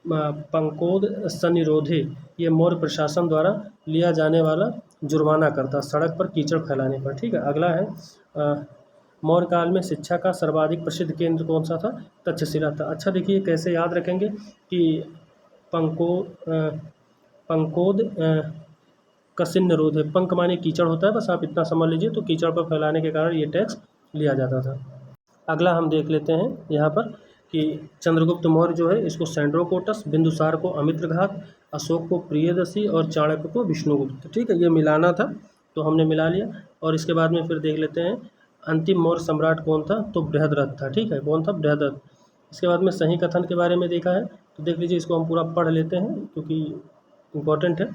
पंकोद सनिरोधे, ये मौर्य प्रशासन द्वारा लिया जाने वाला जुर्माना करता सड़क पर कीचड़ फैलाने पर, ठीक है। अगला है मौर्य काल में शिक्षा का सर्वाधिक प्रसिद्ध केंद्र कौन सा था? तक्षशिला था। अच्छा देखिए कैसे याद रखेंगे कि पंकोद कसिन निरोध है, पंक माने कीचड़ होता है, बस आप इतना समझ लीजिए। तो कीचड़ पर फैलाने के कारण ये टैक्स लिया जाता था। अगला हम देख लेते हैं यहाँ पर कि चंद्रगुप्त मौर्य जो है इसको सैंड्रोकोटस, बिंदुसार को अमित्रघात, अशोक को प्रियदर्शी और चाणक्य को विष्णुगुप्त, ठीक है। ये मिलाना था तो हमने मिला लिया। और इसके बाद में फिर देख लेते हैं अंतिम मौर्य सम्राट कौन था? तो बृहद्रथ था, ठीक है। कौन था? बृहद्रथ। इसके बाद में सही कथन के बारे में देखा है, तो देख लीजिए इसको हम पूरा पढ़ लेते हैं क्योंकि इम्पोर्टेंट है।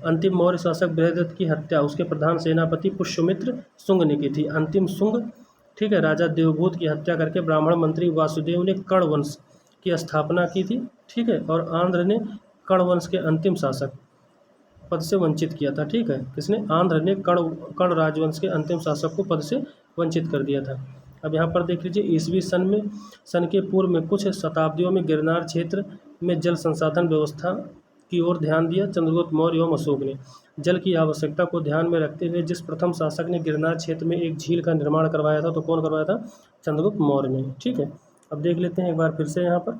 अंतिम मौर्य शासक बृहद्रथ की हत्या उसके प्रधान सेनापति पुष्यमित्र शुंग ने की थी। अंतिम शुंग, ठीक है, राजा देवभूत की हत्या करके ब्राह्मण मंत्री वासुदेव ने कर्ण वंश की स्थापना की थी, ठीक है। और आंध्र ने कर्ण वंश के अंतिम शासक पद से वंचित किया था, ठीक है। किसने? आंध्र ने कर्ण राजवंश के अंतिम शासक को पद से वंचित कर दिया था। अब यहाँ पर देख लीजिए ईसवी सन के पूर्व में कुछ शताब्दियों में गिरनार क्षेत्र में जल संसाधन व्यवस्था की ओर ध्यान दिया चंद्रगुप्त मौर्य एवं अशोक ने। जल की आवश्यकता को ध्यान में रखते हुए जिस प्रथम शासक ने गिरनार क्षेत्र में एक झील का निर्माण करवाया था, तो कौन करवाया था? चंद्रगुप्त मौर्य ने, ठीक है। अब देख लेते हैं एक बार फिर से यहाँ पर,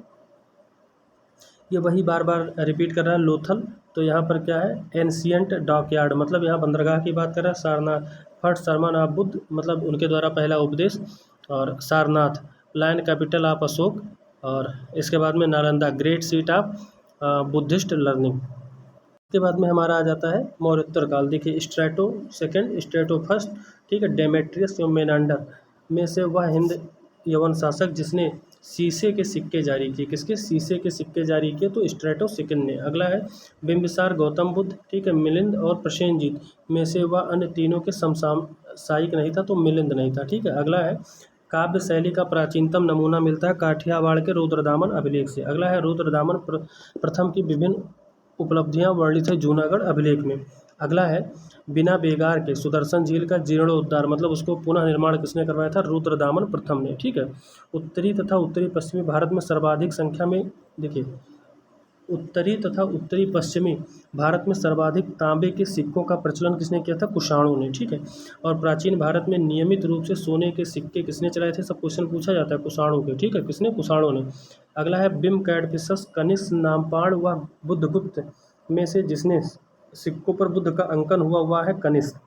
ये वही बार बार रिपीट कर रहा है लोथल। तो यहाँ पर क्या है? एंशियंट डॉकयार्ड, मतलब यहाँ बंदरगाह की बात कर रहा है। Sarnath, first sermon of Buddha, मतलब उनके द्वारा पहला उपदेश। और Sarnath, lion capital of Ashoka. और इसके बाद में Nalanda, great seat of Buddhist learning. इसके बाद में हमारा आ जाता है मौर्योत्तर काल। देखिए स्ट्रेटो सेकंड, स्ट्रेटो फर्स्ट, ठीक है। डेमेट्रियस एवं मेनांडर में से वह हिंद यवन शासक जिसने शीशे के सिक्के जारी किए। किसके? शीशे के सिक्के जारी किए, तो स्ट्रेटो सेकंड ने। अगला है बिंबिसार, गौतम बुद्ध, ठीक है। मिलिंद और प्रसेनजीत में से वह अन्य तीनों के समसामयिक नहीं था, तो मिलिंद नहीं था, ठीक है। अगला है काव्य शैली का प्राचीनतम नमूना मिलता है काठियावाड़ के रुद्रदामन अभिलेख से। अगला है रुद्रदामन प्रथम की विभिन्न उपलब्धियां वर्णित है जूनागढ़ अभिलेख में। अगला है बिना बेगार के सुदर्शन झील का जीर्णोद्धार, मतलब उसको पुनः निर्माण किसने करवाया था? रुद्रदामन प्रथम ने, ठीक है। उत्तरी तथा उत्तरी पश्चिमी भारत में सर्वाधिक संख्या में, देखिए उत्तरी तथा उत्तरी पश्चिमी भारत में सर्वाधिक तांबे के सिक्कों का प्रचलन किसने किया था? कुषाणों ने, ठीक है। और प्राचीन भारत में नियमित रूप से सोने के सिक्के किसने चलाए थे? सब क्वेश्चन पूछा जाता है कुषाणों के, ठीक है। किसने? कुषाणों ने। अगला है बिम कैडफिसस, कनिष्क, नामपाण व बुद्धगुप्त में से जिसने सिक्कों पर बुद्ध का अंकन हुआ है कनिष्क।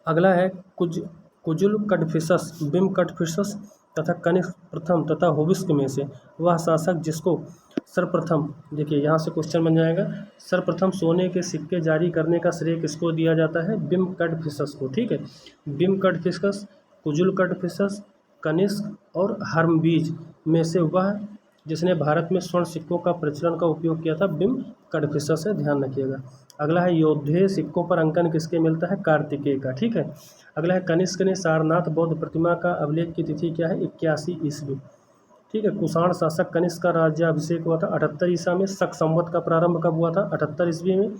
अगला है कुजुल कटफिसस, बिम कटफिसस तथा कनिष्क प्रथम तथा हुविस्क में से वह शासक जिसको सर्वप्रथम, देखिए यहाँ से क्वेश्चन बन जाएगा, सर्वप्रथम सोने के सिक्के जारी करने का श्रेय किसको दिया जाता है? बिम कटफिसस को, ठीक है। बिम कटफिसस, कुजुल कटफिसस, कनिष्क और हर्मबीज में से वह जिसने भारत में स्वर्ण सिक्कों का प्रचलन का उपयोग किया था बिम कटफिसस है, ध्यान रखिएगा। अगला है योद्धेय सिक्कों पर अंकन किसके मिलता है? कार्तिकेय का, ठीक है। अगला है कनिष्क ने सारनाथ बौद्ध प्रतिमा का अभिलेख की तिथि क्या है? 81 ईस्वी, ठीक है। कुषाण शासक कनिष्क का राज्याभिषेक हुआ था 78 ईसा में। शक संवत का प्रारंभ कब हुआ था? 78 ईस्वी में।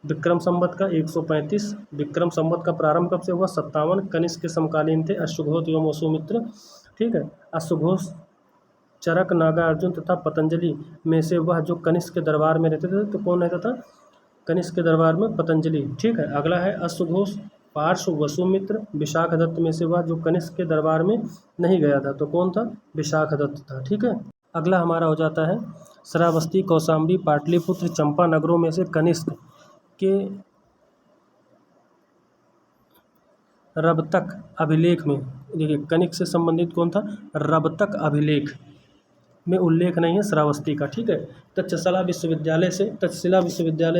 विक्रम संवत का 135, विक्रम संवत का प्रारंभ कब से हुआ? 57। कनिष्क के समकालीन थे अश्वघोष एवं वसुमित्र, ठीक है। अश्वघोष, चरक, नागार्जुन तथा पतंजलि में से वह जो कनिष्क के दरबार में रहते थे, तो कौन रहता था कनिष्क के दरबार में? पतंजलि, ठीक है। अगला है अश्वघोष, पार्श्व, वसुमित्र, विशाखदत्त में से वह जो कनिष्क के दरबार में नहीं गया था, तो कौन था? विशाखदत्त था, ठीक है। अगला हमारा हो जाता है श्रावस्ती, कौशाम्बी, पाटलिपुत्र, चंपा नगरों में से कनिष्क के रबतक अभिलेख में, देखिए कनिष्क से संबंधित कौन था? रबतक अभिलेख में उल्लेख नहीं है श्रावस्ती का, ठीक है। तक्षशिला विश्वविद्यालय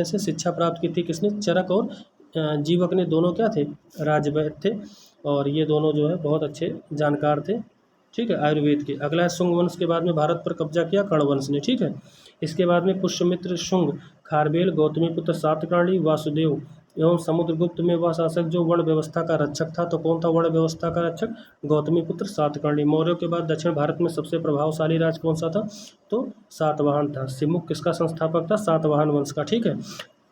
से शिक्षा प्राप्त की थी किसने? चरक और जीवक ने दोनों क्या थे, राजवैद्य थे, और ये दोनों जो है बहुत अच्छे जानकार थे, ठीक है, आयुर्वेद के। अगला है शुंग वंश के बाद में भारत पर कब्जा किया कर्ण वंश ने, ठीक है। इसके बाद में पुष्यमित्र, शुंग, खारबेल, गौतमीपुत्र सातकर्णी, वासुदेव एवं समुद्रगुप्त में वह शासक जो वर्ण व्यवस्था का रक्षक था। तो कौन था वर्ण व्यवस्था का रक्षक? गौतमीपुत्र सातकर्णी। मौर्यों के बाद दक्षिण भारत में सबसे प्रभावशाली राज कौन सा था? तो सातवाहन था। सिमुक किसका संस्थापक था? सातवाहन वंश का, ठीक है।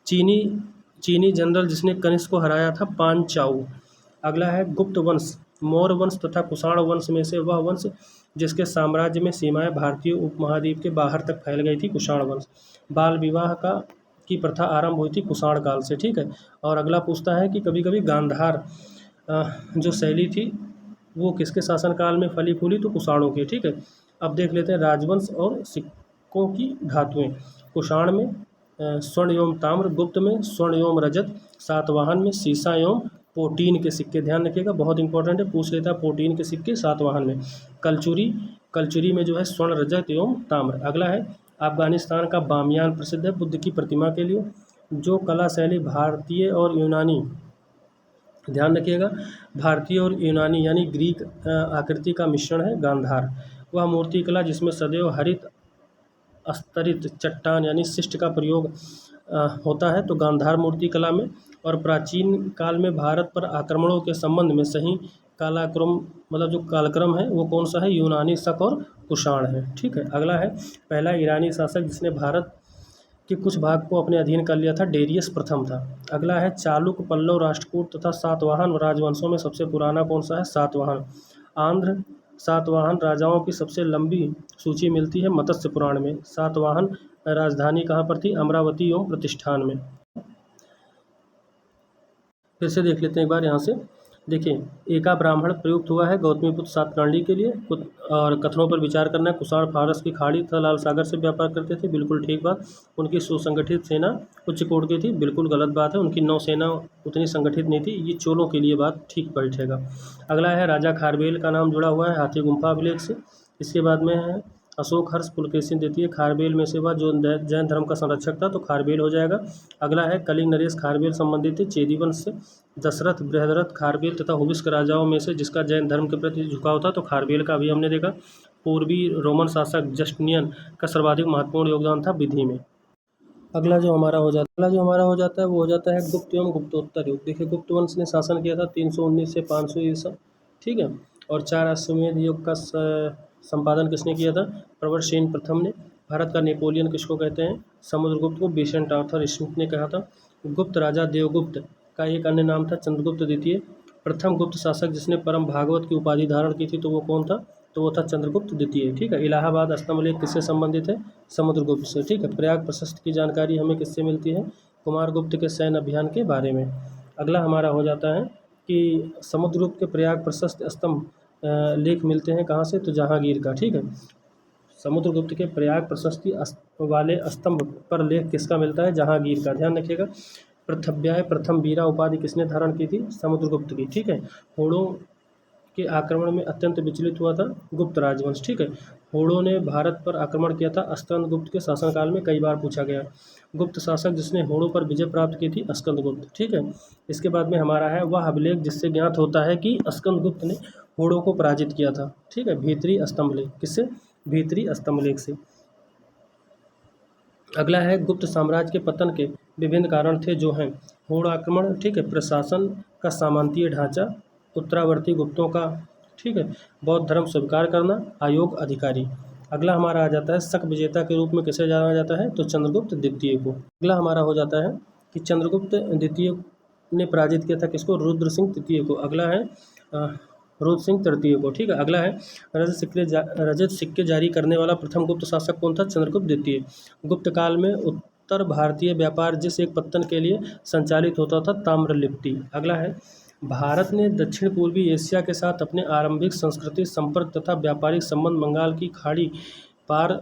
चीनी चीनी जनरल जिसने कनिष्क को हराया था, पांचाऊ। अगला है गुप्त वंश। मौर्य वंश तथा कुषाण वंश में से वह वंश जिसके साम्राज्य में सीमाएं भारतीय उपमहाद्वीप के बाहर तक फैल गई थी, कुषाण वंश। बाल विवाह की प्रथा आरंभ हुई थी कुषाण काल से, ठीक है। और अगला पूछता है कि कभी कभी गांधार जो शैली थी वो किसके शासनकाल में फली फूली? तो कुषाणों के, ठीक है। अब देख लेते हैं राजवंश और सिक्कों की धातुएं। कुषाण में स्वर्ण एवं ताम्र, गुप्त में स्वर्ण एवं रजत, सातवाहन में सीसा एवं पोटीन के सिक्के। ध्यान रखिएगा, बहुत इंपॉर्टेंट है, पूछ लेता है पोटीन के सिक्के सातवाहन में। कलचुरी में जो है स्वर्ण, रजत एवं ताम्र। अगला है अफगानिस्तान का बामियान प्रसिद्ध है बुद्ध की प्रतिमा के लिए। जो कला शैली भारतीय और यूनानी, ध्यान रखिएगा, भारतीय और यूनानी यानी ग्रीक आकृति का मिश्रण है गांधार। वह मूर्ति कला जिसमें सदैव हरित अस्तरित चट्टान यानी शिष्ट का प्रयोग होता है, तो गांधार मूर्ति कला में। और प्राचीन काल में भारत पर आक्रमणों के संबंध में सही कालाक्रम, मतलब जो कालक्रम है वो कौन सा है? यूनानी, शक और कुषाण है, ठीक है। अगला है पहला ईरानी शासक जिसने भारत के कुछ भाग को अपने अधीन कर लिया था, डेरियस प्रथम था। अगला है चालुक्य, पल्लव, राष्ट्रकूट तथा सातवाहन राजवंशों में सबसे पुराना कौन सा है? सातवाहन। आंध्र सातवाहन राजाओं की सबसे लंबी सूची मिलती है मत्स्य पुराण में। सातवाहन राजधानी कहाँ पर थी? अमरावती एवं प्रतिष्ठान में। फिर से देख लेते हैं एक बार यहाँ से। देखिए, एका ब्राह्मण प्रयुक्त हुआ है गौतमीपुत्र सातकर्णी के लिए। और कथनों पर विचार करना है। कुषाण फारस की खाड़ी तथा लाल सागर से व्यापार करते थे, बिल्कुल ठीक बात। उनकी सुसंगठित सेना उच्च कोटि की थी, बिल्कुल गलत बात है। उनकी नौसेना उतनी संगठित नहीं थी, ये चोलों के लिए बात ठीक बैठेगा। अगला है राजा खारबेल का नाम जुड़ा हुआ है हाथी गुम्फा अभिलेख से। इसके बाद में है अशोक हर्ष पुलकेशिन द्वितीय। खारबेल में से वह जो जैन धर्म का संरक्षक था, तो खारबेल हो जाएगा। अगला है कलिंग नरेश खारबेल संबंधित थे चेदी वंश से। दशरथ, बृहद्रथ, खारबेल तथा हुबिस्क राजाओं में से जिसका जैन धर्म के प्रति झुकाव था, तो खारबेल का भी हमने देखा। पूर्वी रोमन शासक जस्टिनियन का सर्वाधिक महत्वपूर्ण योगदान था विधि में। अगला जो हमारा हो जाता है वो हो जाता है गुप्त एवं गुप्तोत्तर युग। देखिए, गुप्त वंश ने शासन किया था 319 से 500 ईसा, ठीक है। और 4 अश्वमेध युग का संपादन किसने किया था? प्रवरसेन प्रथम ने। भारत का नेपोलियन किसको कहते हैं? समुद्रगुप्त को विसेंट आर्थर स्मिथ ने कहा था। गुप्त राजा देवगुप्त का एक अन्य नाम था चंद्रगुप्त द्वितीय। प्रथम गुप्त शासक जिसने परम भागवत की उपाधि धारण की थी, तो वो कौन था? तो वो था चंद्रगुप्त द्वितीय, ठीक है। इलाहाबाद स्तंभ लेख किससे संबंधित है? समुद्रगुप्त से, ठीक है। प्रयाग प्रशस्ति की जानकारी हमें किससे मिलती है? कुमारगुप्त के सैन्य अभियान के बारे में। अगला हमारा हो जाता है कि समुद्रगुप्त के प्रयाग प्रशस्त स्तंभ लेख मिलते हैं कहाँ से? तो जहांगीर का, ठीक है। समुद्रगुप्त के प्रयाग प्रशस्ति वाले स्तंभ पर लेख किसका मिलता है? जहांगीर का, ध्यान रखिएगा। पृथ्व्याय प्रथम वीरा उपाधि किसने धारण की थी? समुद्रगुप्त की, ठीक है। होड़ों के आक्रमण में अत्यंत विचलित हुआ था गुप्त राजवंश, ठीक है। होड़ों ने भारत पर आक्रमण किया था स्कंदगुप्त के शासनकाल में, कई बार पूछा गया। गुप्त शासक जिसने होड़ों पर विजय प्राप्त की थी? स्कंदगुप्त, ठीक है। इसके बाद में हमारा है वह अभिलेख जिससे ज्ञात होता है कि स्कंदगुप्त ने होड़ों को पराजित किया था, ठीक है। भीतरी स्तंभ लेख, किससे? भीतरी स्तंभ लेख से। अगला है गुप्त साम्राज्य के पतन के विभिन्न कारण थे जो हैं होड़ आक्रमण, ठीक है। प्रशासन का सामंतीय ढांचा, उत्तरावर्ती गुप्तों का, ठीक है। बौद्ध धर्म स्वीकार करना, अयोग्य अधिकारी। अगला हमारा आ जाता है शक विजेता के रूप में किसे जाना जाता है? तो चंद्रगुप्त द्वितीय को। अगला हमारा हो जाता है कि चंद्रगुप्त द्वितीय ने पराजित किया था किसको? रुद्र सिंह तृतीय को। अगला है रुद्र सिंह तृतीय को, ठीक है। अगला है रजत सिक्के जारी करने वाला प्रथम गुप्त शासक कौन था? चंद्रगुप्त द्वितीय। गुप्त काल में उत्तर भारतीय व्यापार जिस एक पत्तन के लिए संचालित होता था, ताम्रलिप्ति। अगला है भारत ने दक्षिण पूर्वी एशिया के साथ अपने आरंभिक सांस्कृतिक संपर्क तथा व्यापारिक संबंध बंगाल की खाड़ी पार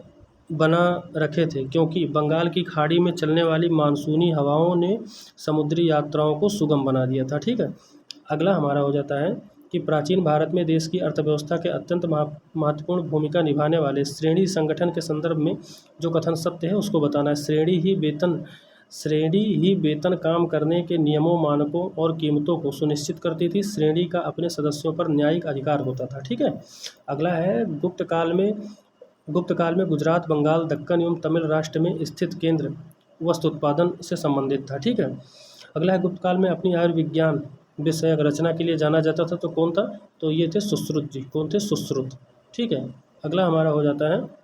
बना रखे थे, क्योंकि बंगाल की खाड़ी में चलने वाली मानसूनी हवाओं ने समुद्री यात्राओं को सुगम बना दिया था, ठीक है। अगला हमारा हो जाता है कि प्राचीन भारत में देश की अर्थव्यवस्था के अत्यंत महत्वपूर्ण भूमिका निभाने वाले श्रेणी संगठन के संदर्भ में जो कथन सत्य है उसको बताना है। श्रेणी ही वेतन श्रेणी ही वेतन काम करने के नियमों, मानकों और कीमतों को सुनिश्चित करती थी। श्रेणी का अपने सदस्यों पर न्यायिक अधिकार होता था। ठीक है। अगला है गुप्त काल में गुजरात, बंगाल, दक्कन एवं तमिल राष्ट्र में स्थित केंद्र वस्त्र उत्पादन से संबंधित था। ठीक है। अगला है गुप्त काल में अपनी आयुर्विज्ञान विषयक रचना के लिए जाना जाता था। तो कौन था? तो ये थे सुश्रुत जी। कौन थे? सुश्रुत। ठीक है। अगला हमारा हो जाता है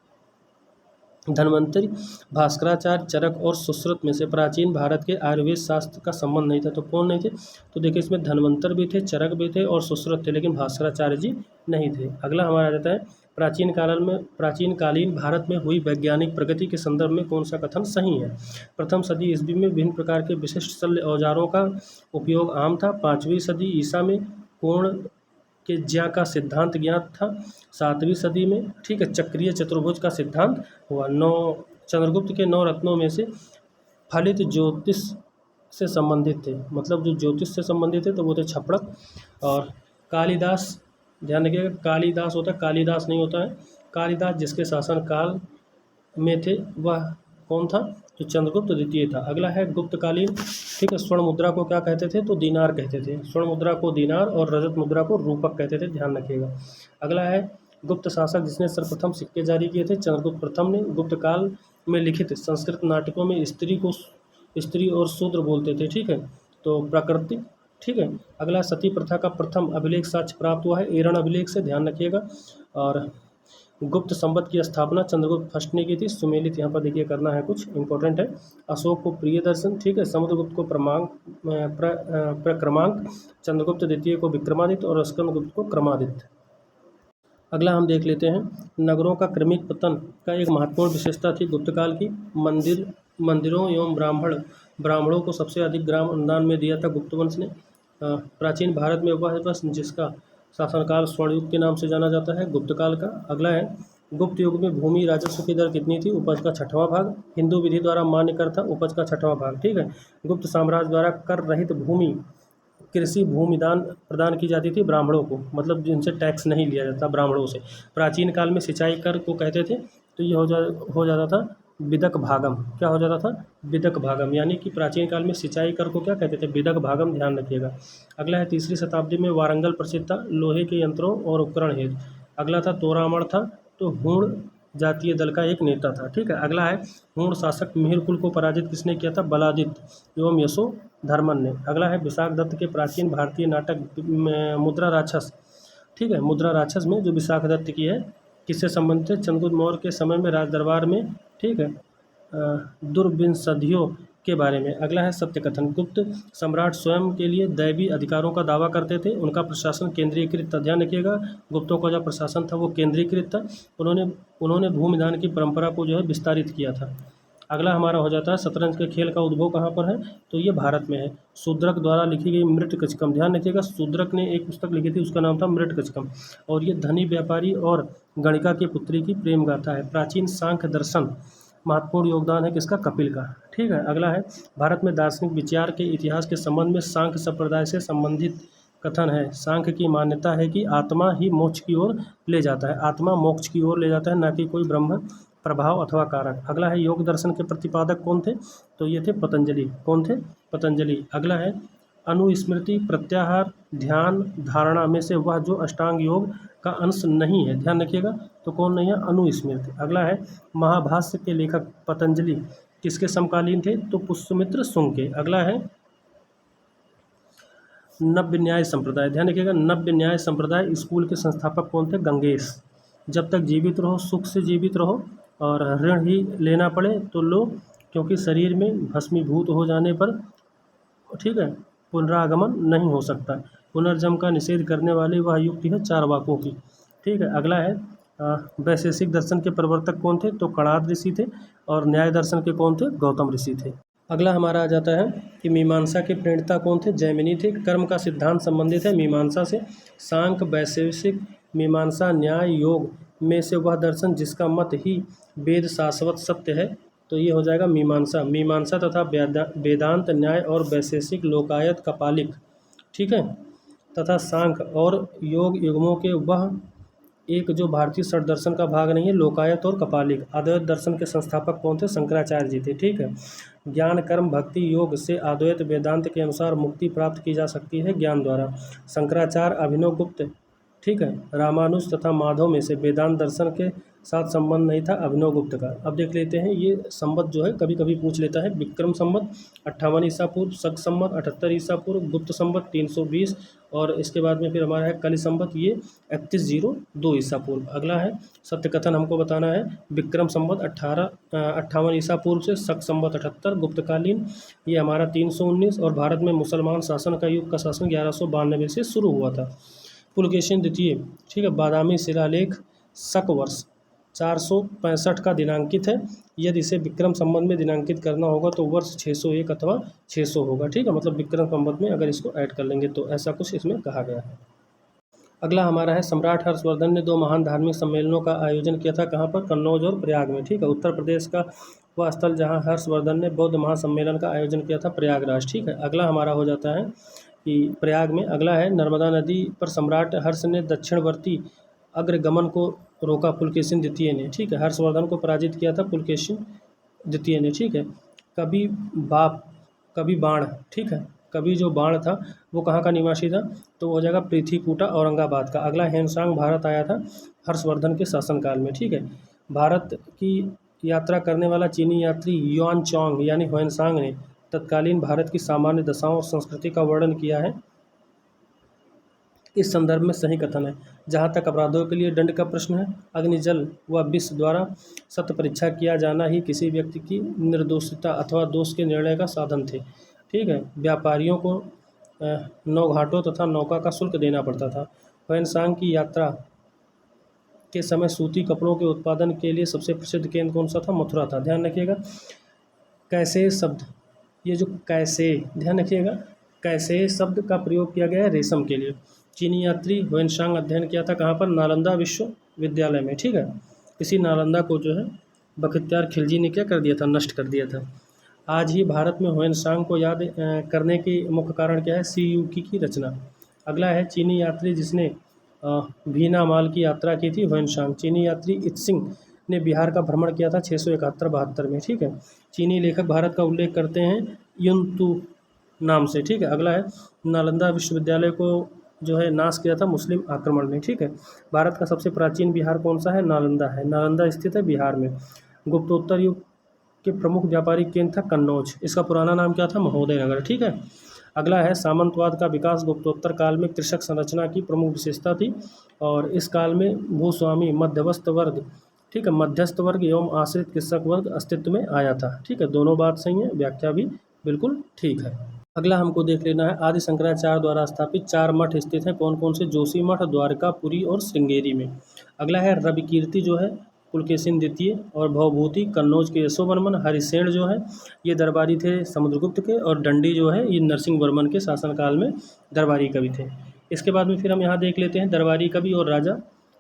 धन्वंतरि, भास्कराचार्य, चरक और सुश्रुत में से प्राचीन भारत के आयुर्वेद शास्त्र का संबंध नहीं था। तो कौन नहीं थे? तो देखिए इसमें धन्वंतर भी थे, चरक भी थे और सुश्रुत थे, लेकिन भास्कराचार्य जी नहीं थे। अगला हमारा आ जाता है प्राचीनकालीन भारत में हुई वैज्ञानिक प्रगति के संदर्भ में कौन सा कथन सही है? प्रथम सदी ईस्वी में विभिन्न प्रकार के विशिष्ट शल्य औजारों का उपयोग आम था। 5वीं सदी ईसा में कोण के ज्या का सिद्धांत ज्ञात था। 7वीं सदी में, ठीक है, चक्रीय चतुर्भुज का सिद्धांत हुआ। चंद्रगुप्त के 9 रत्नों में से फलित ज्योतिष से संबंधित थे। मतलब जो ज्योतिष से संबंधित थे तो वो थे छपड़क और कालिदास। ध्यान रखिएगा, कालिदास होता है, कालिदास नहीं होता है। कालिदास जिसके शासन काल में थे वह कौन था? तो चंद्रगुप्त द्वितीय था। अगला है गुप्तकालीन, ठीक है, स्वर्ण मुद्रा को क्या कहते थे? तो दीनार कहते थे। स्वर्ण मुद्रा को दीनार और रजत मुद्रा को रूपक कहते थे। ध्यान रखिएगा। अगला है गुप्त शासक जिसने सर्वप्रथम सिक्के जारी किए थे। चंद्रगुप्त प्रथम ने। गुप्त काल में लिखित संस्कृत नाटकों में स्त्री और शूद्र बोलते थे। ठीक है, तो प्राकृतिक। ठीक है। अगला सती प्रथा का प्रथम अभिलेख साक्ष्य प्राप्त हुआ है एरण अभिलेख से। ध्यान रखिएगा। और गुप्त संवत की स्थापना चंद्रगुप्त फर्स्ट ने की थी। सुमेलित यहाँ पर देखिए करना है, कुछ इंपॉर्टेंट है। अशोक को प्रिय दर्शन। ठीक है। समुद्रगुप्त को प्रक्रमांक, चंद्रगुप्त द्वितीय को विक्रमादित्य और स्कंदगुप्त को क्रमादित्य। अगला हम देख लेते हैं नगरों का क्रमिक पतन का एक महत्वपूर्ण विशेषता थी गुप्तकाल की। मंदिरों एवं ब्राह्मणों को सबसे अधिक ग्राम अनुदान में दिया था गुप्त वंश ने। प्राचीन भारत में वह वंश जिसका शासनकाल स्वर्णयुग के नाम से जाना जाता है, गुप्तकाल का। अगला है गुप्त युग में भूमि राजस्व की दर कितनी थी? उपज का 6वां भाग। हिंदू विधि द्वारा मान्य कर था उपज का 6वां भाग। ठीक है। गुप्त साम्राज्य द्वारा कर रहित कृषि भूमि दान प्रदान की जाती थी ब्राह्मणों को, मतलब जिनसे टैक्स नहीं लिया जाता ब्राह्मणों से। प्राचीन काल में सिंचाई कर को कहते थे। तो ये हो जाता था विदक भागम। क्या हो जाता था? विदक भागम। यानी कि प्राचीन काल में सिंचाई कर को क्या कहते थे? विदक भागम। ध्यान रखिएगा। अगला है 3री शताब्दी में वारंगल प्रसिद्ध था लोहे के यंत्रों और उपकरण हेतु। अगला था तोरामण था, तो हूण जातीय दल का एक नेता था। ठीक है। अगला है हूण शासक मिहिरकुल को पराजित किसने किया था? बलादित्य एवं यशोधर्मन ने। अगला है विशाख दत्त के प्राचीन भारतीय नाटक मुद्रा राक्षस। ठीक है। मुद्रा राक्षस में जो विशाख दत्त की है किससे संबंधित है? चंद्रगुप्त मौर्य के समय में राज दरबार में, ठीक है, दुर्विंशतियों के बारे में। अगला है सत्य कथन। गुप्त सम्राट स्वयं के लिए दैवी अधिकारों का दावा करते थे। उनका प्रशासन केंद्रीकृत था। ध्यान रखिएगा, गुप्तों का जो प्रशासन था वो केंद्रीकृत था। उन्होंने भूमिदान की परंपरा को जो है विस्तारित किया था। अगला हमारा हो जाता है शतरंज के खेल का उद्भव कहाँ पर है? तो ये भारत में है। शूद्रक द्वारा लिखी गई मृटकचकम। ध्यान रखिएगा, शूद्रक ने एक पुस्तक लिखी थी, उसका नाम था मृटकचकम, और ये धनी व्यापारी और गणिका की पुत्री की प्रेम गाथा है। प्राचीन सांख्य दर्शन महत्वपूर्ण योगदान है किसका? कपिल का। ठीक है। अगला है भारत में दार्शनिक विचार के इतिहास के संबंध में सांख्य संप्रदाय से संबंधित कथन है। सांख्य की मान्यता है कि आत्मा ही मोक्ष की ओर ले जाता है। आत्मा मोक्ष की ओर ले जाता है, ना कि कोई ब्रह्म प्रभाव अथवा कारक। अगला है योग दर्शन के प्रतिपादक कौन थे? तो ये थे पतंजलि। कौन थे? पतंजलि। अगला है अनुस्मृति, प्रत्याहार, ध्यान, धारणा में से वह जो अष्टांग योग का अंश नहीं है। ध्यान रखिएगा, तो कौन नहीं है? अनुस्मृति। अगला है महाभाष्य के लेखक पतंजलि किसके समकालीन थे? तो पुष्यमित्र शुंग के। अगला है नव्य न्याय संप्रदाय। ध्यान रखिएगा, नव्य न्याय संप्रदाय स्कूल के संस्थापक कौन थे? गंगेश। जब तक जीवित रहो, सुख से जीवित रहो, और ऋण ही लेना पड़े तो लो, क्योंकि शरीर में भस्मीभूत हो जाने पर, ठीक है, पुनरागमन नहीं हो सकता। पुनर्जन्म का निषेध करने वाली वह युक्ति है चारवाकों की। ठीक है। अगला है वैशेषिक दर्शन के प्रवर्तक कौन थे? तो कणाद ऋषि थे। और न्याय दर्शन के कौन थे? गौतम ऋषि थे। अगला हमारा आ जाता है कि मीमांसा के प्रणेता कौन थे? जैमिनी थे। कर्म का सिद्धांत संबंधित है मीमांसा से। सांख्य, वैशेषिक, मीमांसा, न्याय, योग में से वह दर्शन जिसका मत ही वेद शाश्वत सत्य है, तो ये हो जाएगा मीमांसा। मीमांसा तथा वेदांत, न्याय और वैशेषिक लोकायत कपालिक, ठीक है, तथा सांख्य और योग युग्मों के वह एक जो भारतीय षट दर्शन का भाग नहीं है, लोकायत और कपालिक। अद्वैत दर्शन के संस्थापक कौन थे? शंकराचार्य जी थे। ठीक है। ज्ञान कर्म भक्ति योग से अद्वैत वेदांत के अनुसार मुक्ति प्राप्त की जा सकती है ज्ञान द्वारा। शंकराचार्य, अभिनव गुप्त, ठीक है, रामानुज तथा माधव में से वेदांत दर्शन के साथ संबंध नहीं था अभिनव गुप्त का। अब देख लेते हैं ये संवत जो है कभी कभी पूछ लेता है। विक्रम संवत 58 ईसा पूर्व, शक संवत 78 ईसा पूर्व, गुप्त संवत 320 और इसके बाद में फिर हमारा है कलि संवत, ये 3102 ईसा पूर्व। अगला है सत्य कथन, हमको बताना है विक्रम संवत 58 ईसा पूर्व से, शक संवत 78, गुप्तकालीन ये हमारा 319 और भारत में मुसलमान शासन का युग का शासन 1192 से शुरू हुआ था। पुलकेशिन द्वितीय, ठीक है, बादामी शिलालेख शक वर्ष 465 का दिनांकित है। यदि इसे विक्रम संवत में दिनांकित करना होगा तो वर्ष 601 अथवा 600 होगा, ठीक है, मतलब विक्रम संवत में अगर इसको ऐड कर लेंगे तो ऐसा कुछ इसमें कहा गया है। अगला हमारा है सम्राट हर्षवर्धन ने 2 महान धार्मिक सम्मेलनों का आयोजन किया था, कहाँ पर? कन्नौज और प्रयाग में, ठीक है। उत्तर प्रदेश का वह स्थल जहाँ हर्षवर्धन ने बौद्ध महासम्मेलन का आयोजन किया था, प्रयागराज, ठीक है। अगला हमारा हो जाता है कि प्रयाग में। अगला है नर्मदा नदी पर सम्राट हर्ष ने दक्षिणवर्ती अग्रगमन को रोका पुलकेशिन द्वितीय ने, ठीक है। हर्षवर्धन को पराजित किया था पुलकेशिन द्वितीय ने, ठीक है। कभी बाण, ठीक है, कभी जो बाण था वो कहाँ का निवासी था? तो वो हो जाएगा पृथ्वीकूटा औरंगाबाद का। अगला हेनसांग भारत आया था हर्षवर्धन के शासनकाल में, ठीक है। भारत की यात्रा करने वाला चीनी यात्री युआन चौंग यानी ह्वेनसांग ने तत्कालीन भारत की सामान्य दशाओं और संस्कृति का वर्णन किया है। इस संदर्भ में सही कथन है। जहाँ तक अपराधों के लिए दंड का प्रश्न है, अग्नि, जल व विष द्वारा सत्य परीक्षा किया जाना ही किसी व्यक्ति की निर्दोषिता अथवा दोष के निर्णय का साधन थे, ठीक है। व्यापारियों को नौघाटों तथा नौका का शुल्क देना पड़ता था। ह्वेनसांग की यात्रा के समय सूती कपड़ों के उत्पादन के लिए सबसे प्रसिद्ध केंद्र कौन सा था? मथुरा था। ध्यान रखिएगा कैसे शब्द, ये जो कैसे, ध्यान रखिएगा कैसे शब्द का प्रयोग किया गया है रेशम के लिए। चीनी यात्री ह्वेनसांग अध्ययन किया था कहाँ पर? नालंदा विश्वविद्यालय में, ठीक है। इसी नालंदा को जो है बख्तियार खिलजी ने क्या कर दिया था? नष्ट कर दिया था। आज ही भारत में ह्वेनसांग को याद करने की मुख्य कारण क्या है? सीयूकी की रचना। अगला है चीनी यात्री जिसने भीना माल की यात्रा की थी, ह्वेनसांग। चीनी यात्री इत्सिंग ने बिहार का भ्रमण किया था 671-72 में, ठीक है। चीनी लेखक भारत का उल्लेख करते हैं युनतू नाम से, ठीक है। अगला है नालंदा विश्वविद्यालय को जो है नाश किया था मुस्लिम आक्रमण ने, ठीक है। भारत का सबसे प्राचीन बिहार कौन सा है? नालंदा है। नालंदा स्थित है बिहार में। गुप्तोत्तर युग के प्रमुख व्यापारिक केंद्र था कन्नौज। इसका पुराना नाम क्या था? महोदय नगर, ठीक है। अगला है सामंतवाद का विकास गुप्तोत्तर काल में कृषक संरचना की प्रमुख विशेषता थी और इस काल में भूस्वामी मध्यवस्थ वर्ग, ठीक है, मध्यस्थ वर्ग एवं आश्रित कृषक वर्ग अस्तित्व में आया था, ठीक है। दोनों बात सही है, व्याख्या भी बिल्कुल ठीक है। अगला हमको देख लेना है आदि शंकराचार्य द्वारा स्थापित 4 मठ स्थित हैं, कौन कौन से? जोशी मठ, द्वारका, पुरी और श्रृंगेरी में। अगला है रवि कीर्ति जो है पुलकेशिन द्वितीय और भवभूति कन्नौज के यशोवर्मन। हरिसेन जो है ये दरबारी थे समुद्रगुप्त के और दंडी जो है ये नरसिंह वर्मन के शासनकाल में दरबारी कवि थे। इसके बाद में फिर हम यहाँ देख लेते हैं दरबारी कवि और राजा।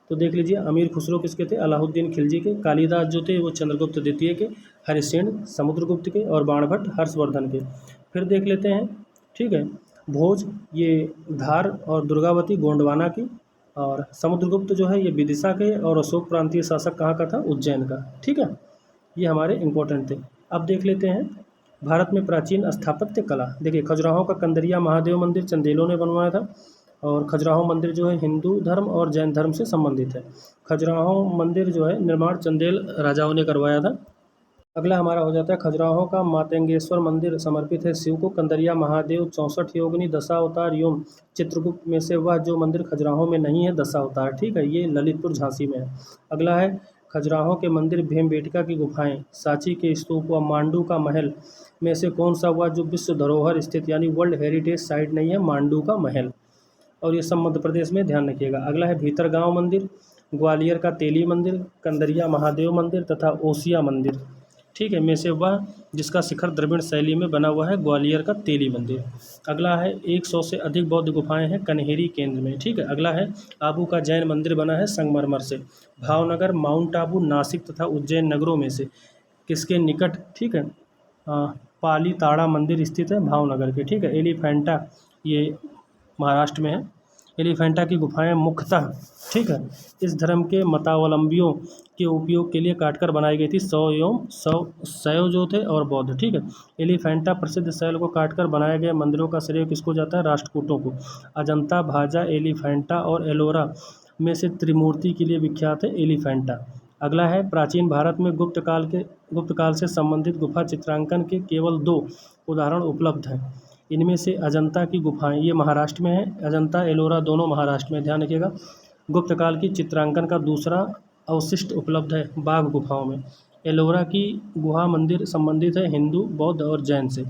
तो देख लीजिए अमीर खुसरो किसके थे? अलाउद्दीन खिलजी के। कालिदास जो थे वो चंद्रगुप्त द्वितीय के। हरिसेन समुद्रगुप्त के और बाणभट्ट हर्षवर्धन के। फिर देख लेते हैं, ठीक है, भोज ये धार और दुर्गावती गोंडवाना की और समुद्रगुप्त जो है ये विदिशा के और अशोक प्रांतीय शासक कहाँ का था? उज्जैन का, ठीक है। ये हमारे इंपॉर्टेंट थे। अब देख लेते हैं भारत में प्राचीन स्थापत्य कला। देखिए खजुराहो का कंदरिया महादेव मंदिर चंदेलों ने बनवाया था और खजुराहो मंदिर जो है हिंदू धर्म और जैन धर्म से संबंधित है। खजुराहो मंदिर जो है निर्माण चंदेल राजाओं ने करवाया था। अगला हमारा हो जाता है खजुराहो का मातंगेश्वर मंदिर समर्पित है शिव को। कंदरिया महादेव 64 योगिनी दशावतार एवं चित्रगुप्त में से वह जो मंदिर खजुराहो में नहीं है दशावतार, ठीक है, ये ललितपुर झांसी में है। अगला है खजुराहो के मंदिर भीमबेटका की गुफाएं, सांची के स्तूप व मांडू का महल में से कौन सा हुआ जो विश्व धरोहर स्थित यानी वर्ल्ड हेरिटेज साइट नहीं है? मांडू का महल, और ये सब मध्य प्रदेश में, ध्यान रखिएगा। अगला है भीतरगांव मंदिर, ग्वालियर का तेली मंदिर, कंदरिया महादेव मंदिर तथा ओसिया मंदिर, ठीक है, में से वह जिसका शिखर द्रविड़ शैली में बना हुआ है ग्वालियर का तेली मंदिर। अगला है 100 से अधिक बौद्ध गुफाएं हैं कन्हेरी केंद्र में, ठीक है। अगला है आबू का जैन मंदिर बना है संगमरमर से। भावनगर, माउंट आबू, नासिक तथा उज्जैन नगरों में से किसके निकट, ठीक है, पाली ताड़ा मंदिर स्थित है? भावनगर के, ठीक है। एलिफेंटा ये महाराष्ट्र में है। एलिफेंटा की गुफाएं मुख्यतः ठीक है। इस धर्म के मतावलंबियों के उपयोग के लिए काटकर बनाई गई थी शैव जो थे और बौद्ध। ठीक है। एलिफेंटा प्रसिद्ध शैल को काटकर बनाए गए मंदिरों का श्रेय किसको जाता है? राष्ट्रकूटों को। अजंता, भाजा, एलिफेंटा और एलोरा में से त्रिमूर्ति के लिए विख्यात है एलिफेंटा। अगला है, प्राचीन भारत में गुप्त काल से संबंधित गुफा चित्रांकन के केवल 2 उदाहरण उपलब्ध हैं। इनमें से अजंता की गुफाएं, ये महाराष्ट्र में है, अजंता एलोरा दोनों महाराष्ट्र में, ध्यान रखिएगा। गुप्त काल की चित्रांकन का दूसरा अवशिष्ट उपलब्ध है बाघ गुफाओं में। एलोरा की गुहा मंदिर संबंधित है हिंदू, बौद्ध और जैन से।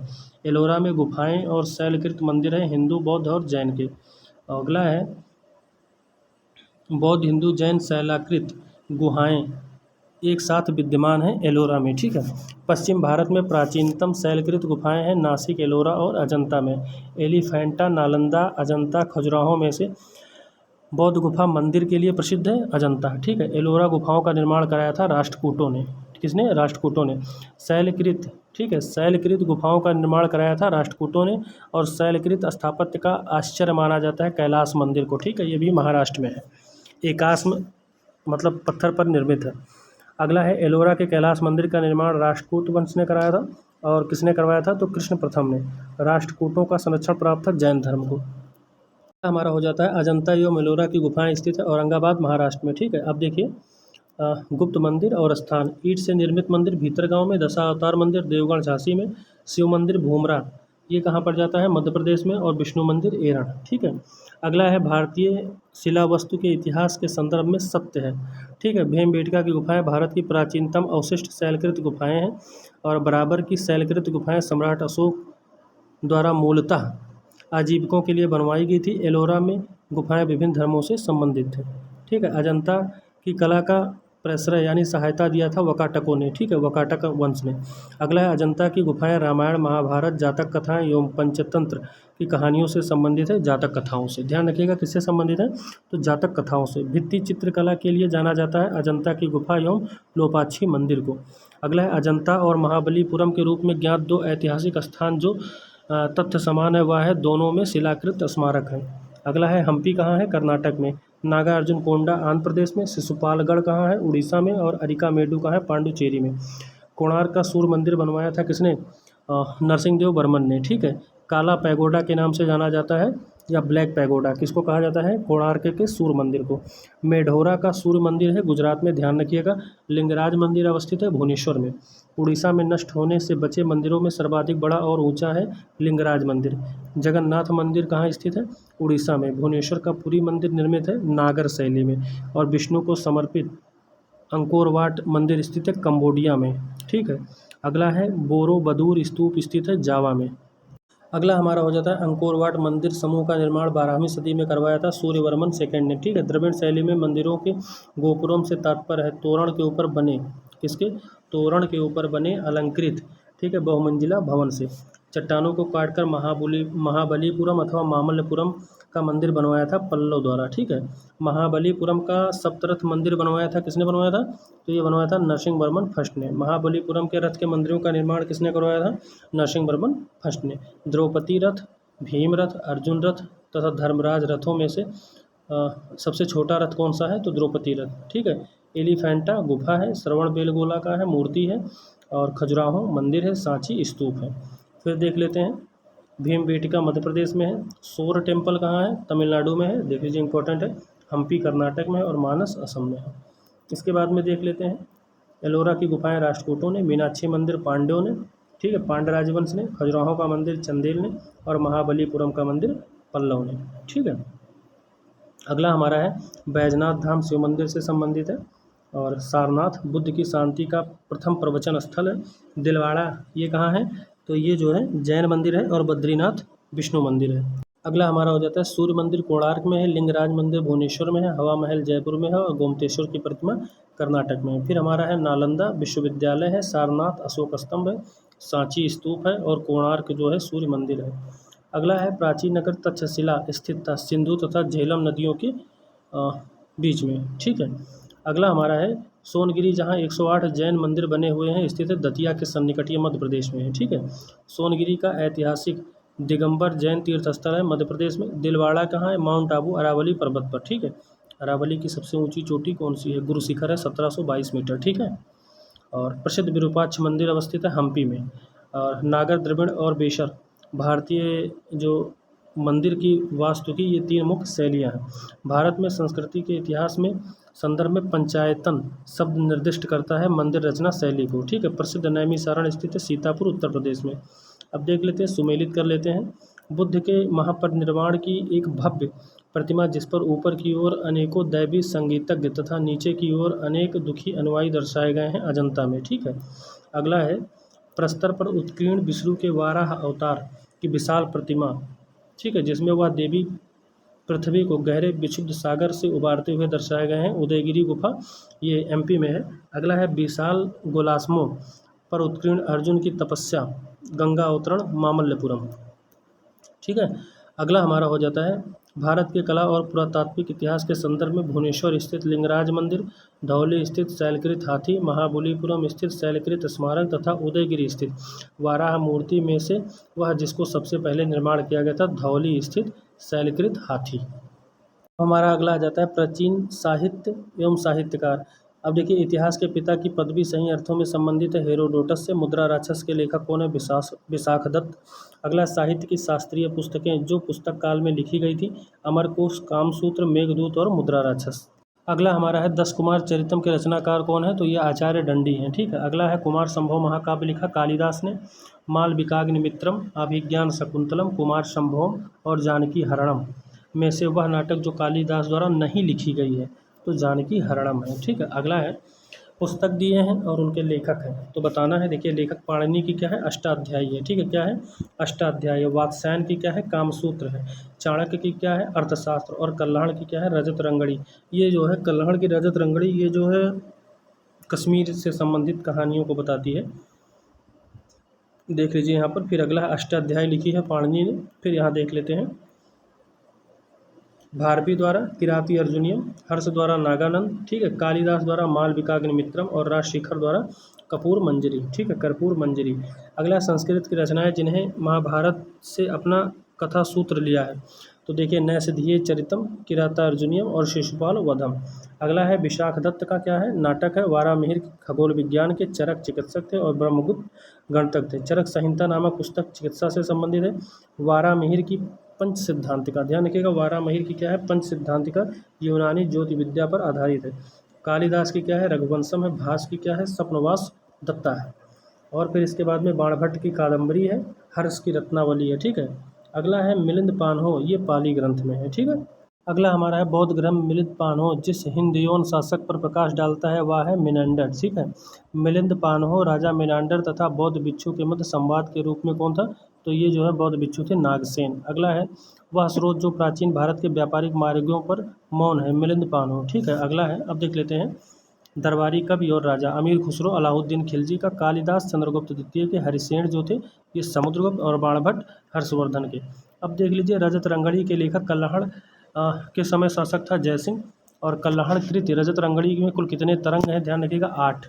एलोरा में गुफाएं और शैलकृत मंदिर हैं हिंदू, बौद्ध और जैन के। अगला है, बौद्ध, हिंदू, जैन शैलाकृत गुहाएं एक साथ विद्यमान हैं एलोरा में। ठीक है। पश्चिम भारत में प्राचीनतम शैलकृत गुफाएं हैं नासिक, एलोरा और अजंता में। एलिफेंटा, नालंदा, अजंता, खजुराहो में से बौद्ध गुफा मंदिर के लिए प्रसिद्ध है अजंता। ठीक है। एलोरा गुफाओं का निर्माण कराया था राष्ट्रकूटों ने। किसने? राष्ट्रकूटों ने। शैलकृत, ठीक है, शैलकृत गुफाओं का निर्माण कराया था राष्ट्रकूटों ने। और शैलकृत स्थापत्य का आश्चर्य माना जाता है कैलाश मंदिर को। ठीक है। ये भी महाराष्ट्र में है, एकास्म मतलब पत्थर पर निर्मित है। अगला है, एलोरा के कैलाश मंदिर का निर्माण राष्ट्रकूट वंश ने कराया था। और किसने करवाया था? तो कृष्ण प्रथम ने। राष्ट्रकूटों का संरक्षण प्राप्त था जैन धर्म को। हमारा हो जाता है, अजंता एवं एलोरा की गुफाएं स्थित है औरंगाबाद महाराष्ट्र में। ठीक है। अब देखिए, गुप्त मंदिर और स्थान। ईंट से निर्मित मंदिर भीतरगांव में, दशावतार मंदिर देवगढ़ झांसी में, शिव मंदिर भूमरा, ये कहाँ पर जाता है? मध्य प्रदेश में। और विष्णु मंदिर एरण। ठीक है। अगला है, भारतीय शिला वस्तु के इतिहास के संदर्भ में सत्य है। ठीक है। भीमबेटका की गुफाएं भारत की प्राचीनतम अवशिष्ट शैलकृत गुफाएं हैं। और बराबर की शैलकृत गुफाएं सम्राट अशोक द्वारा मूलतः आजीविकों के लिए बनवाई गई थी। एलोरा में गुफाएं विभिन्न धर्मों से संबंधित थे। ठीक है। अजंता की कला का प्रश्रय यानी सहायता दिया था वकाटकों ने। ठीक है, वकाटक वंश ने। अगला है, अजंता की गुफाएं रामायण, महाभारत, जातक कथाएं एवं पंचतंत्र की कहानियों से संबंधित है, जातक कथाओं से। ध्यान रखिएगा, किससे संबंधित है? तो जातक कथाओं से। भित्ति चित्रकला के लिए जाना जाता है अजंता की गुफा एवं लोपाक्षी मंदिर को। अगला है, अजंता और महाबलीपुरम के रूप में ज्ञात 2 ऐतिहासिक स्थान जो तथ्य समान है वह है दोनों में शिलाकृत स्मारक है। अगला है, हम्पी कहाँ है? कर्नाटक में। नागार्जुन कोंडा आंध्र प्रदेश में। शिशुपालगढ़ कहाँ है? उड़ीसा में। और अरिकामेडु कहाँ है? पांडुचेरी में। कोणार्क का सूर्य मंदिर बनवाया था किसने? नरसिंहदेव वर्मन ने। ठीक है। काला पैगोडा के नाम से जाना जाता है, या ब्लैक पैगोडा किसको कहा जाता है? कोणार्क के सूर्य मंदिर को। मेढोरा का सूर्य मंदिर है गुजरात में, ध्यान रखिएगा। लिंगराज मंदिर अवस्थित है भुवनेश्वर में। उड़ीसा में नष्ट होने से बचे मंदिरों में सर्वाधिक बड़ा और ऊंचा है लिंगराज मंदिर। जगन्नाथ मंदिर कहाँ स्थित है? उड़ीसा में। भुवनेश्वर का पुरी मंदिर निर्मित है नागर शैली में। और विष्णु को समर्पित अंकोर वाट मंदिर स्थित है कंबोडिया में। ठीक है। अगला है, बोरोबदूर स्तूप स्थित है जावा में। अगला हमारा हो जाता है, अंकोर वाट मंदिर समूह का निर्माण 12वीं सदी में करवाया था सूर्यवर्मन सेकंड ने। ठीक है। द्रविड़ शैली में मंदिरों के गोपुरम से तात्पर्य है तोरण के ऊपर बने, किसके? तोरण के ऊपर बने अलंकृत, ठीक है, बहुमंजिला भवन से। चट्टानों को काटकर महाबलीपुरम अथवा मामल्लपुरम का मंदिर बनवाया था पल्लव द्वारा। ठीक है। महाबलीपुरम का सप्तरथ मंदिर बनवाया था किसने बनवाया था? तो ये बनवाया था नरसिंह वर्मन फर्स्ट ने। महाबलीपुरम के रथ के मंदिरों का निर्माण किसने करवाया था? नरसिंह वर्मन फर्स्ट ने। द्रौपदी रथ, भीम रथ, अर्जुन रथ तथा धर्मराज रथों में से सबसे छोटा रथ कौन सा है? तो द्रौपदी रथ। ठीक है। एलिफेंटा गुफा है, श्रवण बेलगोला का है, मूर्ति है। और खजुराहो मंदिर है, सांची स्तूप है। फिर देख लेते हैं, भीमबेटका मध्य प्रदेश में है। सोर टेम्पल कहाँ है? तमिलनाडु में है, देख लीजिए इंपॉर्टेंट है। हम्पी कर्नाटक में है। और मानस असम में है। इसके बाद में देख लेते हैं, एलोरा की गुफाएं राष्ट्रकूटों ने, मीनाक्षी मंदिर पांड्यों ने, ठीक है, पांड्य राजवंश ने, खजुराहो का मंदिर चंदेल ने, और महाबलीपुरम का मंदिर पल्लव ने। ठीक है। अगला हमारा है, बैजनाथ धाम शिव मंदिर से संबंधित है। और सारनाथ बुद्ध की शांति का प्रथम प्रवचन स्थल है। दिलवाड़ा ये कहाँ है? तो ये जो है जैन मंदिर है। और बद्रीनाथ विष्णु मंदिर है। अगला हमारा हो जाता है, सूर्य मंदिर कोणार्क में है, लिंगराज मंदिर भुवनेश्वर में है, हवा महल जयपुर में है, और गोमतेश्वर की प्रतिमा कर्नाटक में है। फिर हमारा है, नालंदा विश्वविद्यालय है, सारनाथ अशोक स्तंभ है, सांची स्तूप है, और कोणार्क जो है सूर्य मंदिर है। अगला है, प्राचीन नगर तक्षशिला स्थित था सिंधु तथा झेलम नदियों के बीच में। ठीक है। अगला हमारा है, सोनगिरी जहाँ 108 जैन मंदिर बने हुए हैं स्थित है दतिया के सन्निकटीय मध्य प्रदेश में है। ठीक है। सोनगिरी का ऐतिहासिक दिगंबर जैन तीर्थ स्थल है मध्य प्रदेश में। दिलवाड़ा कहाँ है? माउंट आबू अरावली पर्वत पर। ठीक है। अरावली की सबसे ऊंची चोटी कौन सी है? गुरु शिखर है, 1722 मीटर, ठीक है। और प्रसिद्ध विरूपाक्ष मंदिर अवस्थित है हम्पी में। और नागर, द्रविड़ और बेशर भारतीय जो मंदिर की वास्तु की ये तीन मुख्य शैलियाँ हैं। भारत में संस्कृति के इतिहास में संदर्भ में पंचायतन शब्द निर्दिष्ट करता है मंदिर रचना शैली को, ठीक है। प्रसिद्ध नैमिषारण्य स्थित है सीतापुर उत्तर प्रदेश में। अब देख लेते हैं, सुमेलित कर लेते हैं। बुद्ध के महापरिनिर्वाण की एक भव्य प्रतिमा जिस पर ऊपर की ओर अनेकों दैवी संगीतज्ञ तथा नीचे की ओर अनेक दुखी अनुयायी दर्शाए गए हैं अजंता में, ठीक है। अगला है प्रस्तर पर उत्कीर्ण विष्णु के वाराह अवतार की विशाल प्रतिमा, ठीक है, जिसमें वह देवी पृथ्वी को गहरे विशुद्ध सागर से उबारते हुए दर्शाए गए हैं, उदयगिरी गुफा, ये एमपी में है। अगला है विशाल गोलास्मो पर उत्कीर्ण अर्जुन की तपस्या, गंगा अवतरण, मामल्लपुरम, ठीक है। अगला हमारा हो जाता है भारत के कला और पुरातात्विक इतिहास के संदर्भ में भुवनेश्वर स्थित लिंगराज मंदिर, धौली स्थित शैलकृत हाथी, महाबलीपुरम स्थित शैलकृत स्मारक तथा उदयगिरी स्थित वाराह मूर्ति में से वह जिसको सबसे पहले निर्माण किया गया था, धौली स्थित शैलकृत हाथी। हमारा अगला आ जाता है प्राचीन साहित्य एवं साहित्यकार। अब देखिए, इतिहास के पिता की पदवी सही अर्थों में संबंधित है हेरोडोटस से। मुद्रा राक्षस के लेखक कौन है? विशाखदत्त। अगला, साहित्य की शास्त्रीय पुस्तकें जो पुस्तक काल में लिखी गई थी, अमरकोश, कामसूत्र, मेघदूत और मुद्रा राक्षस। अगला हमारा है 10 कुमार चरितम के रचनाकार कौन है? तो ये आचार्य दंडी हैं, ठीक है। अगला है कुमार संभव महाकाव्य लिखा कालिदास ने। मालविकाग्निमित्रम, अभिज्ञान शकुंतलम, कुमार संभवम और जानकी हरणम में से वह नाटक जो कालिदास द्वारा नहीं लिखी गई है, तो जानकी हरणम है, ठीक है। अगला है पुस्तक दिए हैं और उनके लेखक हैं, तो बताना है। देखिए, लेखक पाणिनि की क्या है? अष्टाध्यायी है, ठीक है। क्या है? अष्टाध्यायी। वात्स्यायन की क्या है? कामसूत्र है। चाणक्य की क्या है? अर्थशास्त्र। और कल्हड़ की क्या है? रजत रंगड़ी। ये जो है कल्हड़ की रजत रंगड़ी, ये जो है कश्मीर से संबंधित कहानियों को बताती है, देख लीजिए यहाँ पर। फिर अगला अष्टाध्यायी लिखी है पाणिनि ने। फिर यहाँ देख लेते हैं, भारवी द्वारा किराती अर्जुनियम, हर्ष द्वारा नागानंद, ठीक है। कालिदास द्वारा मालविकाग्निमित्रम और राजशेखर द्वारा कपूर मंजरी, ठीक है, कर्पूर मंजरी। अगला, संस्कृत की रचनाएं जिन्हें महाभारत से अपना कथा सूत्र लिया है, तो देखिए नैषधीय चरितम, किराता अर्जुनियम और शिशुपाल वधम। अगला है विशाखदत्त का क्या है? नाटक है। वारामिहिर खगोल विज्ञान के चरक चिकित्सक थे और ब्रह्मगुप्त गणतज्ञ थे। चरक संहिता नामक पुस्तक चिकित्सा से संबंधित है। वारामिहिर की पंच सिद्धांतिका, ध्यान रखिएगा, वारामिहिर की क्या है? पंच सिद्धांतिका, यूनानी ज्योति विद्या पर आधारित है। कालिदास की क्या है? रघुवंशम है। भास की क्या है? स्वप्नवास दत्ता है। और फिर इसके बाद में बाणभट्ट की कादंबरी है। हर्ष की रत्नावली है, ठीक है। अगला है मिलिंद पान्हो, ये पाली ग्रंथ में है, ठीक है। अगला हमारा है बौद्ध ग्रंथ मिलिंद पान्हो, जिस हिंद यौन शासक पर प्रकाश डालता है वह है मिनांडर, ठीक है। मिलिंद पान्हो राजा मिनांडर तथा बौद्ध भिक्षु के मध्य संवाद के रूप में कौन था? तो ये जो है बौद्ध भिक्षु थे नागसेन। अगला है वह स्रोत जो प्राचीन भारत के व्यापारिक मार्गों पर मौन है, मिलिंद पान्हो, ठीक है। अगला है, अब देख लेते हैं, दरबारी कवि और राजा अमीर खुसरो अलाउद्दीन खिलजी का, कालिदास चंद्रगुप्त द्वितीय के, हरिसेन जो थे ये समुद्रगुप्त और बाणभट्ट हर्षवर्धन के। अब देख लीजिए, रजत रंगड़ी के लेखक कल्हड़ के समय शासक था जयसिंह। और कल्हड़ कृति रजत रंगड़ी में कुल कितने तरंग हैं? ध्यान रखिएगा, 8,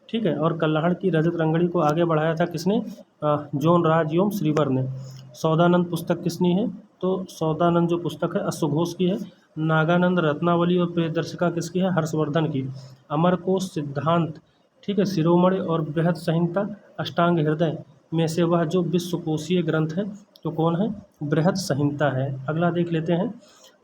ठीक है। और कल्हड़ की रजत रंगड़ी को आगे बढ़ाया था किसने? जोन राज एवं श्रीवर ने। सौदानंद पुस्तक किसनी है? तो सौदानंद जो पुस्तक है अश्वघोष की है। नागानंद रत्नावली और प्रियदर्शिका किसकी है? हर्षवर्धन की। अमरकोश सिद्धांत, ठीक है, शिरोमणि और बृहद संहिता अष्टांग हृदय में से वह जो विश्वकोशीय ग्रंथ है, तो कौन है? बृहद संहिता है। अगला देख लेते हैं,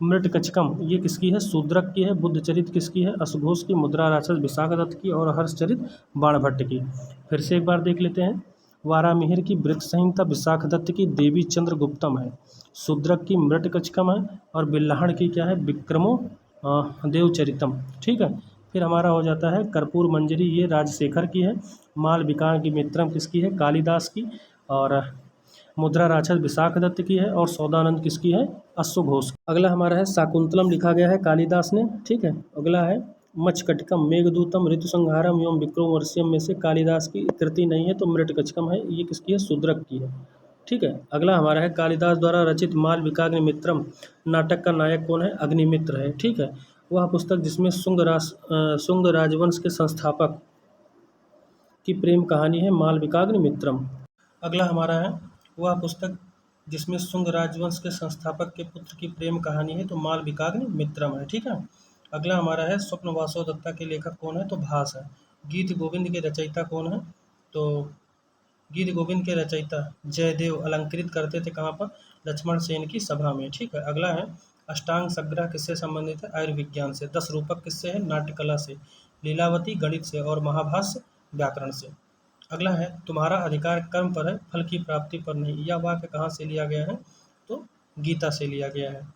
मृटकचकम, ये किसकी है? शूद्रक की है। बुद्धचरित किसकी है? अश्वघोष की। मुद्रा राक्षस विशाखदत्त की। और हर्षचरित बाणभट्ट की। फिर से एक बार देख लेते हैं, वारामिहिर की वृत्त संहिता विशाखदत्त की देवी चंद्र गुप्तम है। शूद्रक की मृटकचकम है। और बिल्लाहड़ की क्या है? विक्रमो देवचरितम, ठीक है। फिर हमारा हो जाता है कर्पूर मंजरी, ये राजशेखर की है। मालविका की मित्रम किसकी है? कालिदास की। और मुद्रा राक्षस विशाखदत्त की है। और सौदानंद किसकी है? अश्वघोष। अगला हमारा है शाकुंतलम, लिखा गया है कालिदास ने, ठीक है। अगला है मचकटकम, मेघदूतम, ऋतुसंहारम एवं विक्रमोर्वशीयम में से कालिदास की कृति नहीं है, तो मृटकचकम है, ये किसकी है? शूद्रक की है, ठीक है। अगला हमारा है कालिदास द्वारा रचित मालविकाग्निमित्रम नाटक का नायक कौन है? अग्निमित्र है, ठीक है। वह पुस्तक जिसमें शुंग राजवंश के संस्थापक की प्रेम कहानी है, मालविकाग्निमित्रम। अगला हमारा है वह पुस्तक जिसमें शुंग राजवंश के संस्थापक के पुत्र की प्रेम कहानी है, तो मालविकाग्निमित्रम है, ठीक है। अगला हमारा है स्वप्न वासोदत्ता के लेखक कौन है, तो भास है। गीत गोविंद के रचयिता कौन है, तो गीत गोविंद के रचयिता जयदेव अलंकृत करते थे कहाँ पर, लक्ष्मण सेन की सभा में। ठीक है, अगला है अष्टांग संग्रह किससे संबंधित है, आयुर्विज्ञान से। 10 रूपक किससे है, नाट्यकला से। लीलावती गणित से और महाभाष्य व्याकरण से। अगला है तुम्हारा अधिकार कर्म पर है, फल की प्राप्ति पर नहीं। यह वाक्य कहाँ से लिया गया है, तो गीता से लिया गया है।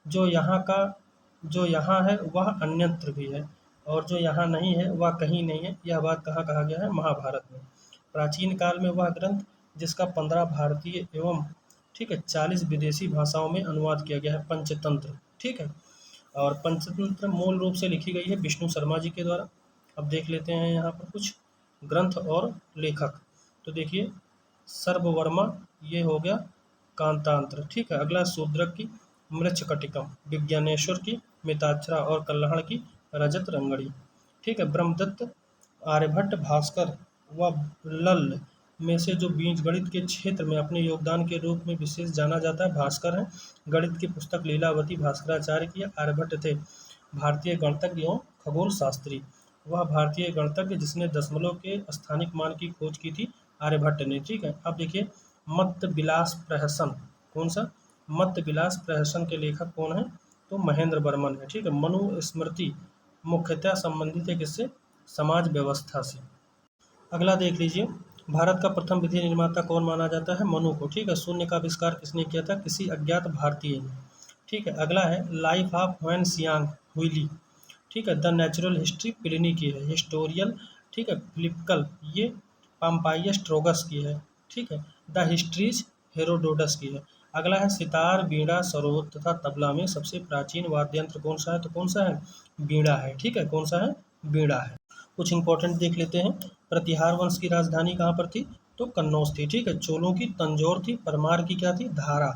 जो यहाँ का जो यहाँ है वह अन्यत्र भी है, और जो यहाँ नहीं है वह कहीं नहीं है। यह बात कहाँ कहा गया है, महाभारत में। प्राचीन काल में वह ग्रंथ जिसका 15 भारतीय एवं ठीक है 40 विदेशी भाषाओं में अनुवाद किया गया है, पंचतंत्र। ठीक है, और पंचतंत्र मूल रूप से लिखी गई है विष्णु शर्मा जी के द्वारा। अब देख लेते हैं यहाँ पर कुछ ग्रंथ और लेखक। तो देखिए सर्ववर्मा, ये हो गया कांतांत्र। ठीक है, अगला शूद्रक की मृच्छकटिकम, विज्ञानेश्वर की मिताक्षरा और कल्हण की रजत रंगड़ी। ठीक है, ब्रह्मदत्त, आर्यभट्ट, भास्कर व लल्ल में से जो बीजगणित के क्षेत्र में अपने योगदान के रूप में विशेष जाना जाता है, भास्कर है। गणित की पुस्तक लीलावती भास्कराचार्य की। आर्यभट्ट थे भारतीय गणितज्ञ एवं खगोल शास्त्री। वह भारतीय गणितज्ञ जिसने दशमलव के स्थानिक मान की खोज की थी, आर्यभट्ट ने। ठीक है, अब देखिए मत्त विलास प्रहसन, कौन सा, मत्त विलास प्रहसन के लेखक कौन है, तो महेंद्र बर्मन है। ठीक है, मनुस्मृति मुख्यतः संबंधित है किससे, समाज व्यवस्था से। अगला देख लीजिए भारत का प्रथम विधि निर्माता कौन माना जाता है, मनु को। ठीक है, शून्य का आविष्कार किसने किया था, किसी अज्ञात भारतीय ने। ठीक है, अगला है लाइफ ऑफ ह्वेन सियांग हुईली। ठीक है, द नेचुरल हिस्ट्री प्लिनी की है। हिस्टोरियल ठीक है फिलिप्कल, ये पाम्पाइयस ट्रोगस की है। ठीक है, द हिस्ट्रीज हेरोडोटस की है। अगला है सितार, बीड़ा, सरोद तथा तबला में सबसे प्राचीन वाद्य यंत्र कौन सा है, तो कौन सा है, बीड़ा है। ठीक है, कौन सा है, बीड़ा है। कुछ इंपॉर्टेंट देख लेते हैं। प्रतिहार वंश की राजधानी कहाँ पर थी, तो कन्नौज थी। ठीक है, चोलों की तंजौर थी। परमार की क्या थी, धारा।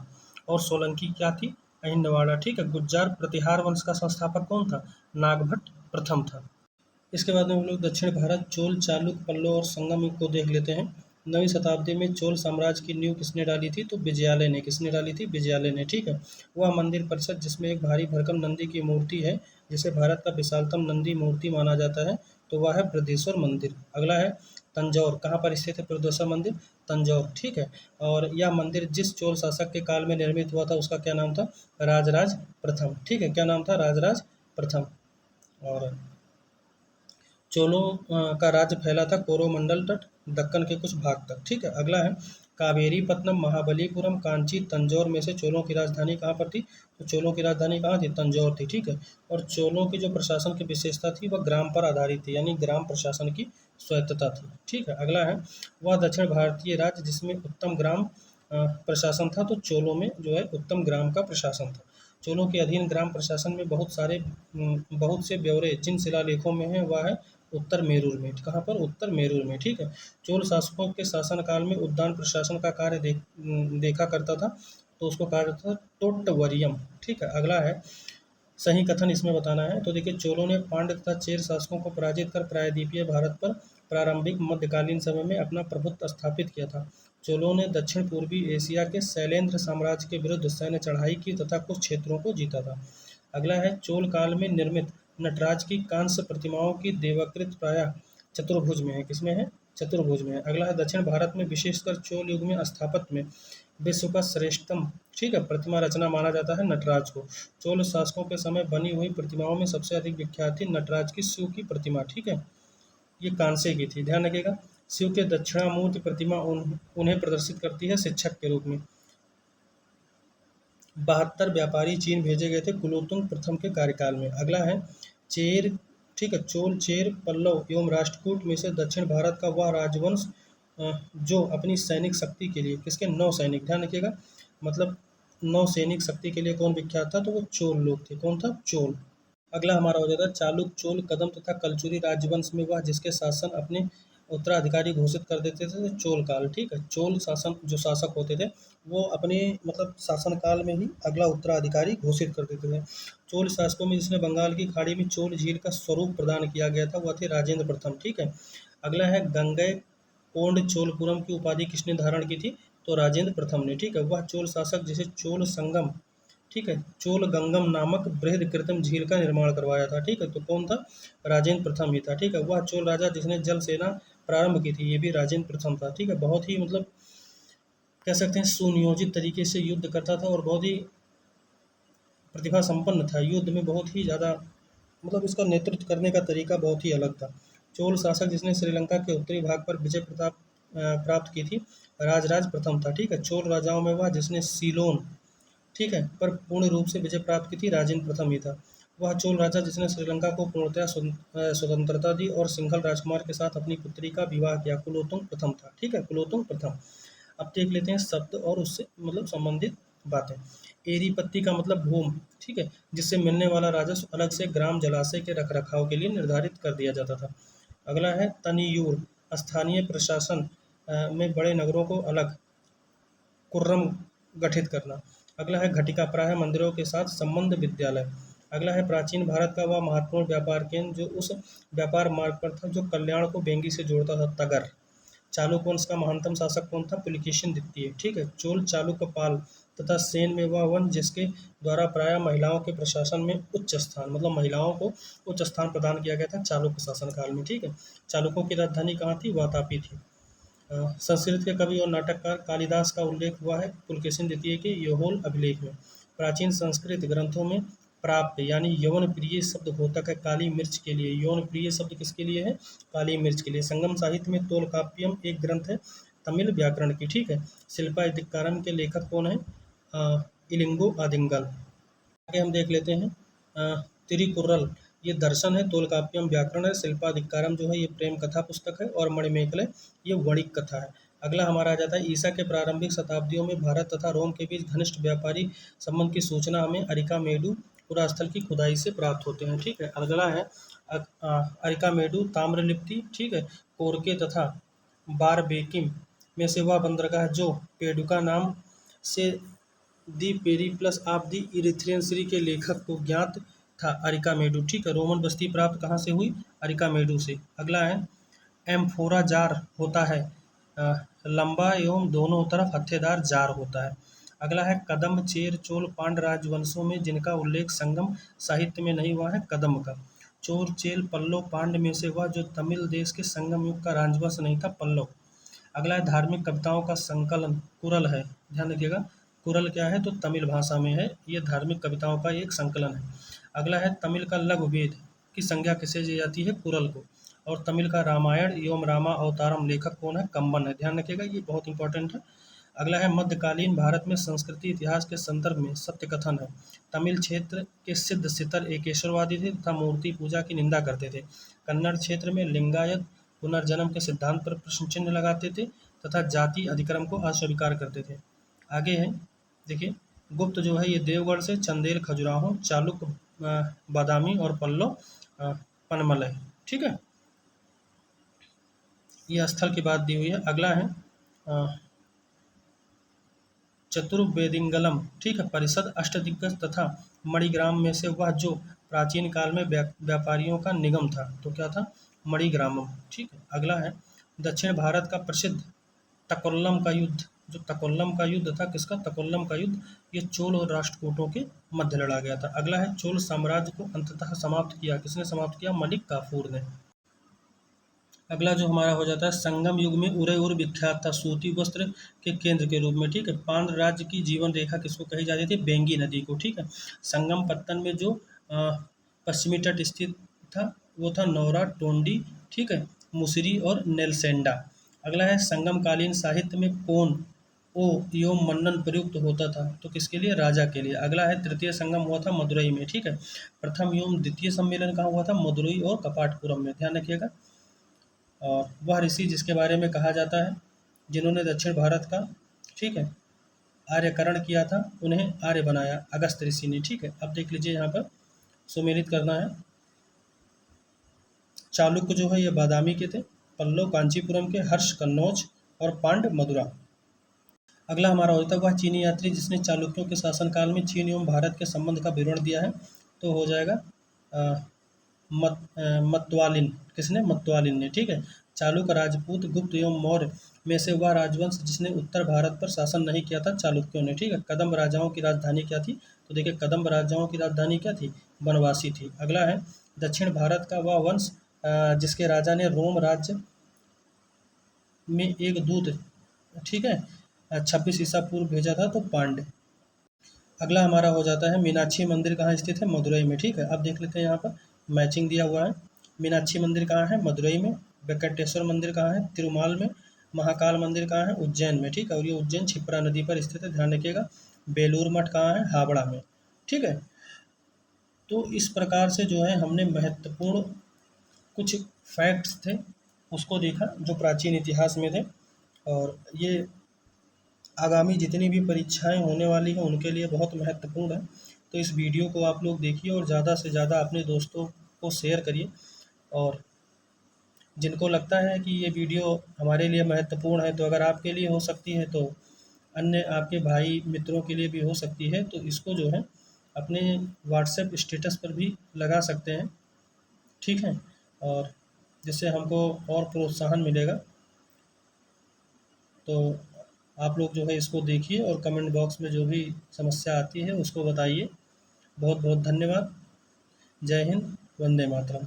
और सोलंकी क्या थी, अहिंदवाड़ा। ठीक है, गुज्जार प्रतिहार वंश का संस्थापक कौन था, नागभट्ट प्रथम था। इसके बाद में हम लोग दक्षिण भारत, चोल, चालुक्य, पल्लव और संगम को देख लेते हैं। 9वीं शताब्दी में चोल साम्राज्य की नींव किसने डाली थी, तो विजयालय ने। किसने डाली थी, विजयालय ने। ठीक है, वह मंदिर परिषद जिसमें एक भारी भरकम नंदी की मूर्ति है, जिसे भारत का विशालतम नंदी मूर्ति माना जाता है, तो वह है बृहदेश्वर मंदिर। अगला है तंजौर, कहाँ पर स्थित है बृहदेश्वर मंदिर, तंजौर। ठीक है, और यह मंदिर जिस चोल शासक के काल में निर्मित हुआ था उसका क्या नाम था, राजराज प्रथम। ठीक है, क्या नाम था, राजराज प्रथम। और चोलों का राज्य फैला था कोरोमंडल तट, दक्कन के कुछ भाग तक। ठीक है, अगला है कावेरीपत्तनम, महाबलीपुरम, कांची, तंजौर में से चोलों की राजधानी कहाँ पर थी, तो चोलों की राजधानी कहाँ थी, तंजौर थी। ठीक है, और चोलों की जो प्रशासन की विशेषता थी वह ग्राम पर आधारित थी, यानी ग्राम प्रशासन की स्वायत्तता थी। ठीक है, अगला है वह दक्षिण भारतीय राज्य जिसमें उत्तम ग्राम प्रशासन था, तो चोलों में जो है उत्तम ग्राम का प्रशासन था। चोलों के अधीन ग्राम प्रशासन में बहुत से ब्यौरे जिन शिलालेखों में है वह है उत्तर मेरूर में। कहाँ पर, उत्तर मेरूर में। ठीक है, चोल शासकों के शासनकाल में उद्यान प्रशासन का कार्य देखा करता था, तो उसको कहा जाता था टोट्टवरियम। ठीक है, अगला है सही कथन इसमें बताना है। तो देखिए चोलों ने पांड्य तथा चेर शासकों को पराजित कर प्रायद्वीपीय भारत पर प्रारंभिक मध्यकालीन समय में अपना प्रभुत्व स्थापित किया था। चोलों ने दक्षिण पूर्वी एशिया के शैलेंद्र साम्राज्य के विरुद्ध सैन्य चढ़ाई की तथा कुछ क्षेत्रों को जीता था। अगला है चोल काल में निर्मित नटराज की कांस्य प्रतिमाओं की देवाकृति प्रायः चतुर्भुज में है। किसमें है, चतुर्भुज में है। अगला है दक्षिण भारत में विशेषकर चोल युग में स्थापत्य में विश्व का श्रेष्ठतम ठीक है प्रतिमा रचना माना जाता है नटराज को। चोल शासकों के समय बनी हुई प्रतिमाओं में सबसे अधिक विख्यात थी नटराज की शिव की प्रतिमा। ठीक है, ये कांसे की थी, ध्यान रखिएगा। शिव के दक्षिणामूर्ति प्रतिमा उन्हें प्रदर्शित करती है शिक्षक के रूप में। 72 व्यापारी चीन भेजे गए थे कुलोत्तुंग प्रथम के कार्यकाल में। अगला है चेर ठीक है, चोल, चेर, पल्लव एवं राष्ट्रकूट में से दक्षिण भारत का वह राजवंश जो अपनी सैनिक शक्ति के लिए, किसके, नौ सैनिक, ध्यान रखिएगा, मतलब नौ सैनिक शक्ति के लिए कौन विख्यात था, तो वो चोल लोग थे। कौन था, चोल। अगला हमारा हो जाता है चालुक्य, चोल, कदम तथा कलचुरी राजवंश में वह जिसके शासन अपने उत्तराधिकारी घोषित कर देते थे, तो चोल काल। ठीक है, चोल शासन जो शासक होते थे वो अपने मतलब शासन काल में ही अगला उत्तराधिकारी घोषित कर देते थे। चोल शासकों में जिसने बंगाल की खाड़ी में चोल झील का स्वरूप प्रदान किया गया था वह थे राजेंद्र प्रथम। ठीक है, अगला है गंगई कोंड चोलपुरम की उपाधि किसने धारण की थी, तो राजेंद्र प्रथम ने। ठीक है, वह चोल शासक जिसे चोल संगम ठीक है। चोल गंगम नामक बृहद कृत्रिम झील का निर्माण करवाया था, ठीक है। तो कौन था? राजेंद्र प्रथम ही था, ठीक है। वह चोल राजा जिसने जल सेना प्रारंभ की थी, ये भी राजेंद्र प्रथम था, ठीक है। बहुत ही मतलब कह सकते हैं सुनियोजित तरीके से युद्ध करता था और बहुत ही प्रतिभा संपन्न था। युद्ध में बहुत ही ज़्यादा मतलब इसका नेतृत्व करने का तरीका बहुत ही अलग था। चोल शासक जिसने श्रीलंका के उत्तरी भाग पर विजय प्राप्त की थी, राजराज प्रथम था, ठीक है। चोल राजाओं में वह जिसने सीलोन, ठीक है, पर पूर्ण रूप से विजय प्राप्त की थी, राजेंद्र प्रथम ही था। वह चोल राजा जिसने श्रीलंका को पूर्णतः स्वतंत्रता दी और सिंघल राजकुमार के साथ अपनी पुत्री का विवाह किया, कुलोत्तुंग प्रथम था, ठीक है, कुलोत्तुंग प्रथम। अब देख लेते हैं शब्द और उससे मतलब संबंधित बातें। एरीपत्ती का मतलब भूमि, ठीक है, जिससे मिलने वाला राजस्व अलग से ग्राम जलाशय के रखरखाव के लिए निर्धारित कर दिया जाता था। अगला है तनियूर, स्थानीय प्रशासन में बड़े नगरों को अलग कुर्रम गठित करना। अगला है घटिका, प्रायः मंदिरों के साथ संबंध विद्यालय। अगला है प्राचीन भारत का वह महत्वपूर्ण व्यापार केंद्र जो उस व्यापार मार्ग पर था जो कल्याण को बेंगी से जोड़ता था, तगर। चालुक्य वंश का महानतम शासक कौन था? पुलिकेशिन द्वितीय, ठीक है। चोल, चालुक्य, पाल तथा सेन में वह वंश जिसके द्वारा प्रायः महिलाओं के प्रशासन में उच्च स्थान मतलब महिलाओं को उच्च स्थान प्रदान किया गया था चालुक्य शासनकाल में, ठीक है। चालुक्यों की राजधानी कहाँ थी? वातापी थी। संस्कृत के कवि और नाटककार कालिदास का उल्लेख हुआ है पुलकेशिन द्वितीय के योहोल अभिलेख में। प्राचीन संस्कृत ग्रंथों में प्राप्त यानी यौन प्रिय शब्द होता है काली मिर्च के लिए। यौन प्रिय शब्द किसके लिए है? काली मिर्च के लिए। संगम साहित्य में तोलकाप्पियम एक ग्रंथ है तमिल व्याकरण की, ठीक है। शिल्पाधिकारम के लेखक कौन है? इलिंगो आदिंगल। आगे हम देख लेते हैं तिरुकुर्रल, ये दर्शन है, तोलकाप्पियम व्याकरण है, शिल्पाधिकारम जो है ये प्रेम कथा पुस्तक है और मणिमेखले ये वणिक कथा है। अगला हमारा आ जाता है ईसा के प्रारंभिक शताब्दियों में भारत तथा रोम के बीच घनिष्ठ व्यापारी संबंध की सूचना हमें अरिकामेडु पुरास्थल की खुदाई से प्राप्त होते हैं, ठीक है। अगला है अरिकामेडु ताम्रलिप्ति, ठीक है, कोरके तथा बारबेकिम में से वह बंदरगाह जो पेडुका नाम से दी पेरिप्लस ऑफ द इरिथ्रियन सीरी के लेखक को ज्ञात था, अरिकामेडु, ठीक है। रोमन बस्ती प्राप्त कहाँ से हुई? अरिकामेडु से। अगला है एम्फोरा जार होता है लंबा एवं दोनों तरफ हत्थेदार जार होता है। अगला है कदम्ब, चेर, चोल, पांड राजवंशों में जिनका उल्लेख संगम साहित्य में नहीं हुआ है कदम्ब का। चोर, चेल, पल्लव, पांड में से हुआ जो तमिल देश के संगम युग का राजवंश नहीं था, पल्लव। अगला है धार्मिक कविताओं का संकलन, कुरल है, ध्यान रखिएगा। कुरल क्या है? तो तमिल भाषा में है, ये धार्मिक कविताओं का एक संकलन है। अगला है तमिल का लघु वेद की संज्ञा किसे दी जाती है? कुरल को। और तमिल का रामायण एवं रामा अवतारम लेखक कौन है? कंबन है, ध्यान रखिएगा, ये बहुत इंपॉर्टेंट है। अगला है मध्यकालीन भारत में संस्कृति इतिहास के संदर्भ में सत्य कथन है। तमिल क्षेत्र के सिद्ध सितर एकेश्वरवादी थे तथा मूर्ति पूजा की निंदा करते थे। कन्नड़ क्षेत्र में लिंगायत पुनर्जन्म के सिद्धांत पर प्रश्न चिन्ह लगाते थे तथा जाति अधिक्रम को अस्वीकार करते थे। आगे है देखिए, गुप्त जो है ये देवगढ़ से, चंदेल खजुराहो, चालुक्य बादामी और पल्लव पनमलई, ठीक है। ये स्थल की बात दी हुई है। अगला है चतुर्वेदिंगलम, ठीक है, परिषद, अष्टदिग्गज तथा मणिग्राम में से वह जो प्राचीन काल में व्यापारियों का निगम था, तो क्या था? मणिग्रामम, ठीक है। अगला है दक्षिण भारत का प्रसिद्ध तकोल्लम का युद्ध, जो तकोल्लम का युद्ध था, किसका? तकोल्लम का युद्ध, ये चोल और राष्ट्रकूटों के मध्य लड़ा गया था। अगला है चोल साम्राज्य को अंततः समाप्त किया, किसने समाप्त किया? मलिक काफूर ने। अगला जो हमारा हो जाता है संगम युग में उदयपुर विख्यात था सूती वस्त्र के केंद्र के रूप में, ठीक है। पांड राज्य की जीवन रेखा किसको कही जाती थी? बेंगी नदी को, ठीक है। संगम पत्तन में जो पश्चिमी तट स्थित था वो था नौरा, टोंडी, ठीक है, मुसरी और नेलसेंडा। अगला है संगम कालीन साहित्य में कौन ओ एवं मन्नन प्रयुक्त होता था, तो किसके लिए? राजा के लिए। अगला है तृतीय संगम हुआ था मदुरई में, ठीक है। प्रथम एवं द्वितीय सम्मेलन कहाँ हुआ था? मदुरई और कपाटपुरम में, ध्यान रखिएगा। और वह ऋषि जिसके बारे में कहा जाता है जिन्होंने दक्षिण भारत का, ठीक है, आर्यकरण किया था, उन्हें आर्य बनाया, अगस्त ऋषि ने, ठीक है। अब देख लीजिए यहाँ पर सुमेलित करना है। चालुक्य जो है ये बादामी के थे, पल्लव कांचीपुरम के, हर्ष कन्नौज और पांड मदुरा। अगला हमारा होता है वह चीनी यात्री जिसने चालुक्यों के शासनकाल में चीन एवं भारत के संबंध का विवरण दिया है, तो हो जाएगा मतवालिन। किसने? मतवालिन ने, ठीक है। चालुक्य राजपूत, गुप्त एवं मौर्य में से वह राजवंश जिसने उत्तर भारत पर शासन नहीं किया था, चालुक्यों ने, ठीक है। कदम्ब राजाओं की राजधानी क्या थी? तो देखिए कदम्ब राजाओं की राजधानी क्या थी? बनवासी थी। अगला है दक्षिण भारत का वह वंश जिसके राजा ने रोम राज्य में एक दूत, ठीक है, 26 ईसा पूर्व भेजा था, तो पांड्य। अगला हमारा हो जाता है मीनाक्षी मंदिर कहाँ स्थित है? मदुरई में। ठीक है, अब देख लेते हैं यहाँ पर मैचिंग दिया हुआ है। मीनाक्षी मंदिर कहाँ है? मदुरई में। वेंकटेश्वर मंदिर कहाँ है? तिरुमाल में। महाकाल मंदिर कहाँ है? उज्जैन में। ठीक है, और ये उज्जैन क्षिप्रा नदी पर स्थित है, ध्यान रखिएगा। बेलूर मठ कहाँ है? हावड़ा में। ठीक है, तो इस प्रकार से जो है हमने महत्वपूर्ण कुछ फैक्ट्स थे उसको देखा जो प्राचीन इतिहास में थे, और ये आगामी जितनी भी परीक्षाएं होने वाली हैं उनके लिए बहुत महत्वपूर्ण है। तो इस वीडियो को आप लोग देखिए और ज़्यादा से ज़्यादा अपने दोस्तों को शेयर करिए, और जिनको लगता है कि ये वीडियो हमारे लिए महत्वपूर्ण है, तो अगर आपके लिए हो सकती है तो अन्य आपके भाई मित्रों के लिए भी हो सकती है, तो इसको जो है अपने व्हाट्सएप स्टेटस पर भी लगा सकते हैं। ठीक है, और जिससे हमको और प्रोत्साहन मिलेगा। तो आप लोग जो है इसको देखिए और कमेंट बॉक्स में जो भी समस्या आती है उसको बताइए। बहुत बहुत धन्यवाद। जय हिंद, वंदे मातरम।